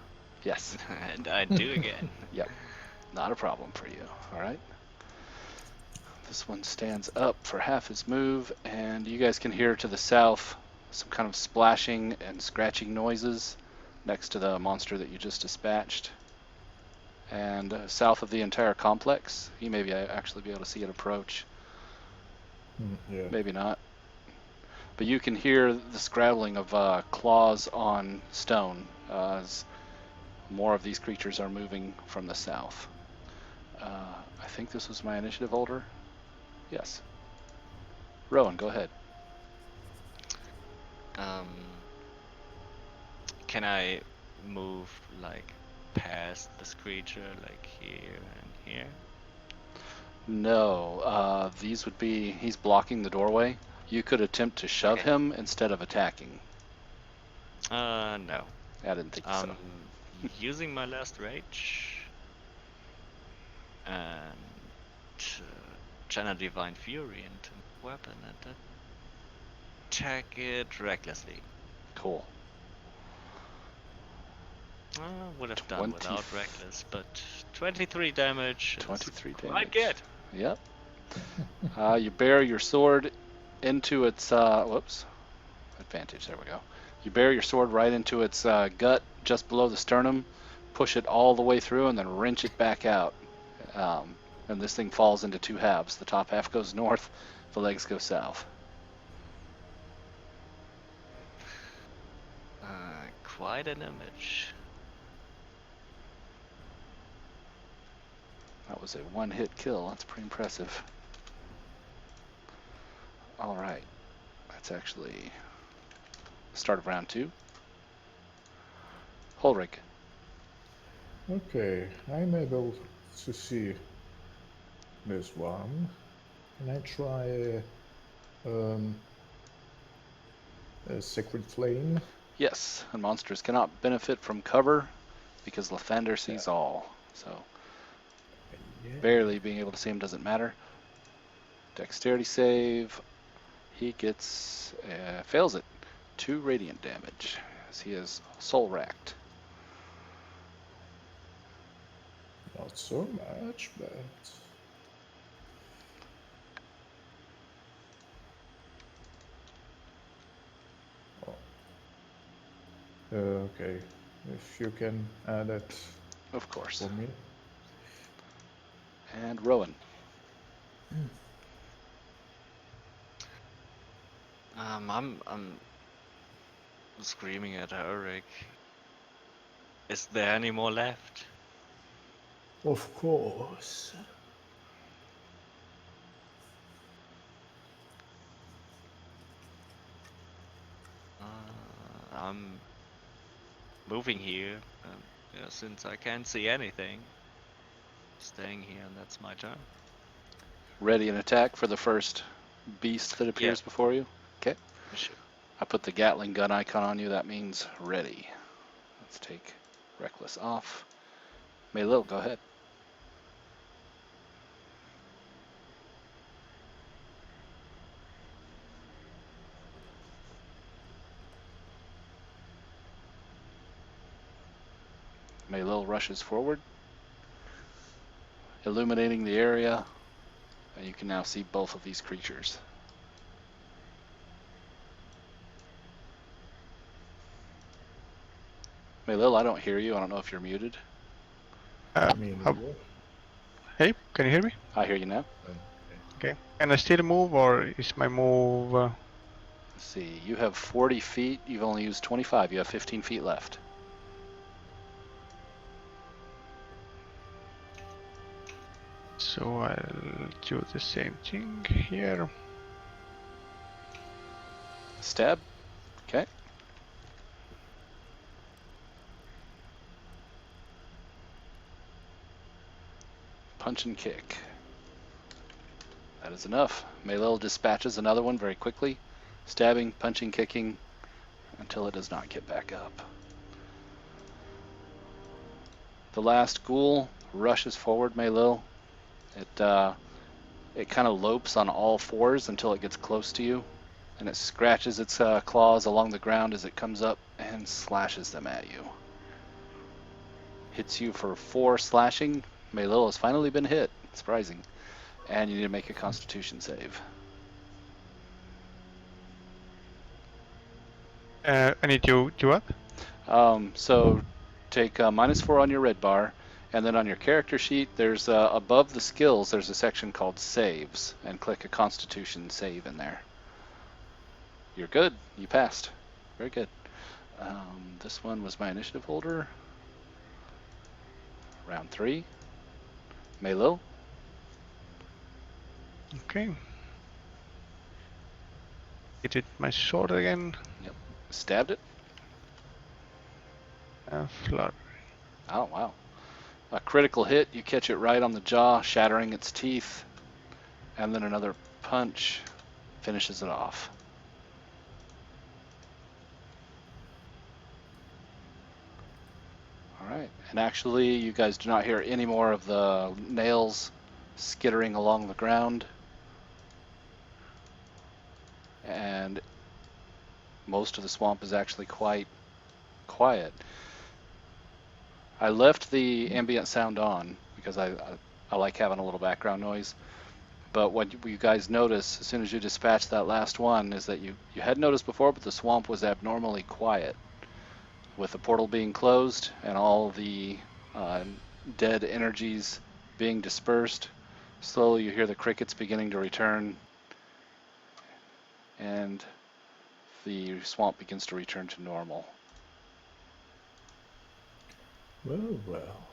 Yes. and I do again. Yep. Not a problem for you. All right. This one stands up for half his move, and you guys can hear to the south some kind of splashing and scratching noises next to the monster that you just dispatched. And south of the entire complex, you may actually be able to see it approach. Yeah. Maybe not. But you can hear the scrabbling of claws on stone as more of these creatures are moving from the south. I think this was my initiative order. Yes. Rowan, go ahead. Can I move like past this creature, like here and here? No, these would be, he's blocking the doorway. You could attempt to shove Okay. him instead of attacking. No. I didn't think so. Using my last rage and channel Divine Fury into weapon and attack it recklessly. Cool. Would have done without reckless, but 23 damage. 23 damage. Quite good. Yep. You bear your sword into its, whoops, advantage, there we go. You bear your sword right into its gut, just below the sternum, push it all the way through, and then wrench it back out. And this thing falls into two halves. The top half goes north, the legs go south. Quite an image. That was a one-hit kill. That's pretty impressive. All right. That's actually the start of round 2. Holrigg. Okay, I'm able to see this one. Can I try a Sacred Flame? Yes, and monsters cannot benefit from cover because Lathander sees all. So barely being able to see him doesn't matter. Dexterity save. He gets, fails it. 2 radiant damage as he is soul racked. Not so much, but... okay, if you can add it Of course. for me. And Rowan. I'm screaming at Holrigg. Is there any more left? Of course. I'm moving here, since I can't see anything. Staying here, and that's my turn. Ready an attack for the first beast that appears before you? Okay. Sure. I put the Gatling gun icon on you. That means ready. Let's take Reckless off. Meilil, go ahead. Meilil rushes forward, illuminating the area, and you can now see both of these creatures. Meilil, I don't hear you. I don't know if you're muted. Hey, can you hear me? I hear you now. Okay. Can I still move, or is my move... Let's see. You have 40 feet. You've only used 25. You have 15 feet left. So I'll do the same thing here. Stab. Okay. punch and kick. That is enough. Meilil dispatches another one very quickly, stabbing, punching, kicking, until it does not get back up. The last ghoul rushes forward Meilil. It kind of lopes on all fours until it gets close to you, and it scratches its claws along the ground as it comes up and slashes them at you. Hits you for 4 slashing. Meilil has finally been hit. Surprising. And you need to make a Constitution save. I need you what? So take -4 on your red bar, and then on your character sheet, there's above the skills, there's a section called saves, and click a Constitution save in there. You're good. You passed. Very good. This one was my initiative holder. Round 3. Meilil. Okay. Hit it my sword again. Yep. Stabbed it. Flurry. Oh, wow. A critical hit. You catch it right on the jaw, shattering its teeth. And then another punch finishes it off. Alright. And actually, you guys do not hear any more of the nails skittering along the ground. And most of the swamp is actually quite quiet. I left the ambient sound on because I like having a little background noise. But what you guys notice as soon as you dispatch that last one is that you had noticed before, but the swamp was abnormally quiet. With the portal being closed and all the dead energies being dispersed, slowly you hear the crickets beginning to return, and the swamp begins to return to normal. Well, well.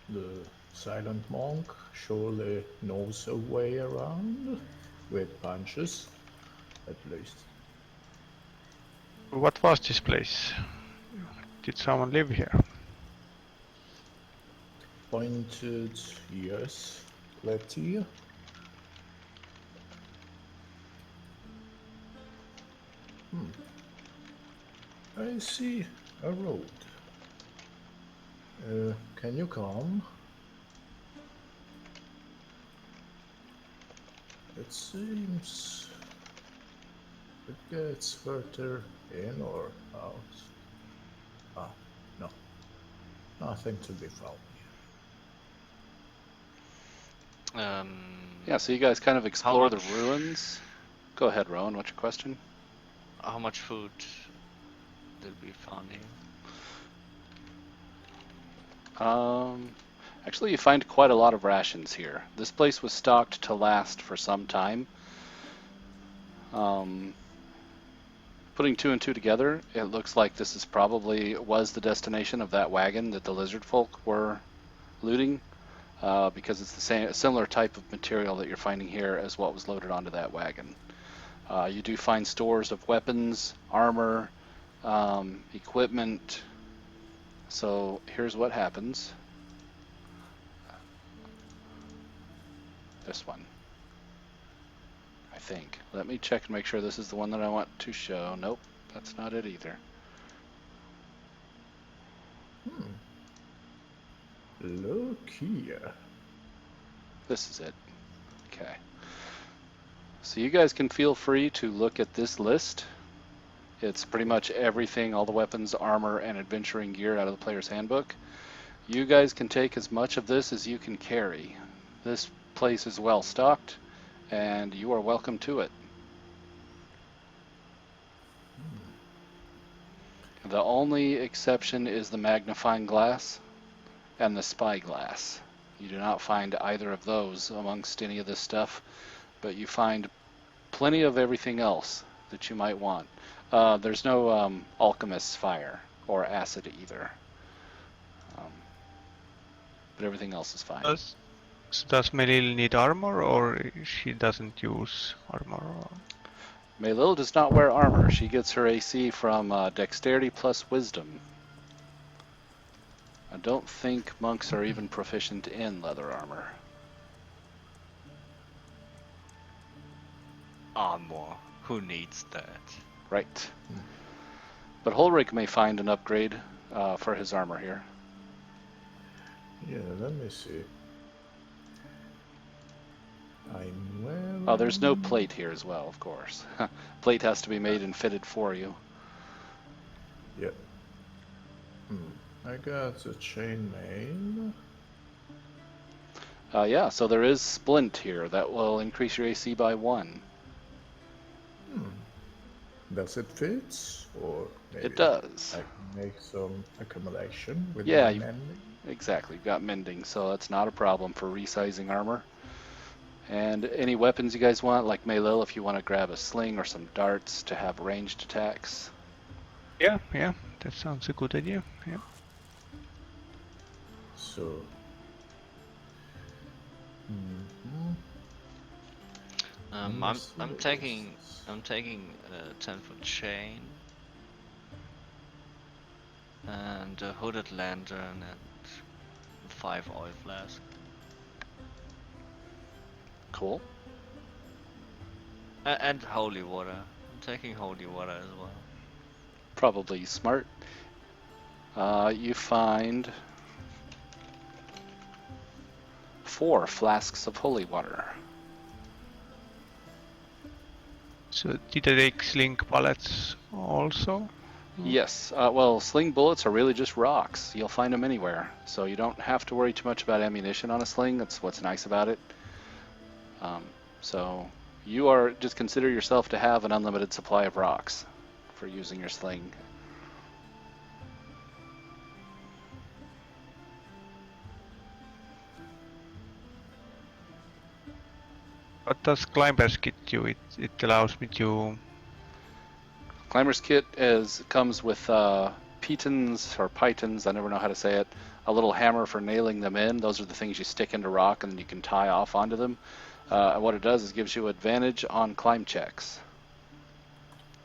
The silent monk surely knows a way around, with punches, at least. What was this place? Did someone live here? Pointed, yes, Letty. I see a road. Can you come? It seems it gets further in or out. Ah, no. Nothing to be found here. Yeah, so you guys kind of explore the much- ruins. Go ahead, Rowan, what's your question? How much food did we find here? Actually, you find quite a lot of rations here. This place was stocked to last for some time. Putting 2 and 2 together, it looks like this is probably was the destination of that wagon that the lizard folk were looting, because it's the same similar type of material that you're finding here as what was loaded onto that wagon. You do find stores of weapons, armor, equipment. So here's what happens. This one, I think. Let me check and make sure this is the one that I want to show. Nope, that's not it either. Look here. This is it. Okay. So you guys can feel free to look at this list. It's pretty much everything, all the weapons, armor, and adventuring gear out of the player's handbook. You guys can take as much of this as you can carry. This place is well stocked, and you are welcome to it. The only exception is the magnifying glass and the spy glass. You do not find either of those amongst any of this stuff, but you find plenty of everything else that you might want. There's no alchemist's fire or acid either, but everything else is fine. Does Meilil need armor, or she doesn't use armor? Meilil does not wear armor. She gets her AC from dexterity plus wisdom. I don't think monks are even proficient in leather armor. Armor. Who needs that? Right. But Holrigg may find an upgrade for his armor here. Yeah, let me see. I'm wearing... Oh, there's no plate here as well, of course. Plate has to be made and fitted for you. Yep. I got the chainmail. Yeah, so there is splint here that will increase your AC by 1. Does it fit? Or maybe It does. I can make some accommodation with Yeah, my you- mending? Exactly, you've got mending, so that's not a problem for resizing armor. And any weapons you guys want, like Meilil, if you want to grab a sling or some darts to have ranged attacks. Yeah, that sounds a good idea. Yeah. So... I'm taking a 10-foot chain and a hooded lantern and 5 oil flasks. Cool. And holy water. I'm taking holy water as well. Probably smart. You find 4 flasks of holy water. So did I take sling bullets also? Yes, well, sling bullets are really just rocks. You'll find them anywhere, so you don't have to worry too much about ammunition on a sling. That's what's nice about it. So you are just consider yourself to have an unlimited supply of rocks for using your sling. What does climber's kit do? It allows me to... Climber's kit comes with pitons or pythons, I never know how to say it, a little hammer for nailing them in. Those are the things you stick into rock and then you can tie off onto them. And what it does is gives you advantage on climb checks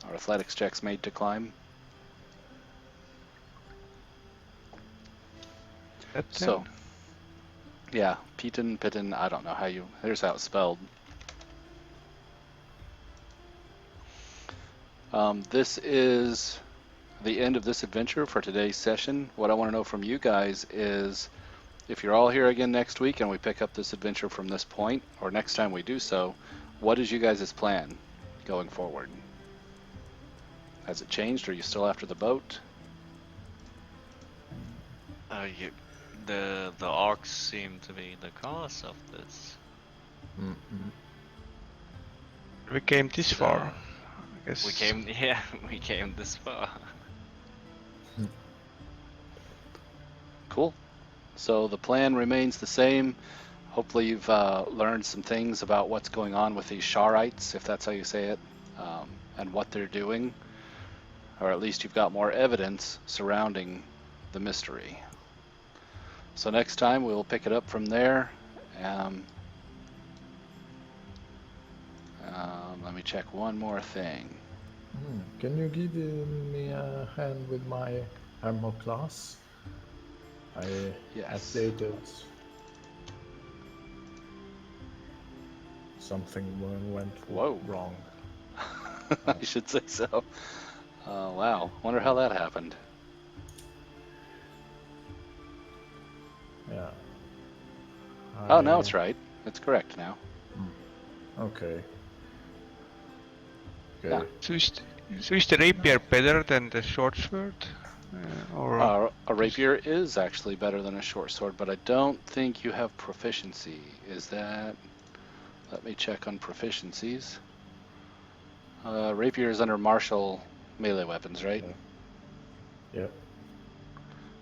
or athletics checks made to climb. So, yeah, piton, I don't know how you, here's how it's spelled. This is the end of this adventure for today's session. What I want to know from you guys is if you're all here again next week and we pick up this adventure from this point, or next time we do so, what is you guys' plan going forward? Has it changed? Are you still after the boat? The orcs seem to be the cause of this. We came this far. I guess. We came this far. Cool. So the plan remains the same. Hopefully you've learned some things about what's going on with these Sharites, if that's how you say it, and what they're doing. Or at least you've got more evidence surrounding the mystery. So next time we'll pick it up from there. Let me check one more thing. Can you give me a hand with my armor class? I updated. Something went wrong. I should say so. Wow, wonder how that happened. Yeah. Oh, now it's right. It's correct now. Okay. Yeah. So is the rapier better than the short sword? Or A rapier is actually better than a short sword, but I don't think you have proficiency. Is that... Let me check on proficiencies. Rapier is under martial melee weapons, right? Yeah.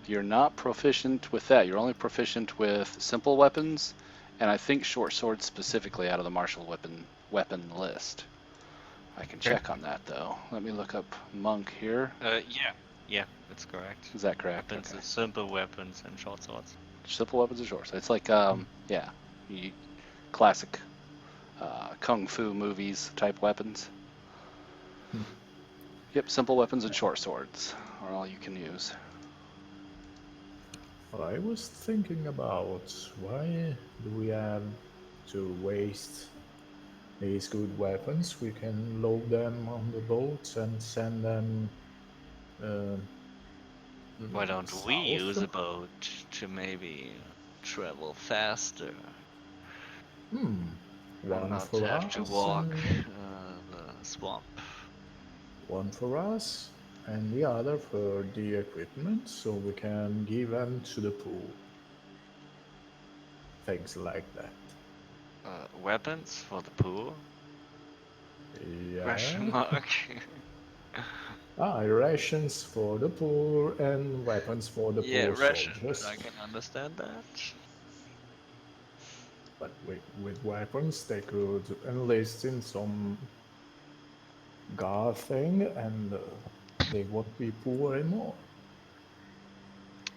You're not proficient with that. You're only proficient with simple weapons, and I think short swords specifically out of the martial weapon list. I can check on that though. Let me look up monk here. Yeah, that's correct. Is that correct? Weapons, Okay. simple weapons and short swords. Simple weapons and short swords. It's like classic kung fu movies type weapons. Yep, simple weapons and short swords are all you can use. I was thinking about why do we have to waste these good weapons? We can load them on the boats and send them uh, Why don't we south. use a boat to maybe travel faster and One not for have to us walk and the swamp? one for us, and the other for the equipment, so we can give them to the pool. Things like that. Weapons for the poor? Question Yeah. mark. Rations for the poor and weapons for the Yeah, poor rations. soldiers. I can understand that. But with weapons, they could enlist in some guard thing and they won't be poor anymore.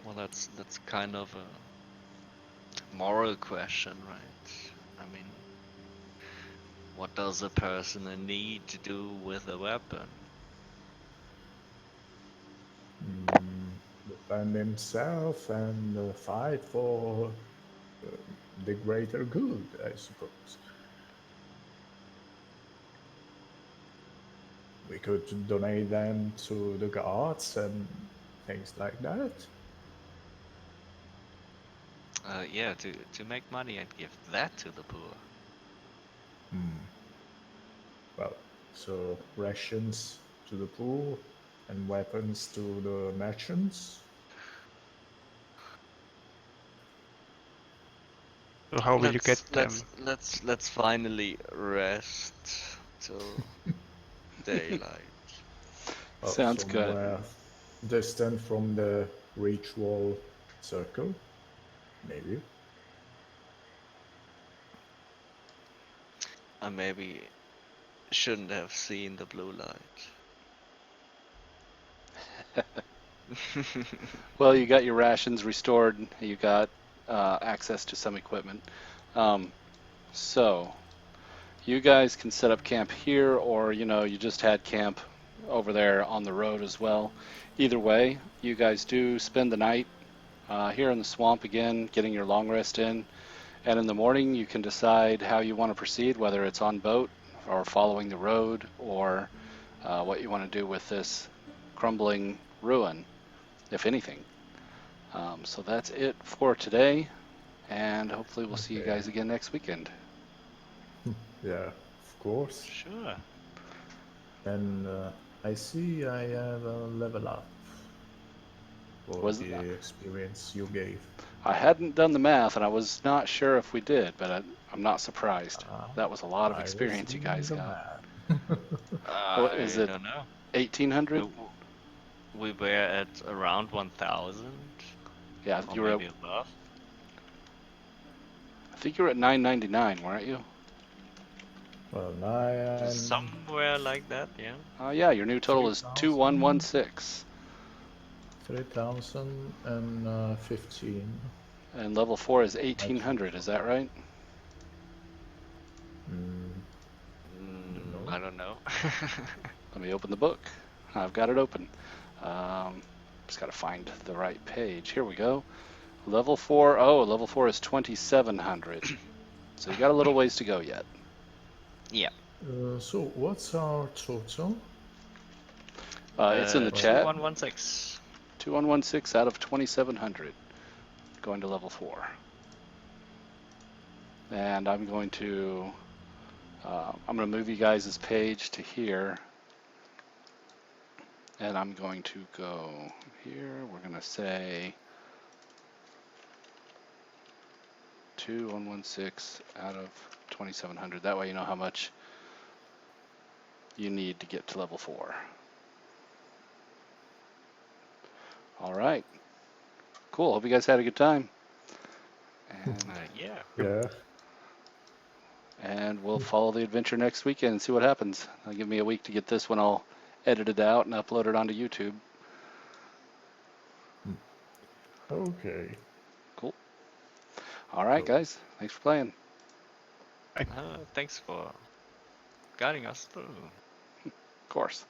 Well, that's kind of a moral question, right? I mean, what does a person need to do with a weapon? Defend himself and fight for the greater good, I suppose. We could donate them to the gods and things like that. Yeah, to make money and give that to the poor. Well, so rations to the poor and weapons to the merchants. So how will you get Let's them? let's let's let's finally rest till daylight. Sounds good. Somewhere distant from the ritual circle, maybe. I maybe shouldn't have seen the blue light. Well, you got your rations restored. You got access to some equipment. Um, so you guys can set up camp here, or you just had camp over there on the road as well. Either way, you guys do spend the night here in the swamp again, getting your long rest in, and in the morning you can decide how you want to proceed, whether it's on boat or following the road, or what you want to do with this crumbling ruin, if anything. So that's it for today, and hopefully we'll see you Okay. guys again next weekend. Yeah, of course. Sure. And I see I have a level up for Was the experience you gave. I hadn't done the math, and I was not sure if we did, but I'm not surprised. Uh, That was a lot of I was experience you doing guys the got. math. What is I it? don't know. 1800? We, we were at around 1,000 Yeah, or you were. maybe above. I think you were at 999, weren't you? Well, nine, Somewhere like that, yeah. Yeah, your new total is 3,000, 2116, 3,015. and level 4 is I think 1800. so. Is that right? Don't know. I don't know. Let me open the book. I've got it open. Just got to find the right page. Here we go. Level 4. Oh, level 4 is 2700. So you got a little ways to go yet. Yeah. So what's our total? It's in the chat. 2116. 2116 out of 2700. Going to level 4. And I'm going to move you guys' page to here. And I'm going to go here. We're going to say 2116 out of 2700. That way you know how much you need to get to level 4. All right. Cool. Hope you guys had a good time. Yeah. Yeah. And we'll follow the adventure next weekend and see what happens. It'll give me a week to get this one all edited out and uploaded onto YouTube. Okay. Cool. All right, Cool. guys. Thanks for playing. Thanks for guiding us through. Of course.